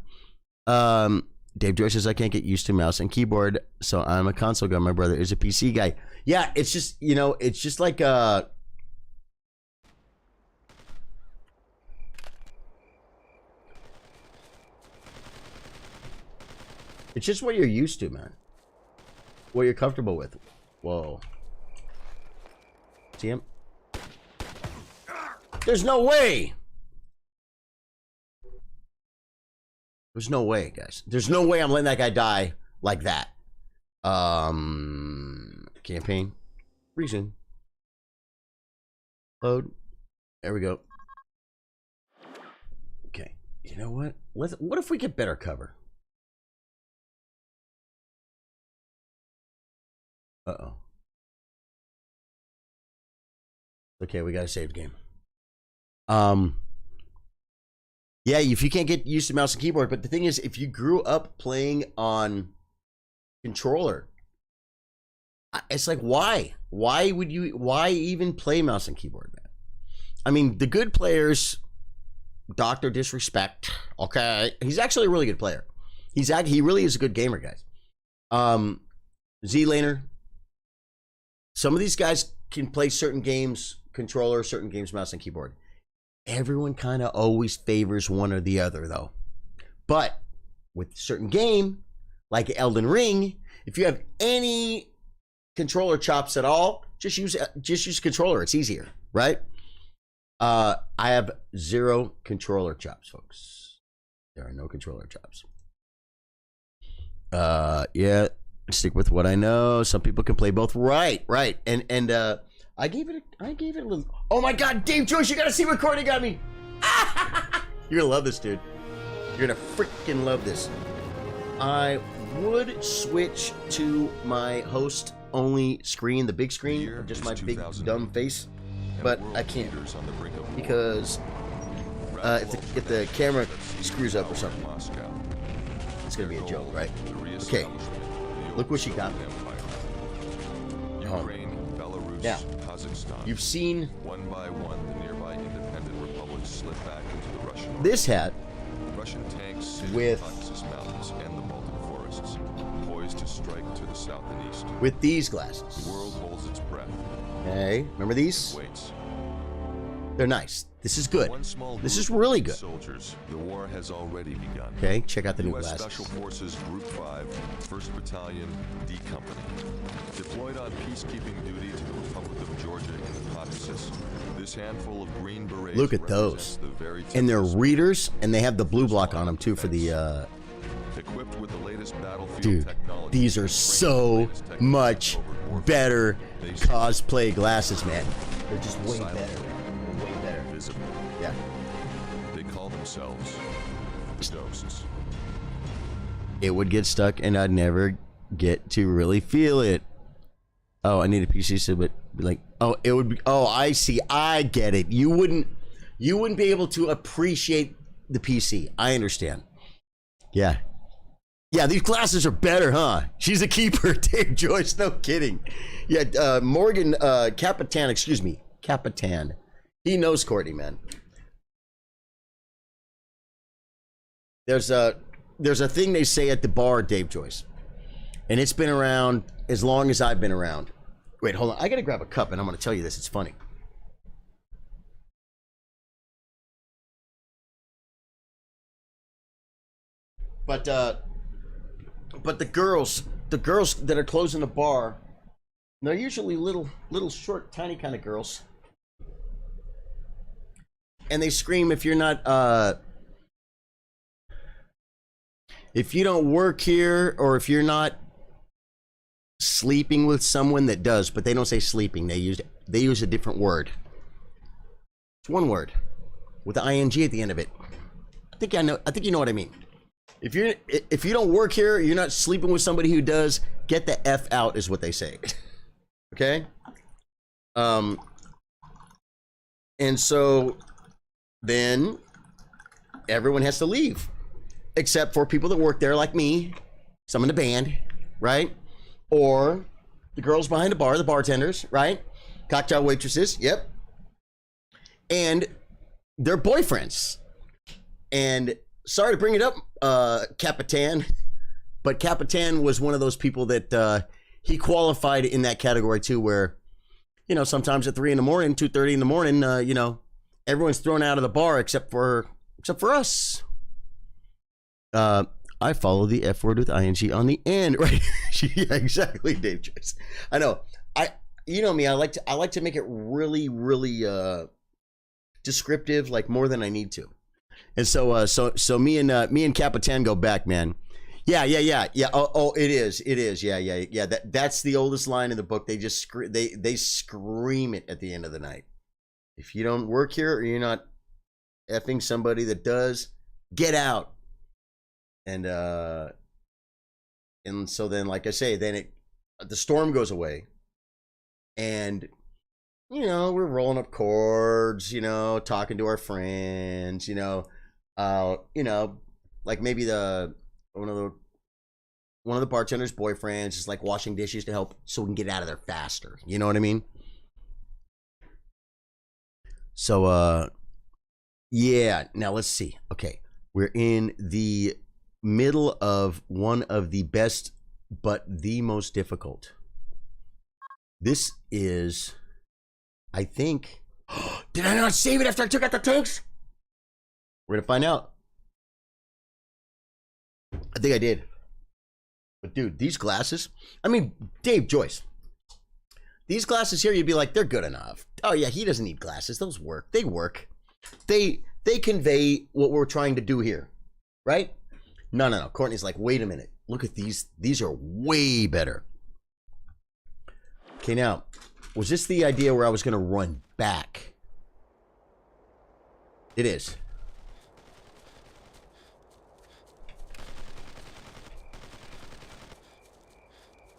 Dave Joyce says, I can't get used to mouse and keyboard, so I'm a console guy. My brother is a PC guy. Yeah, it's just, you know, it's just like it's just what you're used to, man. What you're comfortable with. Whoa. See him? There's no way. There's no way, guys. There's no way I'm letting that guy die like that. Campaign. Reason. Load. There we go. Okay. You know what? What if we get better cover? Uh-oh. Okay, we gotta save the game. Yeah, if you can't get used to mouse and keyboard, but the thing is, if you grew up playing on controller, it's like, why? Why even play mouse and keyboard, man? I mean, the good players, Dr. Disrespect, okay, he's actually a really good player. He really is a good gamer, guys. Z-Laner, some of these guys can play certain games controller, certain games mouse and keyboard. Everyone kind of always favors one or the other, though. But with certain game, like Elden Ring, if you have any controller chops at all, just use controller. It's easier, right? I have 0 controller chops, folks. There are no controller chops. Yeah, stick with what I know. Some people can play both. Right. And I gave it a little. Oh my God, Dave Joyce, you gotta see what Courtney got me. You're gonna love this, dude. You're gonna freaking love this. I would switch to my host only screen, the big screen, or just my big dumb face, but I can't because if the camera screws up or something, it's gonna be a joke, right? Okay, look what she got me. Now, you've seen one by one the nearby independent republics slip back into the Russian this hat Russian tanks sit with in the Caucasus Mountains and the Baltic forests, poised to strike to the south and east. with these glasses. The world holds its breath. Okay, remember these? Waits. They're nice. This is good. One small This group is really of good. Soldiers. The war has already begun. Okay, check out the new U.S. glasses. Special Forces Group 5, 1st Battalion, D Company. Deployed on peacekeeping duty to the Republic of Georgia in the Caucasus, this handful of Green Berets Look at represents those. the very And they're toughest readers, and they have the blue block on them too for the equipped with the latest battlefield dude, technology. these are so much better cosplay glasses, man. They're just way better. They're way better. Visible. Yeah. They call themselves the Ghosts. It would get stuck and I'd never get to really feel it. Oh, I need a PC so but like, oh, it would be, oh, I see. I get it. You wouldn't be able to appreciate the PC. I understand. Yeah. Yeah, these glasses are better, huh? She's a keeper, Dave Joyce. No kidding. Yeah, Morgan Capitan, excuse me, Capitan. He knows Courtney, man. There's a thing they say at the bar, Dave Joyce, and it's been around as long as I've been around. Wait, hold on. I gotta grab a cup, and I'm gonna tell you this. It's funny. But the girls that are closing the bar, they're usually little short, tiny kind of girls, and they scream if you're not if you don't work here, or if you're not sleeping with someone that does, but they don't say sleeping. They use a different word. It's one word with the ing at the end of it. I think you know what I mean. If you don't work here, you're not sleeping with somebody who does, get the F out is what they say. Okay? And so then everyone has to leave. Except for people that work there like me, some in the band, right? Or the girls behind the bar, the bartenders, right? Cocktail waitresses, yep. And their boyfriends. And sorry to bring it up, Capitan, but Capitan was one of those people that he qualified in that category too, where, you know, sometimes at 3 in the morning, 2:30 in the morning, you know, everyone's thrown out of the bar except for us. I follow the F word with ing on the end, right? Yeah, exactly, Dave Joyce. I know. You know me. I like to make it really, really descriptive, like more than I need to. And so me and Capitan go back, man. Yeah. Oh, it is. Yeah. That's the oldest line in the book. They just they scream it at the end of the night. If you don't work here or you're not effing somebody that does, get out. And so then, like I say, then the storm goes away, and you know, we're rolling up chords, you know, talking to our friends, you know, like maybe one of the bartender's boyfriends is like washing dishes to help so we can get out of there faster. You know what I mean? So yeah, now let's see. Okay, we're in the middle of one of the best but the most difficult. This is, I think, did I not save it after I took out the tanks? We're gonna find out. I think I did. But dude, these glasses, I mean, Dave Joyce, these glasses here, you'd be like, they're good enough. Oh yeah, he doesn't need glasses. Those work. They work. They convey what we're trying to do here, right? No. Courtney's like, wait a minute. Look at these. These are way better. Okay, now, was this the idea where I was going to run back? It is.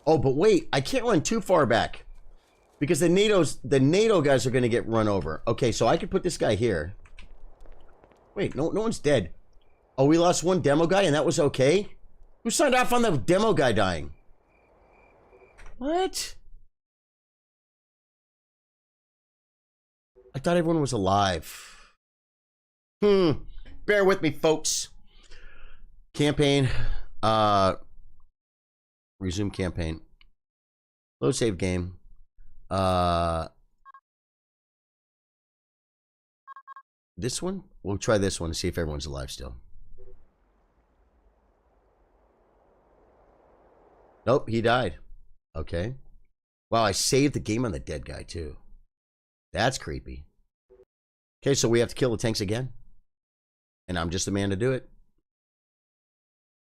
Oh, but wait. I can't run too far back. Because the NATO guys are going to get run over. Okay, so I could put this guy here. Wait, no one's dead. Oh, we lost one demo guy and that was okay? Who signed off on the demo guy dying? What? I thought everyone was alive. Bear with me, folks. Campaign. Resume campaign. Load save game. This one? We'll try this one to see if everyone's alive still. Nope, he died. Okay. Wow, I saved the game on the dead guy too. That's creepy. Okay, so we have to kill the tanks again. And I'm just the man to do it.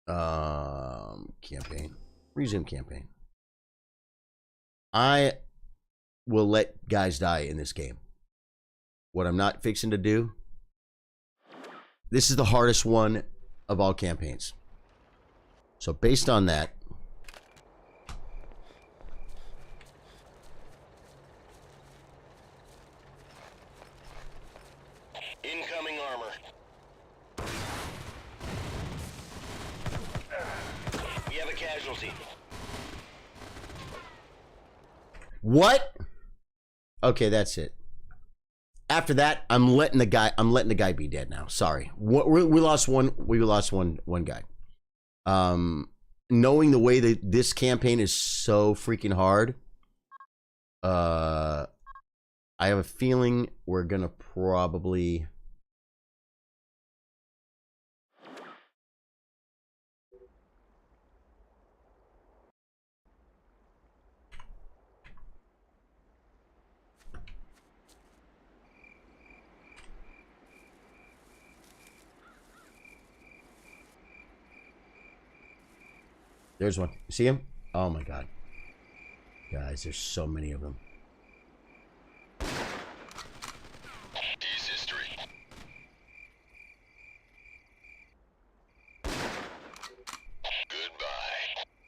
Campaign. Resume campaign. I will let guys die in this game. What I'm not fixing to do. This is the hardest one of all campaigns. So based on that. Incoming armor. We have a casualty. What? Okay, that's it. After that, I'm letting the guy be dead now. Sorry. We lost one. We lost one guy. Knowing the way that this campaign is so freaking hard, I have a feeling we're gonna probably. There's one. You see him? Oh my god. Guys, there's so many of them. He's history. Goodbye.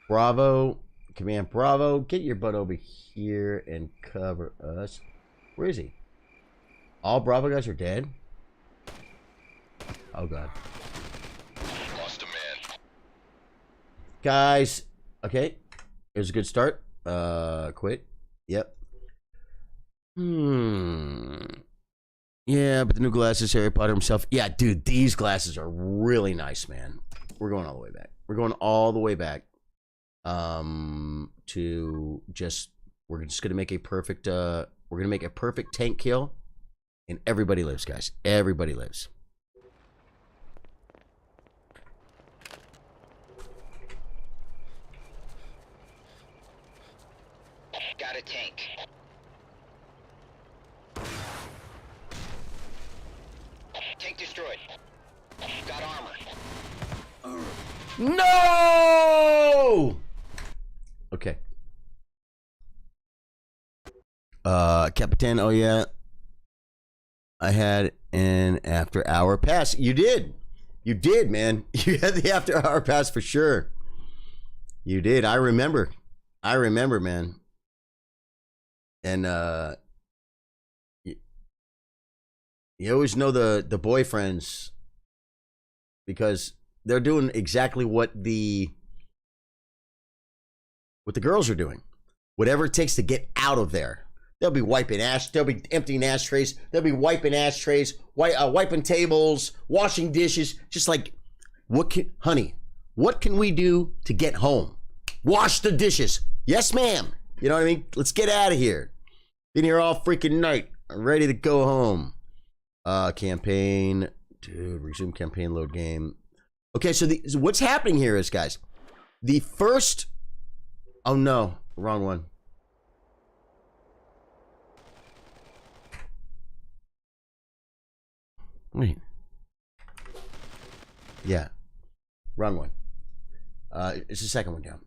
Bravo. Command Bravo. Get your butt over here and cover us. Where is he? All Bravo guys are dead? Oh god. Lost a man. Guys. Okay. It was a good start. Quit. Yep. Yeah, but the new glasses, Harry Potter himself. Yeah, dude, these glasses are really nice, man. We're going all the way back. We're going all the way back. To just, we're just gonna make a perfect. We're gonna make a perfect tank kill, and everybody lives, guys. Everybody lives. Got a tank. Tank destroyed. Got armor. No! Okay. Capitan, oh yeah. I had an after hour pass. You did. You did, man. You had the after hour pass for sure. You did. I remember. I remember, man. And you always know the boyfriends because they're doing exactly what the girls are doing. Whatever it takes to get out of there. They'll be wiping ash. They'll be emptying ashtrays. They'll be wiping ashtrays, wiping tables, washing dishes. Just like, honey, what can we do to get home? Wash the dishes. Yes, ma'am. You know what I mean? Let's get out of here. Been here all freaking night. I'm ready to go home. Campaign. Dude, resume campaign, load game. Okay, so what's happening here is, guys, the first... Oh, no. Wrong one. Wait. Yeah. Wrong one. It's the second one down.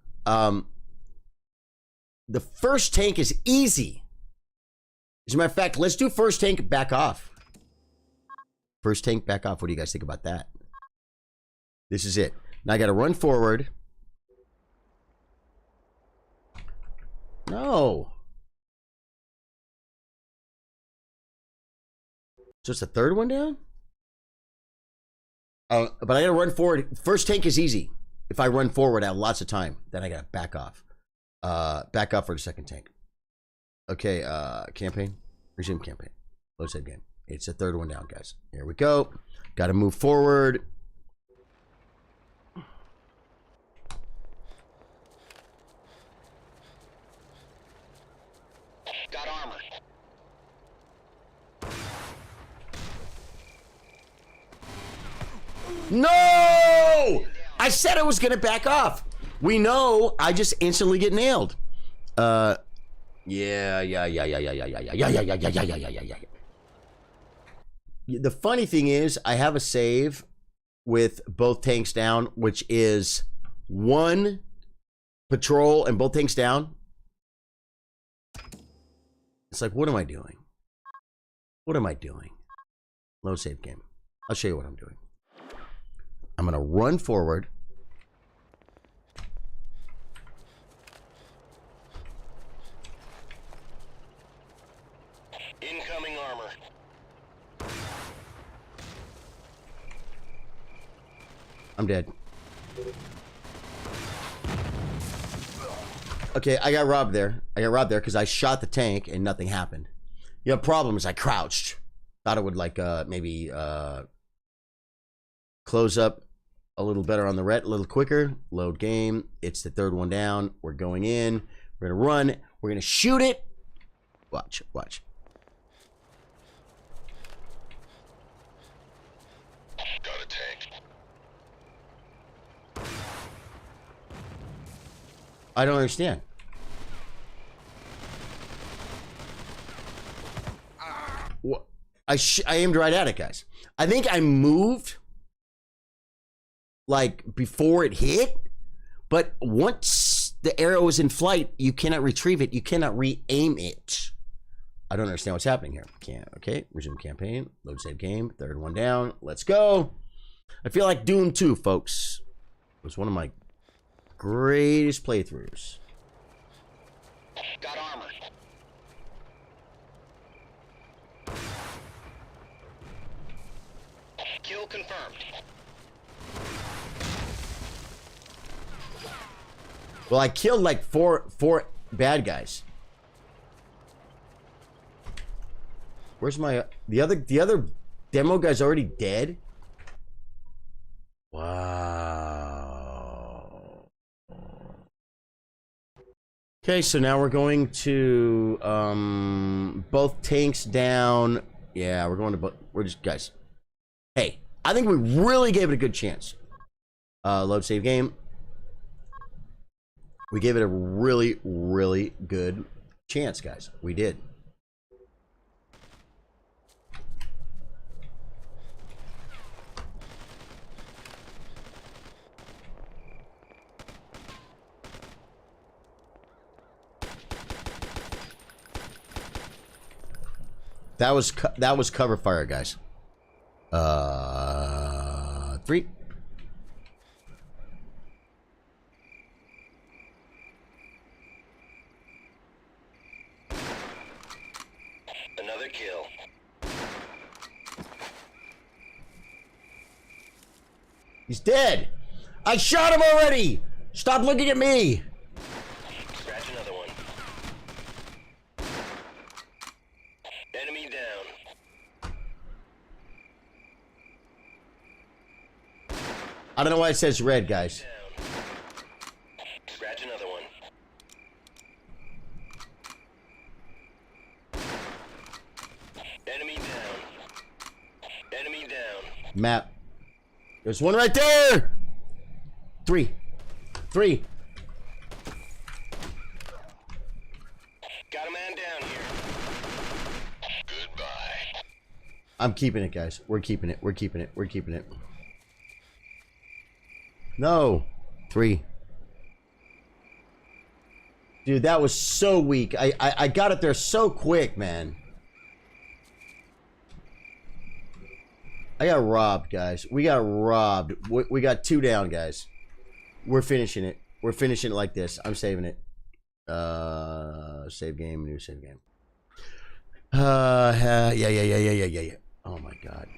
The first tank is easy. As a matter of fact, let's do first tank back off. First tank back off. What do you guys think about that? This is it. Now I got to run forward. No. So it's the third one down? But I got to run forward. First tank is easy. If I run forward, I have lots of time. Then I got to back off. Back off for the second tank. Okay, campaign. Resume campaign. Load save game. It's the third one down, guys. Here we go. Got to move forward. Got armor. No! I said I was going to back off. We know I just instantly get nailed. Yeah. The funny thing is, I have a save with both tanks down, which is one patrol and both tanks down. It's like, what am I doing? What am I doing? Low save game. I'll show you what I'm doing. I'm going to run forward. Incoming armor. I'm dead. Okay, I got robbed there. I got robbed there because I shot the tank and nothing happened. The problem is I crouched. Thought it would like maybe close up a little better on the ret, a little quicker. Load game. It's the third one down. We're going in. We're gonna run. We're gonna shoot it. Watch, watch. Got a tank. I don't understand. What? I aimed right at it, guys. I think I moved like before it hit, but once the arrow is in flight, you cannot retrieve it. You cannot re-aim it. I don't understand what's happening here. Okay, resume campaign, load save game, third one down. Let's go. I feel like Doom 2, folks. It was one of my greatest playthroughs. Got armor. Kill confirmed. Well, I killed like four bad guys. Where's my the other demo guy's already dead? Wow. Okay, so now we're going to both tanks down. Yeah, we're going to we're just guys. Hey, I think we really gave it a good chance. Load save game. We gave it a really, really good chance, guys. We did. That was cover fire, guys. 3. Another kill. He's dead. I shot him already. Stop looking at me. Scratch another one. Enemy down. I don't know why it says red, guys. Down. Scratch another one. Enemy down. Enemy down. Map. There's one right there. 3. Got a man down here. Goodbye. I'm keeping it, guys. We're keeping it. We're keeping it. We're keeping it. No. 3. Dude, that was so weak. I got it there so quick, man. I got robbed, guys. We got robbed. We got 2 down, guys. We're finishing it. We're finishing it like this. I'm saving it. Save game, new save game. Yeah. Oh my god.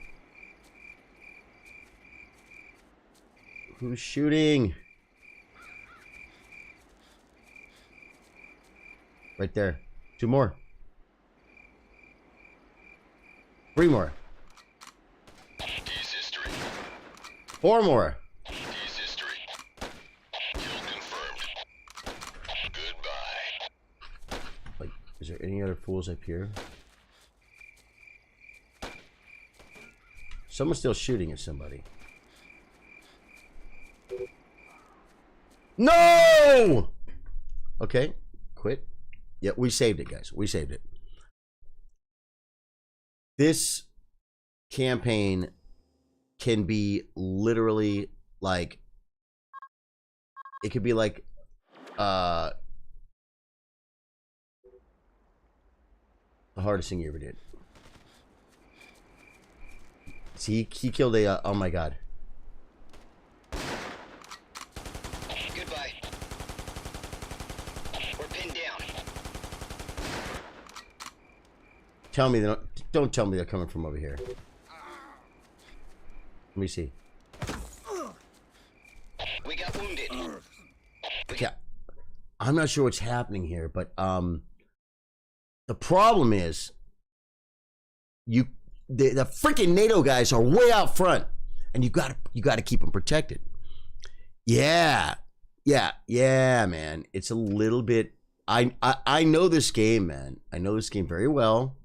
Who's shooting? Right there. 2 more. 3 more. D's history. 4 more. D's history. Kill confirmed. Goodbye. Like, is there any other fools up here? Someone's still shooting at somebody. No! Okay, quit. Yeah, we saved it, guys. We saved it. This campaign can be literally like, it could be like the hardest thing you ever did. See, he killed a oh my god. Goodbye. We're pinned down. Tell me they don't tell me they're coming from over here. Let me see. We got wounded. Yeah, I'm not sure what's happening here, but the problem is the freaking NATO guys are way out front, and you gotta keep them protected. Yeah, man. It's a little bit. I know this game, man. I know this game very well.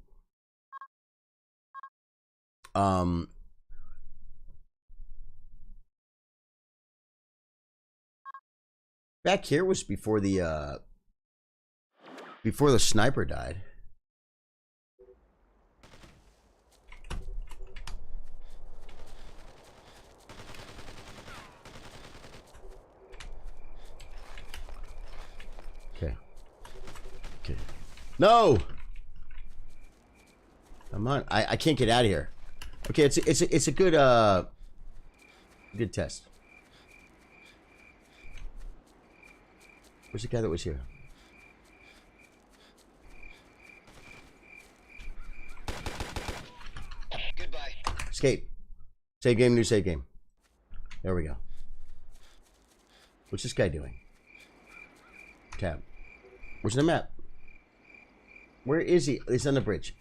Back here was before the sniper died. Okay. No! Come on. I can't get out of here. Okay, it's a good good test. Where's the guy that was here? Goodbye. Escape. Save game, new save game. There we go. What's this guy doing? Okay. Where's the map? Where is he? He's on the bridge.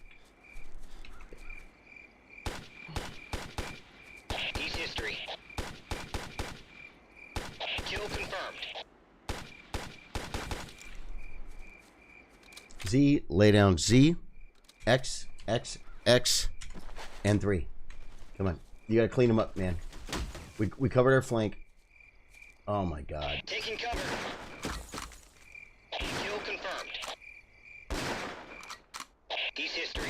He's history. Kill confirmed. Z, lay down Z, X, X, X, and 3. Come on. You gotta clean him up, man. We covered our flank. Oh my god. Taking cover. Kill confirmed. He's history.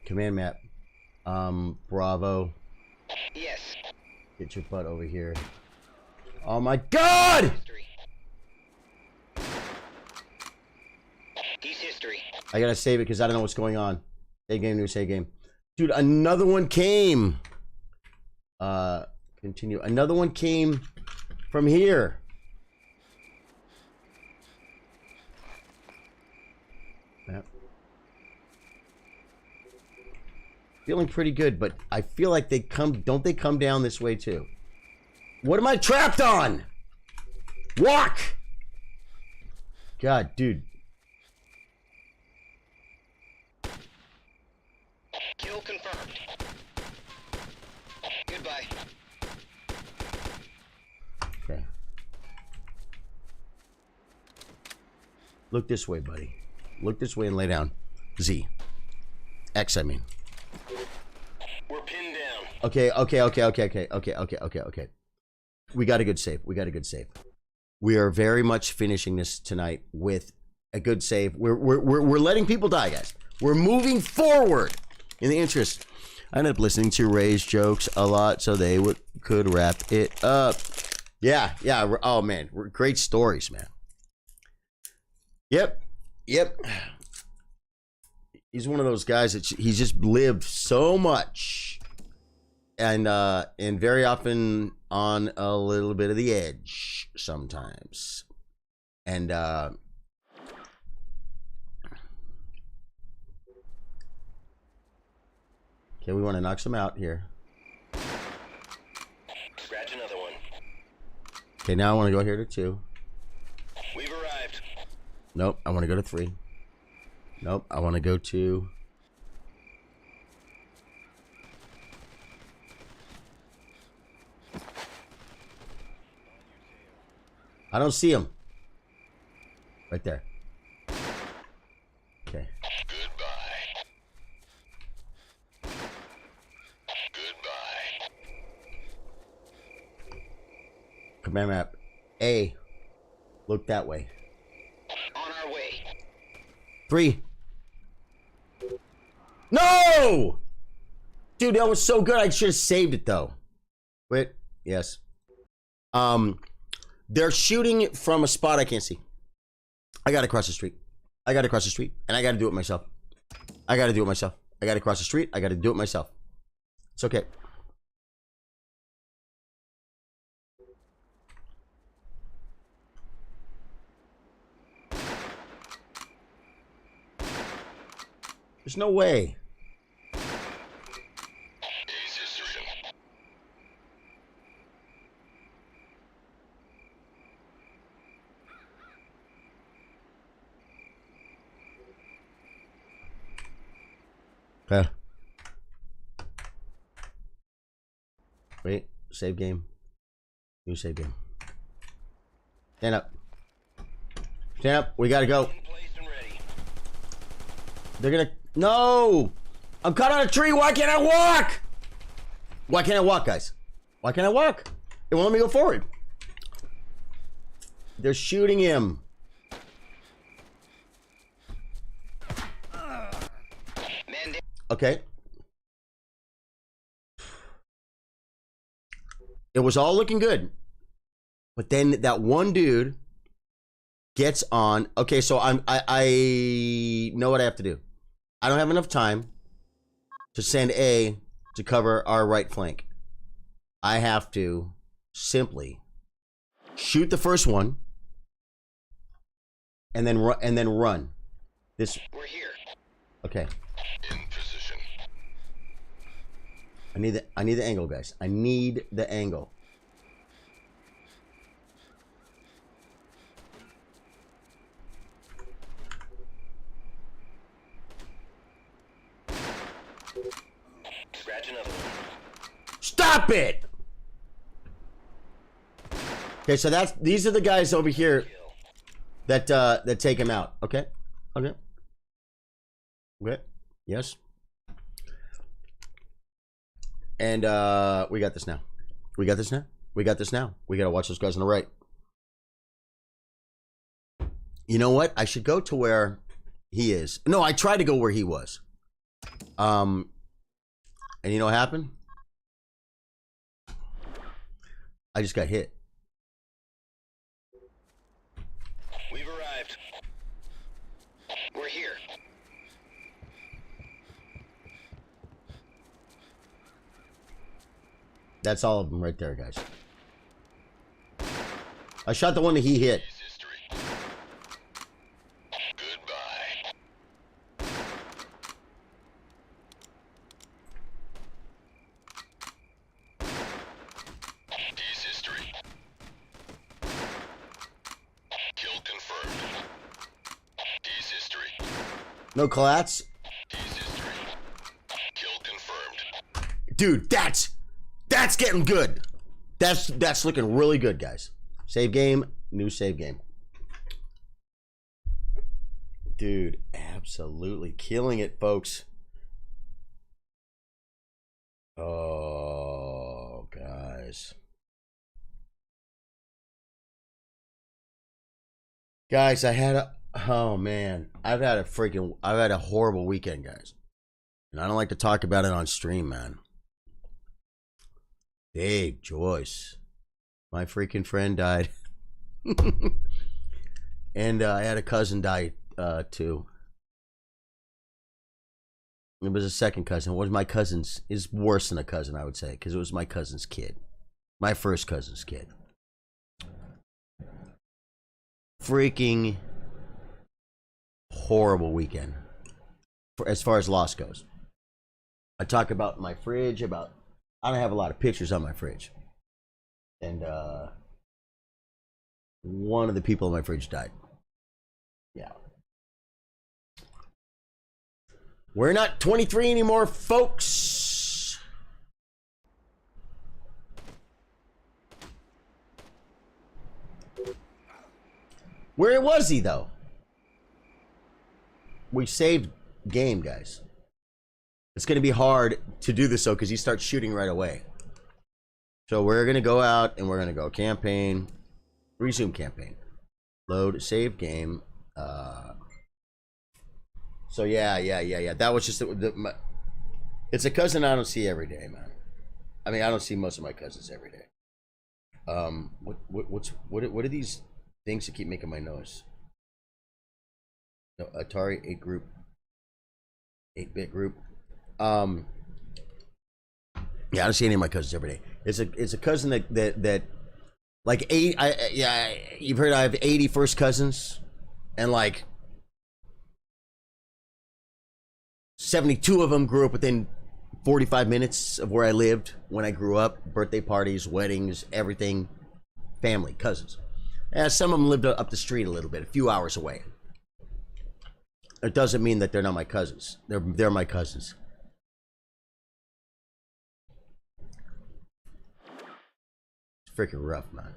Command map. Bravo. Yes. Get your butt over here. Oh my god! History. He's history. I gotta save it because I don't know what's going on. Save game, new save game. Dude, another one came. Continue. Another one came from here. Yep. Feeling pretty good, but I feel like they come. Don't they come down this way too? What am I trapped on? Walk! God, dude. Kill confirmed. Goodbye. Okay. Look this way, buddy. Look this way and lay down. Z. X, I mean. We're pinned down. Okay. We got a good save. We are very much finishing this tonight with a good save. We're letting people die, guys. We're moving forward in the interest. I ended up listening to Ray's jokes a lot so they could wrap it up. Yeah. Oh man, great stories, man. Yep. He's one of those guys that he's just lived so much, and very often on a little bit of the edge sometimes, and okay, we want to knock some out here. Scratch another one. Okay, now I want to go here to 2. We've arrived. Nope, I want to go to 3. Nope, I want to go to... I don't see him. Right there. Okay. Goodbye. Goodbye. Command map. A. Look that way. On our way. 3. No! Dude, that was so good. I should have saved it though. Wait. Yes. They're shooting from a spot I can't see. I gotta cross the street. And I gotta do it myself. I gotta cross the street. I gotta do it myself. It's okay. There's no way. Ace history. Okay. Wait. Save game. New save game. Stand up. Stand up. We gotta go. In place and ready. They're gonna... No! I'm caught on a tree. Why can't I walk? Why can't I walk, guys? Why can't I walk? It won't let me go forward. They're shooting him. Man, Okay. It was all looking good. But then that one dude gets on. Okay, so I know what I have to do. I don't have enough time to send A to cover our right flank. I have to simply shoot the first one and then run. This. we're here. Okay. In position. I need the angle, guys. I need the angle. Scratch another one. Stop it! Okay, so these are the guys over here that take him out. Okay, okay, okay. Yes. And we got this now. We got this now. We got this now. We gotta watch those guys on the right. You know what? I should go to where he is. No, I tried to go where he was. And you know what happened? I just got hit. We've arrived. We're here. That's all of them right there, guys. I shot the one that he hit. History. Goodbye. D's history. Kill confirmed. D's history. No collats. D's history. Kill confirmed. Dude, that's getting good. That's looking really good, guys. Save game, new save game. Dude, absolutely killing it, folks. Oh, guys. Guys, oh man, I've had a horrible weekend, guys. And I don't like to talk about it on stream, man. Dave Joyce, my freaking friend died. And I had a cousin die too. It was a second cousin. It was my cousin's. Is worse than a cousin, I would say, because it was my cousin's kid. My first cousin's kid. Freaking horrible weekend as far as loss goes. I talk about my fridge, I don't have a lot of pictures on my fridge. And one of the people in my fridge died. Yeah. We're not 23 anymore, folks. Where was he, though? We saved game, guys. It's going to be hard to do this, though, because he starts shooting right away. So we're going to go out, and we're going to go campaign. Resume campaign. Load, save game. So, yeah. That was just... it's a cousin I don't see every day, man. I mean, I don't see most of my cousins every day. What are these things that keep making my noise? No, Atari 8 group. 8-bit group. Yeah, I don't see any of my cousins every day. It's a cousin that like you've heard I have 80 first cousins, and like 72 of them grew up within 45 minutes of where I lived when I grew up. Birthday parties, weddings, everything, family, cousins. And some of them lived up the street a little bit, a few hours away. It doesn't mean that they're not my cousins. They're my cousins. It's freaking rough, man.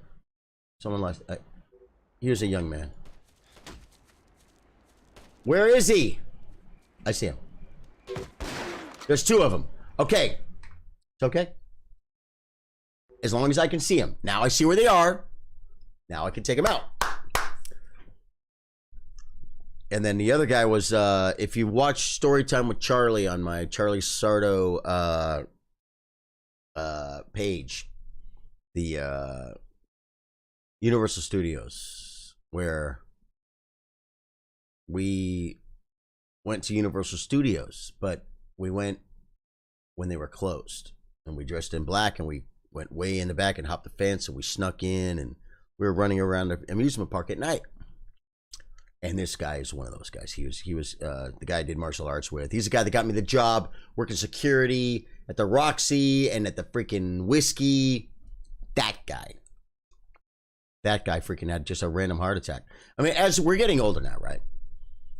Someone lost. Here's a young man. Where is he? I see him. There's two of them. Okay. It's okay. As long as I can see them. Now I see where they are. Now I can take them out. And then the other guy was, if you watch Storytime with Charlie on my Charlie Sardo page, the Universal Studios, where we went to Universal Studios, but we went when they were closed, and we dressed in black, and we went way in the back and hopped the fence, and we snuck in, and we were running around the amusement park at night. And this guy is one of those guys. He was the guy I did martial arts with. He's the guy that got me the job working security at the Roxy and at the freaking Whiskey. That guy freaking had just a random heart attack. I mean, as we're getting older now, right?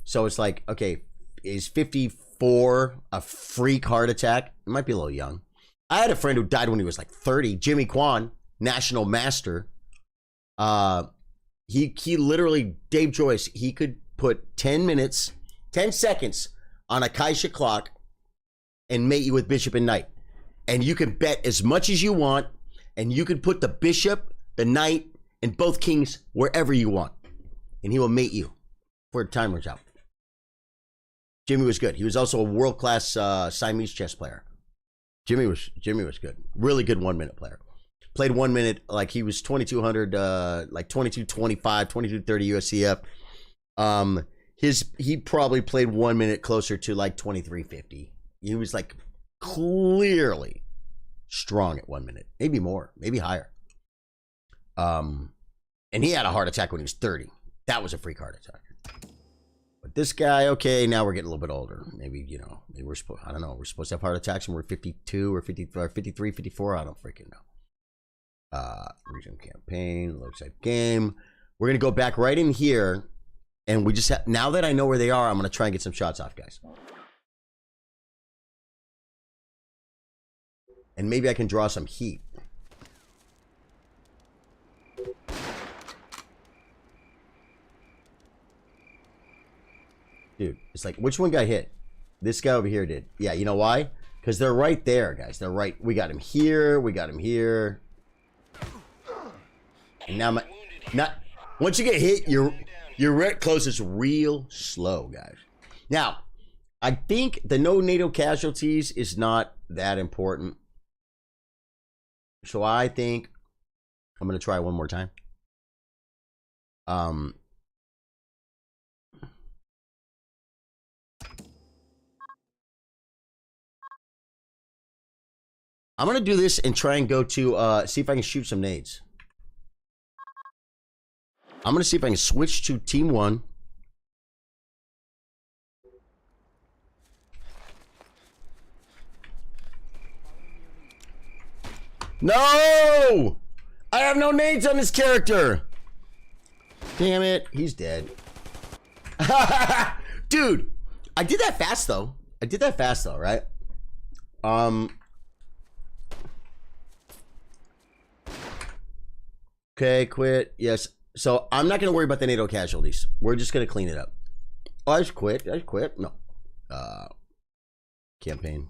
So it's like, okay, he's 50, 24, a freak heart attack. It might be a little young. I had a friend who died when he was like 30. Jimmy Kwan, national master. He literally, Dave Joyce, he could put 10 seconds on a Kaisha clock and mate you with bishop and knight. And you can bet as much as you want, and you can put the bishop, the knight, and both kings wherever you want. And he will mate you before the timer's out. Jimmy was good. He was also a world-class Siamese chess player. Jimmy was good. Really good 1 minute player. Played 1 minute like he was 2200, like 2225, 2230 USCF. He probably played 1 minute closer to like 2350. He was like clearly strong at 1 minute, maybe more, maybe higher. And he had a heart attack when he was 30. That was a freak heart attack. But this guy, okay, now we're getting a little bit older. Maybe, you know, maybe we're supposed, I don't know, we're supposed to have heart attacks when we're 52 or 53, or 53, 54. I don't freaking know. Region campaign, looks like game. We're going to go back right in here. And we just have, now that I know where they are, I'm going to try and get some shots off, guys. And maybe I can draw some heat. Dude, it's like, which one got hit? This guy over here did. Yeah, you know why? Because they're right there, guys. They're right. We got him here. We got him here. And now once you get hit, your ret closes real slow, guys. Now, I think the no NATO casualties is not that important. So I think I'm going to try one more time. I'm going to do this and try and go to, see if I can shoot some nades. I'm going to see if I can switch to team 1. No! I have no nades on this character. Damn it. He's dead. Dude, I did that fast, though. Right? Okay, quit. Yes. So I'm not going to worry about the NATO casualties. We're just going to clean it up. Oh, I just quit. No. Campaign.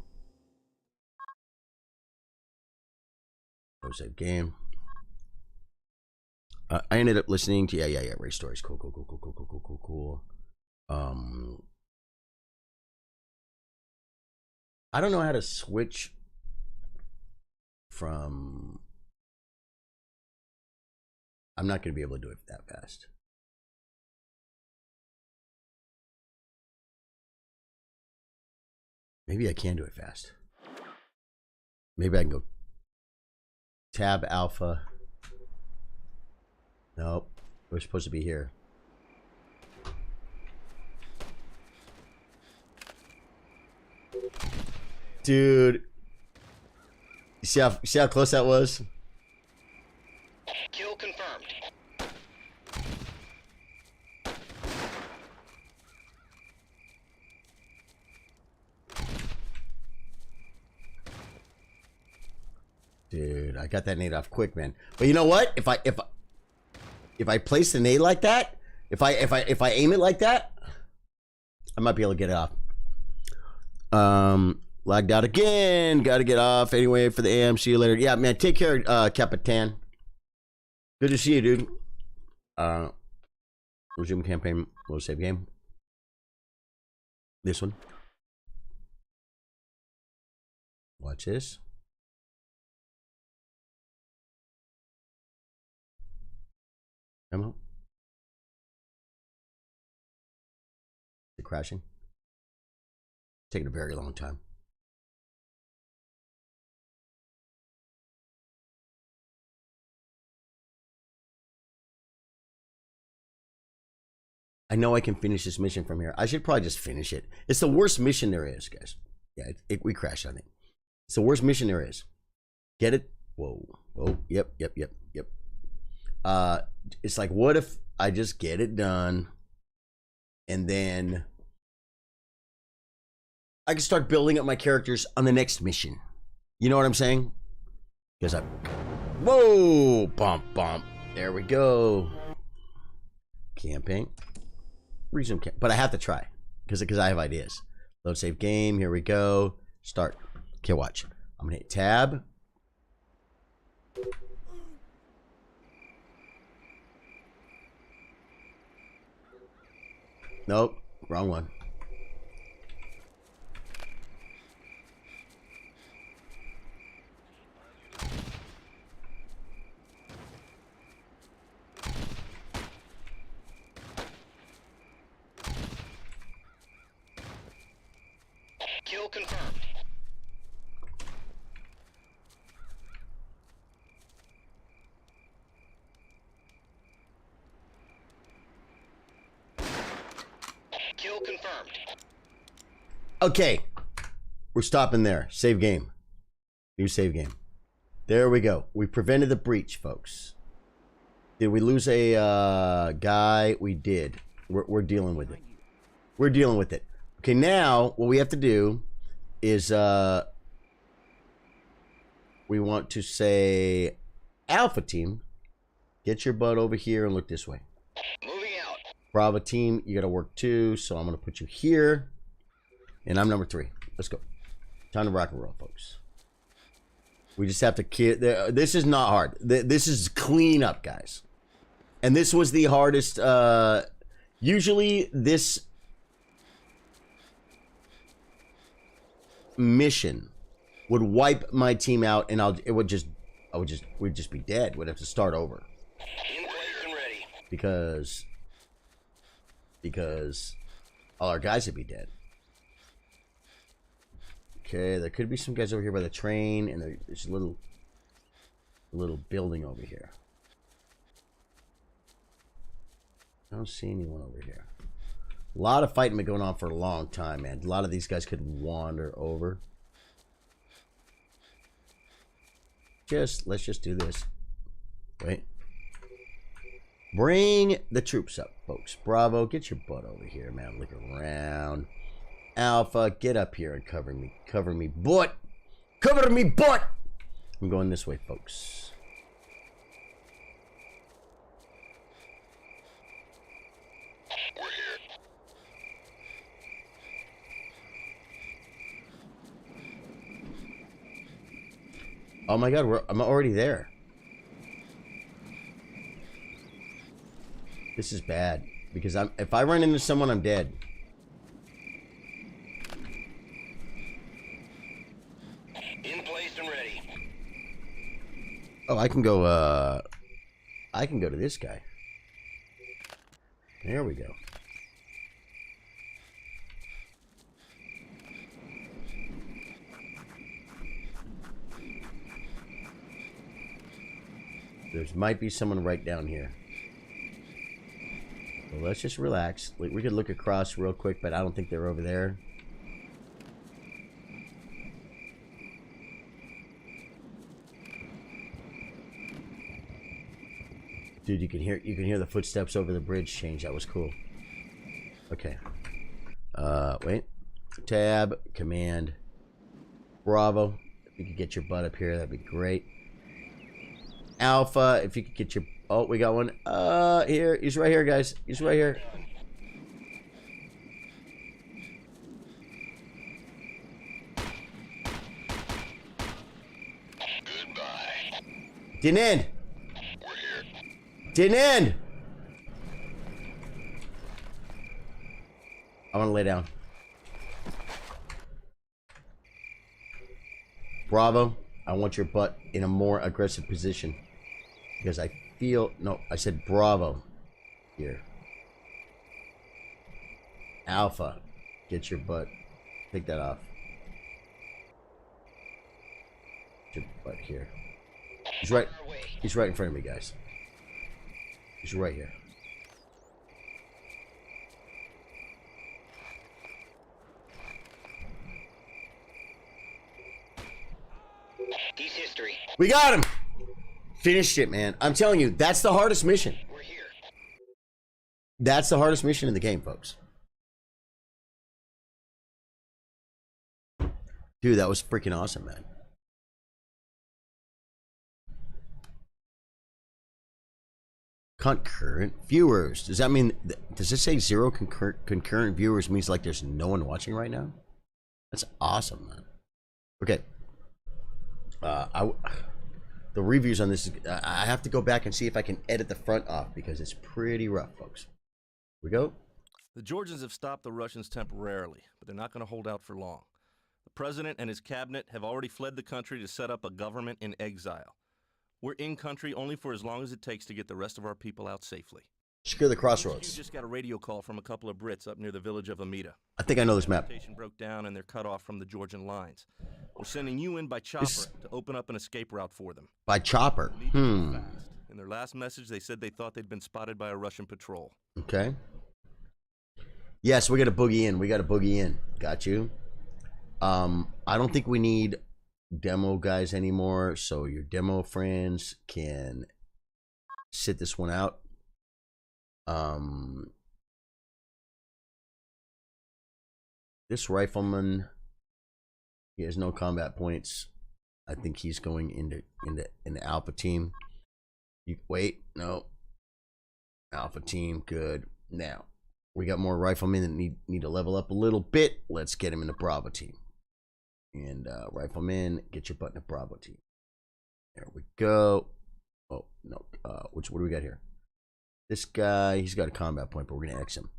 Go save game. I ended up listening to yeah. Race stories. Cool. I don't know how to switch from. I'm not going to be able to do it that fast. Maybe I can do it fast. Maybe I can go tab alpha. Nope. We're supposed to be here. Dude. You see how close that was? Kill confirmed. Dude, I got that nade off quick, man. But you know what? If I place the nade like that, if I aim it like that, I might be able to get it off. Lagged out again. Got to get off anyway for the AM. See you later. Yeah, man. Take care, Capitan. Good to see you, dude. Resume campaign. We'll save game. This one. Watch this. Come on. Is it crashing? Taking a very long time. I know I can finish this mission from here. I should probably just finish it. It's the worst mission there is, guys. Yeah, we crashed, I think. It's the worst mission there is. Get it? Whoa. Yep. It's like, what if I just get it done and then I can start building up my characters on the next mission. You know what I'm saying? Because I... Whoa! Bump, bump. There we go. Campaign. Resume camp. But I have to try. Because I have ideas. Load save game. Here we go. Start. Okay, watch. I'm going to hit tab. Nope. Wrong one. Kill confirmed. Kill confirmed. Okay. We're stopping there. Save game. New save game. There we go. We prevented the breach, folks. Did we lose a guy? We did. We're dealing with it. We're dealing with it. Okay, now what we have to do is we want to say, Alpha team, get your butt over here and look this way. Moving out. Bravo team, you got to work too, so I'm going to put you here. And I'm number 3. Let's go. Time to rock and roll, folks. We just have to kill. This is not hard. This is clean up, guys. And this was the hardest. Usually this mission would wipe my team out, and we'd just be dead. We'd have to start over. In place and ready. Because all our guys would be dead. Okay, there could be some guys over here by the train, and there's a little building over here. I don't see anyone over here. A lot of fighting been going on for a long time, man. A lot of these guys could wander over. Let's just do this. Wait. Bring the troops up, folks. Bravo, get your butt over here, man. Look around. Alpha, get up here and cover me. Cover me, butt. Cover me, butt. I'm going this way, folks. We're here. Oh my God, I'm already there. This is bad because if I run into someone, I'm dead. In place and ready. Oh, I can go to this guy. There we go. There might be someone right down here. So let's just relax. We could look across real quick, but I don't think they're over there. Dude, you can hear the footsteps over the bridge change. That was cool. Okay. Wait. Tab, command, Bravo. If you could get your butt up here, that'd be great. Alpha, if you could get your... Oh, we got one. Here. He's right here, guys. He's right here. Goodbye. Didn't end. We're here. Didn't end. I want to lay down. Bravo, I want your butt in a more aggressive position. Because I feel... No, I said Bravo. Here. Alpha, get your butt. Take that off. Get your butt here. He's right in front of me, guys. He's right here. He's history. We got him! Finished it, man. I'm telling you, that's the hardest mission. We're here. That's the hardest mission in the game, folks. Dude, that was freaking awesome, man. Concurrent viewers. Does that mean, does it say 0 concurrent viewers means like there's no one watching right now? That's awesome, man. Okay. The reviews on this, I have to go back and see if I can edit the front off because it's pretty rough, folks. Here we go. The Georgians have stopped the Russians temporarily, but they're not going to hold out for long. The president and his cabinet have already fled the country to set up a government in exile. We're in country only for as long as it takes to get the rest of our people out safely. Secure the crossroads. You just got a radio call from a couple of Brits up near the village of Amida. I think I know this map. Station broke down and they're cut off from the Georgian lines. We're sending you in by chopper to open up an escape route for them. By chopper? In their last message, they said they thought they'd been spotted by a Russian patrol. Okay. Yes, we got to boogie in. We got to boogie in. Got you. I don't think we need demo guys anymore, so your demo friends can sit this one out. This rifleman, he has no combat points. I think he's going into alpha team. Wait, no. Alpha team, good. Now we got more riflemen that need to level up a little bit. Let's get him in the Bravo team. And riflemen, get your butt in the Bravo team. There we go. Oh no, what do we got here? This guy, he's got a combat point, but we're gonna X him.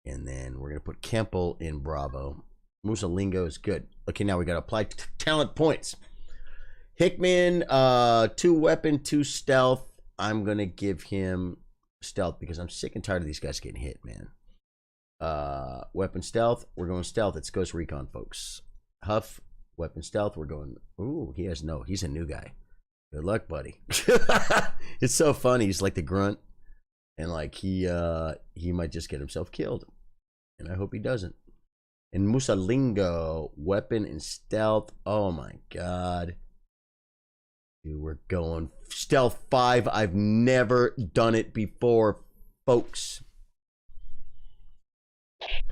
And then we're gonna put Kempel in Bravo. Musalingo is good. Okay, now we gotta apply talent points. Hickman, 2 weapon, 2 stealth. I'm gonna give him stealth because I'm sick and tired of these guys getting hit, man. Weapon stealth, we're going stealth. It's Ghost Recon, folks. Huff, weapon stealth, we're going. Ooh, he's a new guy. Good luck, buddy. It's so funny. He's like the grunt, and like he might just get himself killed, and I hope he doesn't. And Musalingo, weapon and stealth. Oh my god. Dude, we're going stealth 5. I've never done it before, folks.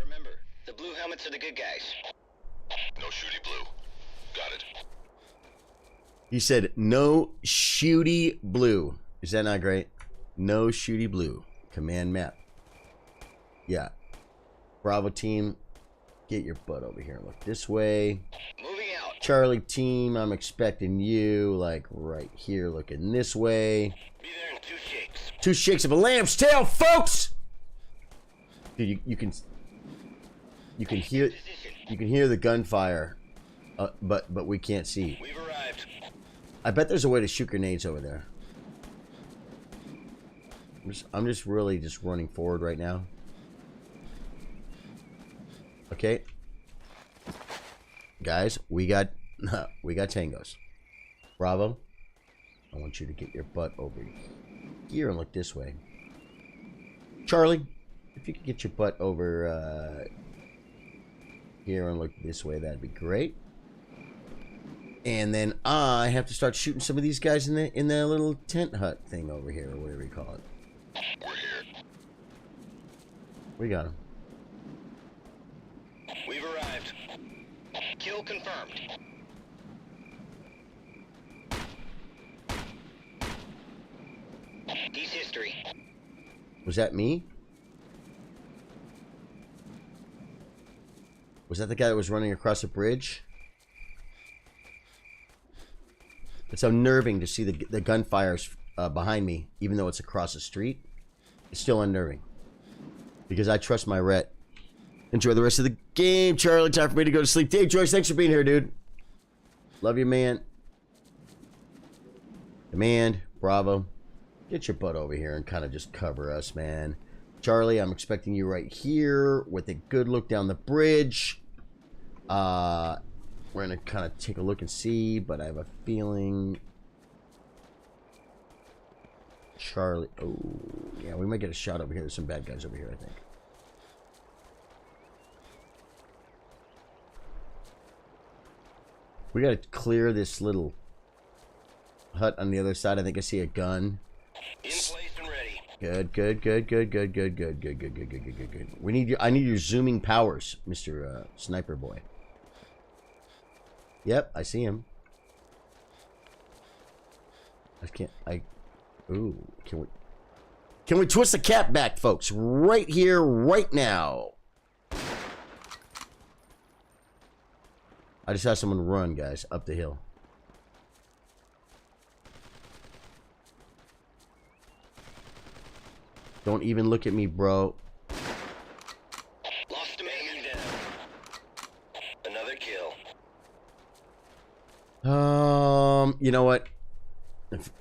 Remember, the blue helmets are the good guys. No shooty blue. Got it. He said, no shooty blue. Is that not great? No shooty blue. Command map. Yeah. Bravo team, get your butt over here. Look this way. Moving out. Charlie team, I'm expecting you, like, right here, looking this way. Be there in 2 shakes. 2 shakes of a lamb's tail, folks! Dude, you can hear the gunfire, but we can't see. We've arrived. I bet there's a way to shoot grenades over there. I'm just really just running forward right now. Okay, guys, we got tangos. Bravo, I want you to get your butt over here and look this way. Charlie, if you could get your butt over here and look this way, that'd be great. And then I have to start shooting some of these guys in the little tent hut thing over here, or whatever you call it. We're here. We got him. We've arrived. Kill confirmed. He's history. Was that me? Was that the guy that was running across the bridge? It's unnerving to see the gunfires behind me, even though it's across the street. It's still unnerving. Because I trust my ret. Enjoy the rest of the game, Charlie. Time for me to go to sleep. Dave Joyce, thanks for being here, dude. Love you, man. Command, Bravo. Get your butt over here and kind of just cover us, man. Charlie, I'm expecting you right here with a good look down the bridge. We're going to kind of take a look and see, but I have a feeling... Charlie... Oh, yeah, we might get a shot over here. There's some bad guys over here, I think. We got to clear this little hut on the other side. I think I see a gun. In place and ready. Good. We need your, I need your zooming powers, Mr. Sniper Boy. Yep, I see him. Ooh, can we twist the cap back, folks? Right here, right now. I just saw someone run, guys, up the hill. Don't even look at me, bro. Lost a man down. Another kill. You know what? If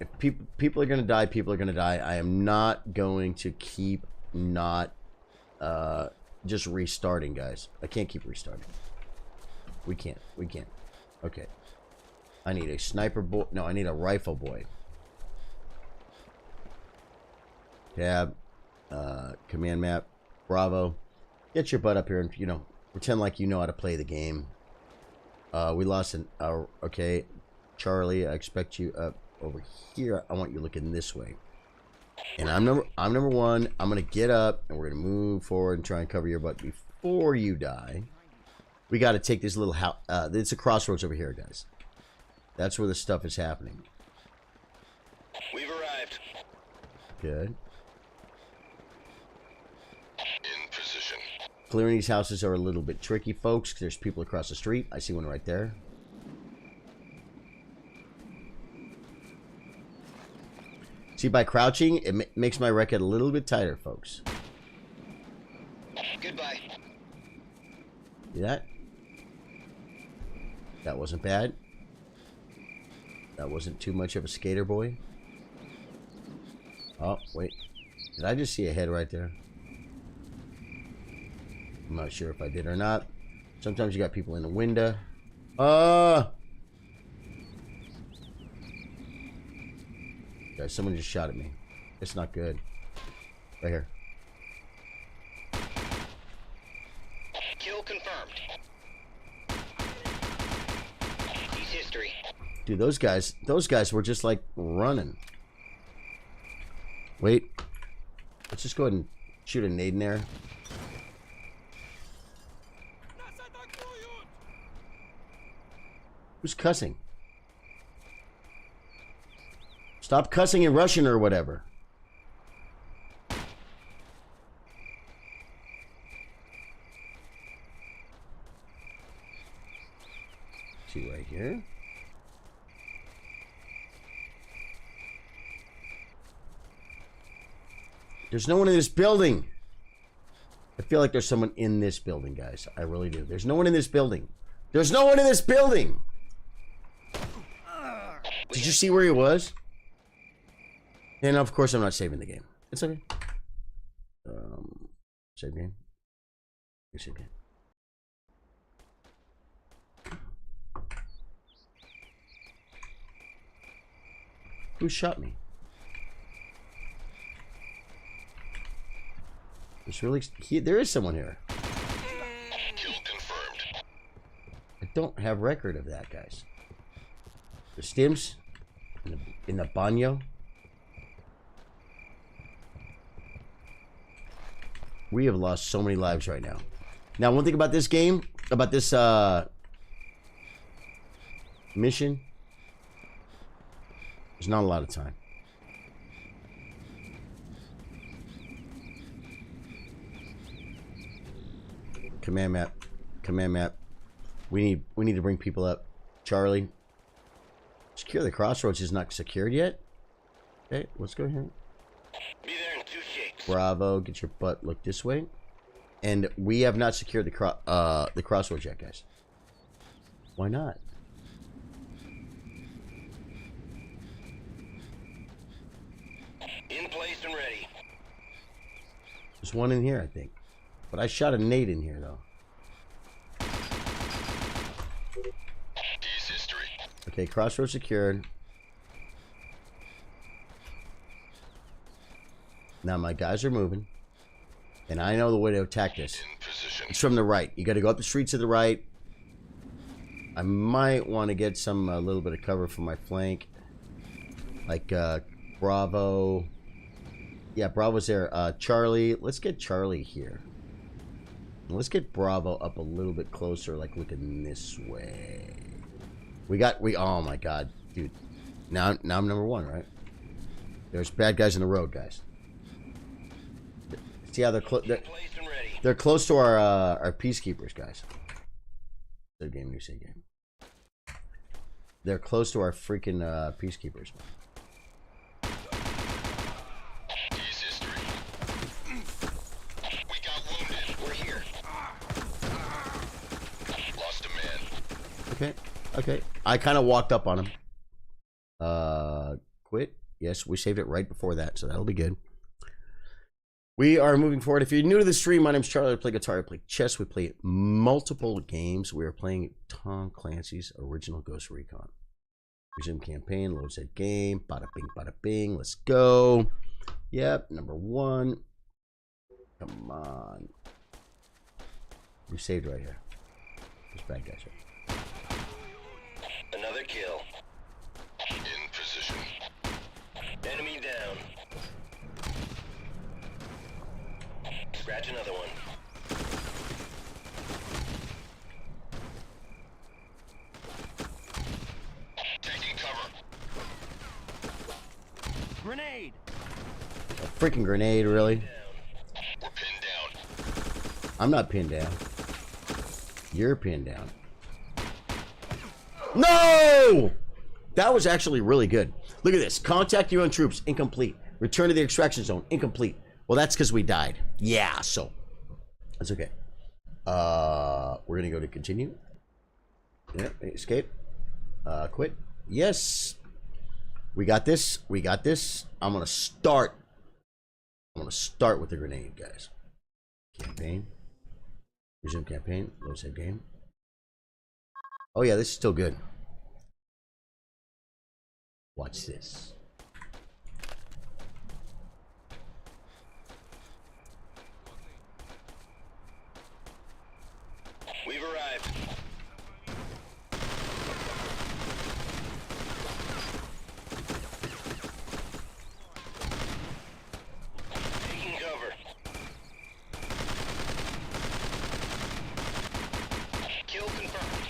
people are gonna die, people are gonna die. I am not going to keep not just restarting, guys. I can't keep restarting. We can't. Okay. I need a sniper boy. No, I need a rifle boy. Tab. Command map. Bravo. Get your butt up here and, you know, pretend like you know how to play the game. We lost an hour. Okay. Charlie, I expect you up over here. I want you looking this way. And I'm number one. I'm gonna get up and we're gonna move forward and try and cover your butt before you die. We got to take this little house. It's a crossroads over here, guys. That's where the stuff is happening. We've arrived. Good. In position. Clearing these houses are a little bit tricky, folks. There's people across the street. I see one right there. See, by crouching, it makes my record a little bit tighter, folks. Goodbye. See that? That wasn't bad. That wasn't too much of a skater boy. Oh, wait. Did I just see a head right there? I'm not sure if I did or not. Sometimes you got people in the window. Guys, someone just shot at me. It's not good. Right here. Kill confirmed. He's history. Dude, those guys were just like running. Wait. Let's just go ahead and shoot a nade in there. Who's cussing? Stop cussing in Russian or whatever. See right here. There's no one in this building. I feel like there's someone in this building, guys. I really do. There's no one in this building. There's no one in this building. Did you see where he was? And of course, I'm not saving the game. It's okay. Save game. Save game. Who shot me? There's really there is someone here. Kill confirmed. I don't have record of that, guys. The stims in the baño. We have lost so many lives right now. Now, one thing about this game, about this mission, there's not a lot of time. Command map. Command map. We need to bring people up. Charlie. Secure the crossroads is not secured yet. Okay, let's go here. Be there in 2 shakes. Bravo, get your butt look this way. And we have not secured the crossroads yet, guys. Why not? In place and ready. There's one in here, I think. But I shot a nade in here, though. He's history. Okay, crossroads secured. Now my guys are moving. And I know the way to attack this. In position. It's from the right. You got to go up the street to the right. I might want to get some a little bit of cover from my flank. Like Bravo. Yeah, Bravo's there. Charlie. Let's get Charlie here. Let's get Bravo up a little bit closer, like looking this way. Oh my god, dude. Now I'm number 1, right? There's bad guys in the road, guys. See how they're close? They're close to our peacekeepers, guys. Save game, new save game. They're close to our freaking peacekeepers. Ease history. We got wounded. We're here. Lost a man. Okay, okay. I kind of walked up on him. Quit. Yes, we saved it right before that, so that'll be good. We are moving forward. If you're new to the stream, my name's Charlie. I play guitar, I play chess. We play multiple games. We are playing Tom Clancy's original Ghost Recon. Resume campaign, load set game. Bada bing, bada bing. Let's go. Yep, number 1. Come on. We saved right here. There's bad guys right. Another kill. In position. Enemy down. Scratch another one. Taking cover. Grenade! A freaking grenade, really? We're pinned down. I'm not pinned down. You're pinned down. No! That was actually really good. Look at this. Contact UN troops. Incomplete. Return to the extraction zone. Incomplete. Well, that's because we died. Yeah, so. That's okay. We're going to go to continue. Yeah, escape. Quit. Yes. We got this. We got this. I'm going to start. I'm going to start with the grenade, guys. Campaign. Resume campaign. Load save game. Oh, yeah, this is still good. Watch this. We've arrived. Taking cover. Kill confirmed.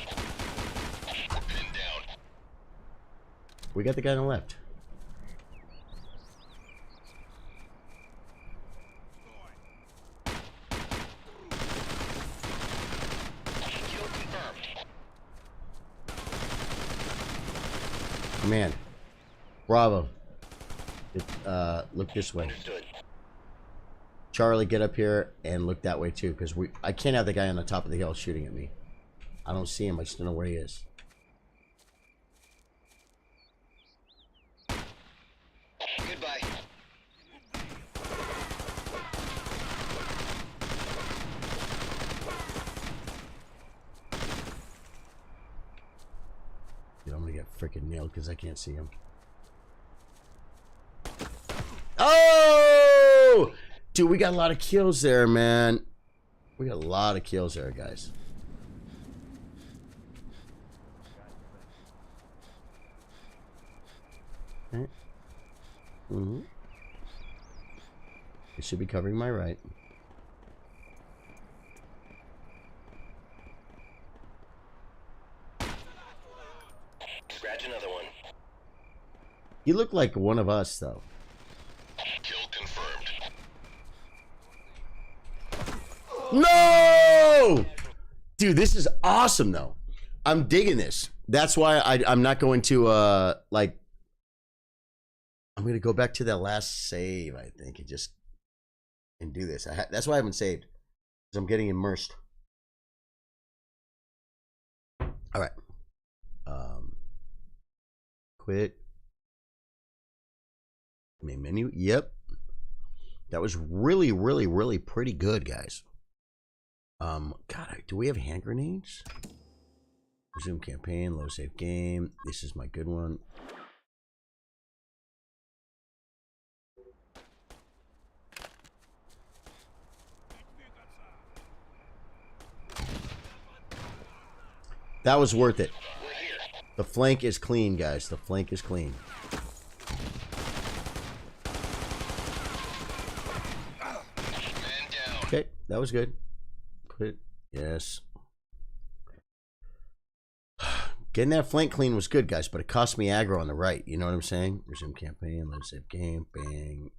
We're pinned down. We got the guy on the left. Kill confirmed. Man. Bravo. Look this way. Understood. Charlie, get up here and look that way too, because I can't have the guy on the top of the hill shooting at me. I don't see him. I just don't know where he is. Goodbye. Dude, I'm gonna get freaking nailed because I can't see him. Oh! Dude, we got a lot of kills there, man. We got a lot of kills there, guys. Okay. Mm-hmm. It should be covering my right. Scratch another one. You look like one of us, though. Kill confirmed. No! Dude, this is awesome, though. I'm digging this. That's why I'm not going to, like... I'm going to go back to that last save, I think, and do this. That's why I haven't saved. Because I'm getting immersed. All right. Quit. Main menu. Yep. That was really, really, really pretty good, guys. God, do we have hand grenades? Resume campaign, low save game. This is my good one. That was worth it. The flank is clean, guys. The flank is clean. Okay, that was good. Quit. Yes. Getting that flank clean was good, guys, but it cost me aggro on the right. You know what I'm saying? Resume campaign. Let's save game. Bang.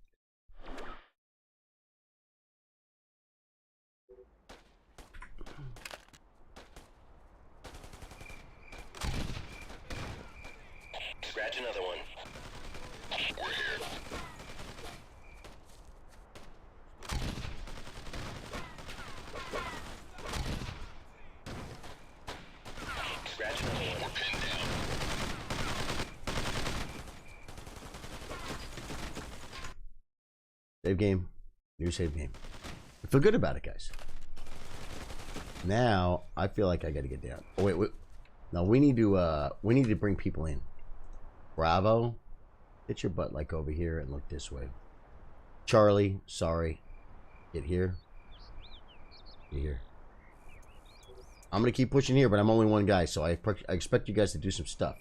Scratch another one. We're here. Scratch another one. We're pinned down. Save game. New save game. I feel good about it, guys. Now I feel like I got to get down. Oh wait. No, we need to bring people in. Bravo, get your butt like over here and look this way. Charlie, sorry, get here. Get here. I'm gonna keep pushing here, but I'm only one guy, so I expect you guys to do some stuff.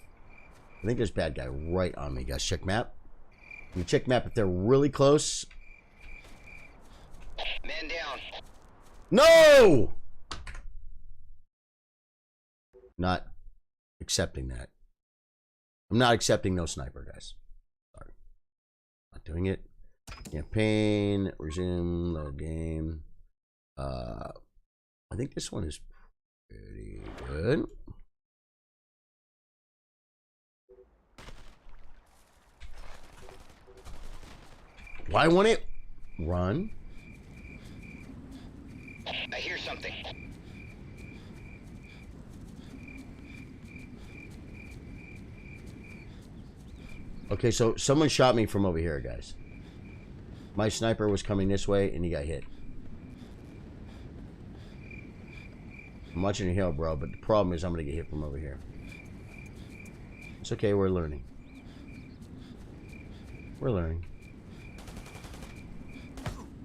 I think there's bad guy right on me, guys. Check map. You check map if they're really close. Man down. No! Not accepting that. I'm not accepting no sniper, guys. Sorry. Not doing it. Campaign. Resume. Load game. I think this one is pretty good. Why won't it run? I hear something. Okay, so someone shot me from over here, guys. My sniper was coming this way, and he got hit. I'm watching a hill, bro, but the problem is I'm going to get hit from over here. It's okay, we're learning. We're learning.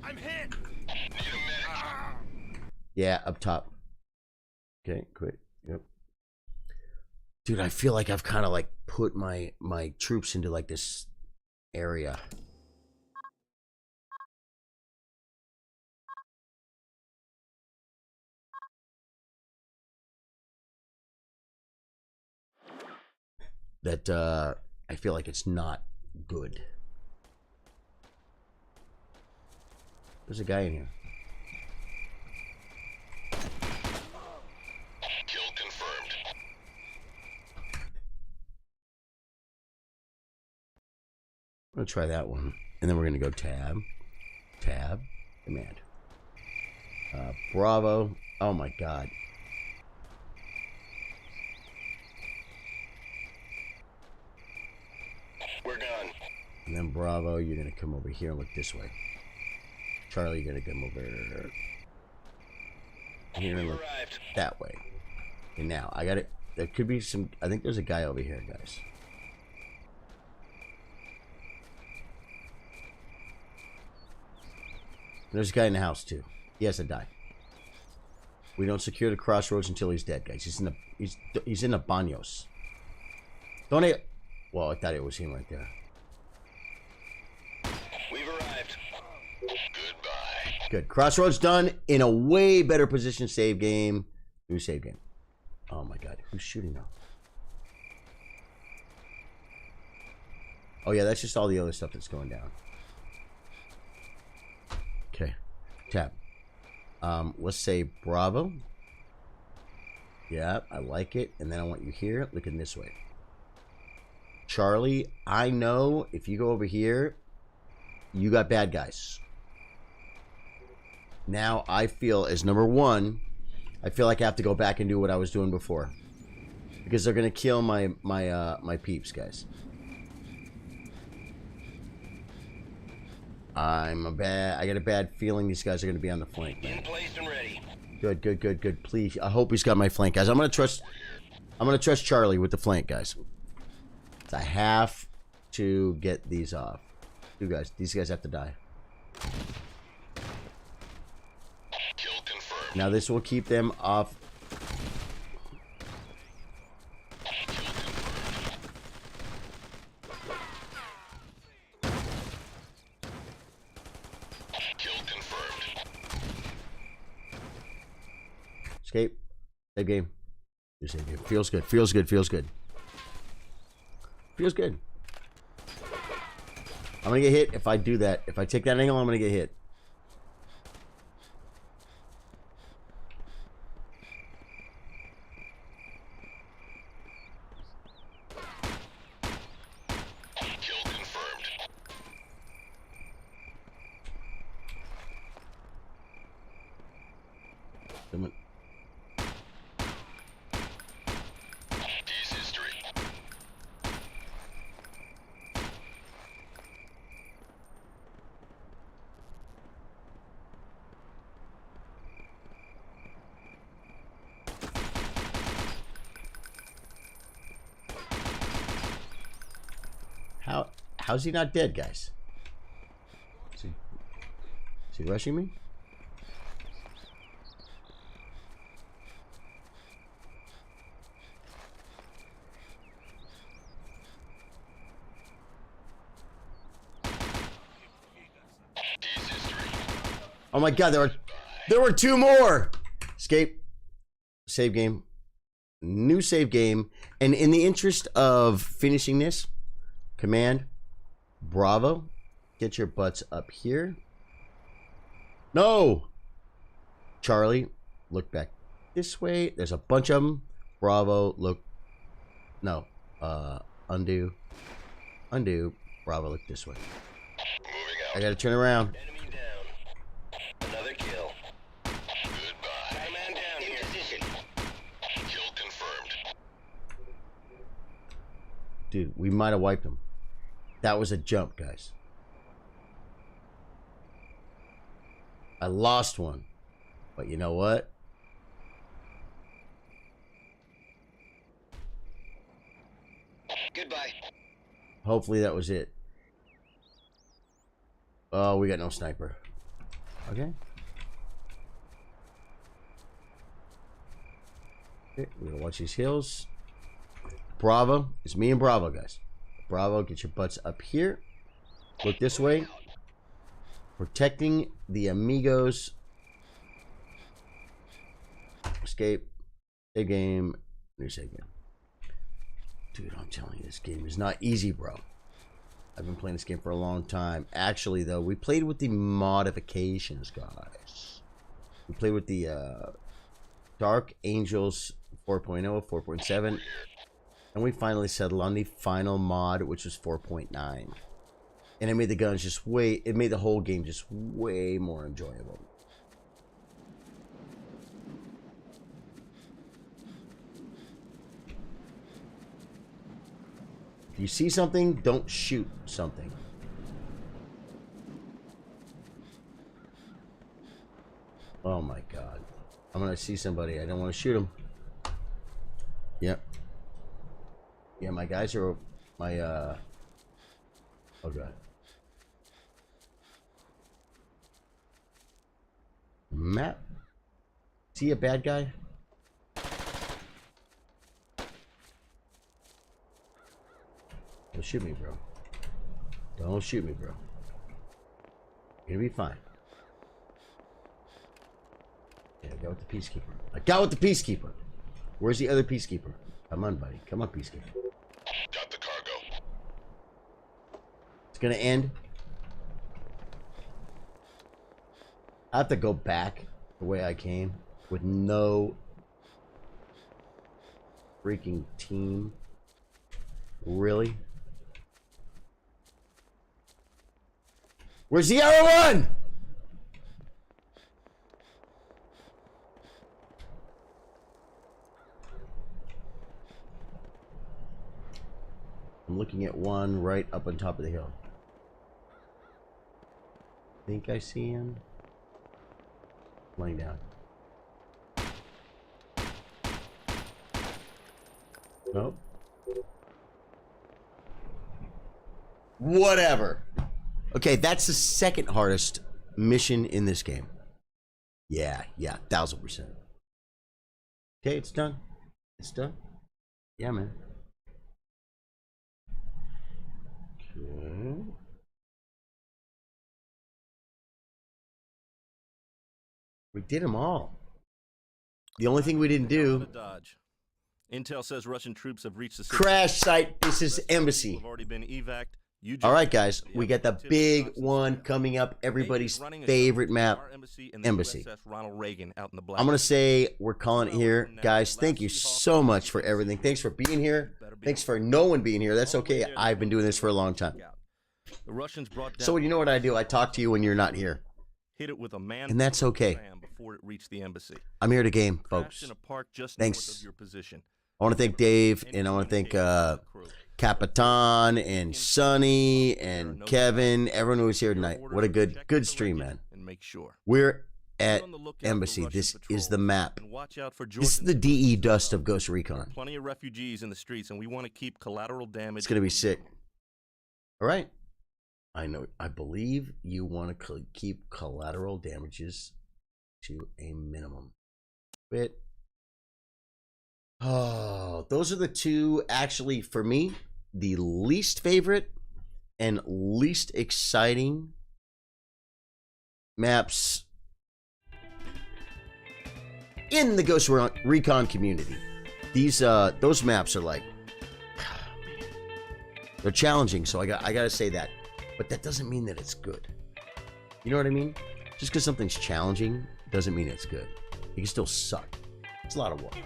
I'm hit. Need a medic. Yeah, up top. Okay, quick. Yep. Dude, I feel like I've kind of like put my troops into like this area. That I feel like it's not good. There's a guy in here. Kill confirmed. I'm gonna try that one, and then we're gonna go tab, command. Bravo. Oh my god. We're done. And then Bravo, you're gonna come over here and look this way. Charlie, you're gonna come over here and look Arrived. that way. And now I got it. There could be some. I think there's a guy over here, guys. There's a guy in the house too. He has to die. We don't secure the crossroads until he's dead, guys. He's in the baños. Don't it? Well, I thought it was him right there. We've arrived. Goodbye. Good. Crossroads done. In a way better position. Save game. New save game. Oh my god. Who's shooting now? Oh yeah, that's just all the other stuff that's going down. Okay. Tab. Let's say Bravo. Yeah, I like it. And then I want you here looking this way. Charlie, I know if you go over here, you got bad guys. Now I feel as number one, I feel like I have to go back and do what I was doing before. Because they're gonna kill my peeps, guys. I got a bad feeling these guys are gonna be on the flank, man. In place and ready. Good. Please. I hope he's got my flank, guys. I'm gonna trust Charlie with the flank, guys. I have to get these off. These guys have to die. Kill confirmed. Now this will keep them off. Kill confirmed. Escape. Save game. Feels good. Feels good. Feels good. Feels good. I'm gonna get hit if I do that. If I take that angle, I'm gonna get hit. Kill confirmed. Someone- D's history. How's he not dead, guys? Is he rushing me? D's history. Oh my god, there were two more. Escape. Save game. New save game. And in the interest of finishing this, command Bravo, get your butts up here. No! Charlie, look back this way. There's a bunch of them. Bravo, look. No. Undo. Undo. Bravo, look this way. Moving I out. gotta turn around. Enemy down. Another kill. Goodbye. Man down here. In position. Kill confirmed. Dude, we might have wiped them. That was a jump, guys. I lost one. But you know what? Goodbye. Hopefully that was it. Oh, we got no sniper. Okay. Okay, we're gonna watch these hills. Bravo. It's me and Bravo, guys. Bravo, get your butts up here. Look this way. Protecting the amigos. Escape. Save game. New save game. Dude, I'm telling you, this game is not easy, bro. I've been playing this game for a long time. Actually, though, we played with the modifications, guys. We played with the Dark Angels 4.0, 4.7. And we finally settled on the final mod, which was 4.9. And it made the guns just it made the whole game just way more enjoyable. If you see something, don't shoot something. Oh my god. I'm gonna see somebody. I don't want to shoot them. Yep. Yeah, my guys are my oh god. Map. See a bad guy? Don't shoot me, bro. Don't shoot me, bro. You're gonna be fine. Yeah, I got with the peacekeeper. I got with the peacekeeper. Where's the other peacekeeper? Come on, buddy. Come on, peacekeeper. Got the cargo. It's gonna end. I have to go back the way I came with no freaking team. Really? Where's the other one? I'm looking at one right up on top of the hill. Think I see him? Laying down. Nope. Whatever. Okay, that's the second hardest mission in this game. Yeah, 1000%. Okay, it's done. It's done. Yeah, man. Okay. We did them all. The only thing we didn't do. Dodge. Intel says Russian troops have reached the Crash site. This is embassy. have already been evac'd. All right, guys, we got the big one coming up. Everybody's favorite map, embassy. Ronald Reagan out in the black. I'm gonna say we're calling it here, guys. Thank you so much for everything. Thanks for being here. Thanks for no one being here. That's okay. I've been doing this for a long time. The Russians brought down So you know what I do? I talk to you when you're not here, hit it with a man and that's okay. before it reached the embassy. I'm here to game, folks. In a park just Thanks. north of your position. I want to thank Dave, and I want to thank Capitan and Sonny and Kevin, everyone who was here tonight. What a good stream, man. And make sure. We're at Embassy. This is the map. This is the DE dust of Ghost Recon. Plenty of refugees in the streets, and we want to keep collateral damage. It's gonna be sick. All right. I know. I believe you want to keep collateral damages to a minimum. Bit. Oh, those are the two, actually, for me, the least favorite and least exciting maps in the Ghost Recon community. These, those maps are like, they're challenging, so I gotta say that. But that doesn't mean that it's good. You know what I mean? Just because something's challenging doesn't mean it's good. It can still suck. It's a lot of work.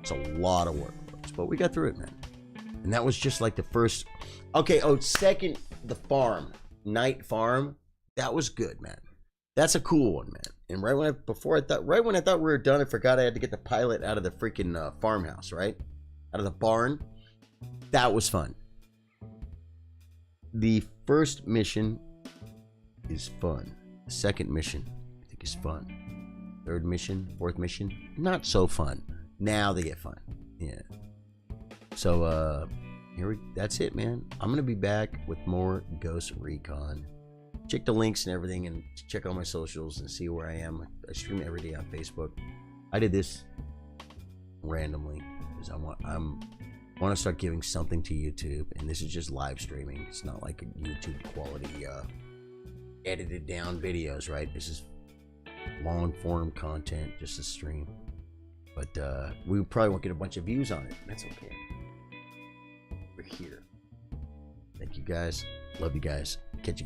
It's a lot of work, folks, but we got through it, man. And that was just like the first. Okay, second, the farm, night farm. That was good, man. That's a cool one, man. And right when I thought we were done, I forgot I had to get the pilot out of the freaking farmhouse, right? Out of the barn. That was fun. The first mission is fun. The second mission, I think, is fun. Third mission, fourth mission, not so fun. Now they get fun. Yeah. So that's it, man. I'm gonna be back with more Ghost Recon. Check the links and everything, and check all my socials and see where I am. I stream every day on Facebook. I did this randomly because I want to start giving something to YouTube, and this is just live streaming. It's not like a YouTube quality edited down videos, right? This is long form content, just a stream. But we probably won't get a bunch of views on it. That's okay. We're here. Thank you guys. Love you guys. Catch you guys.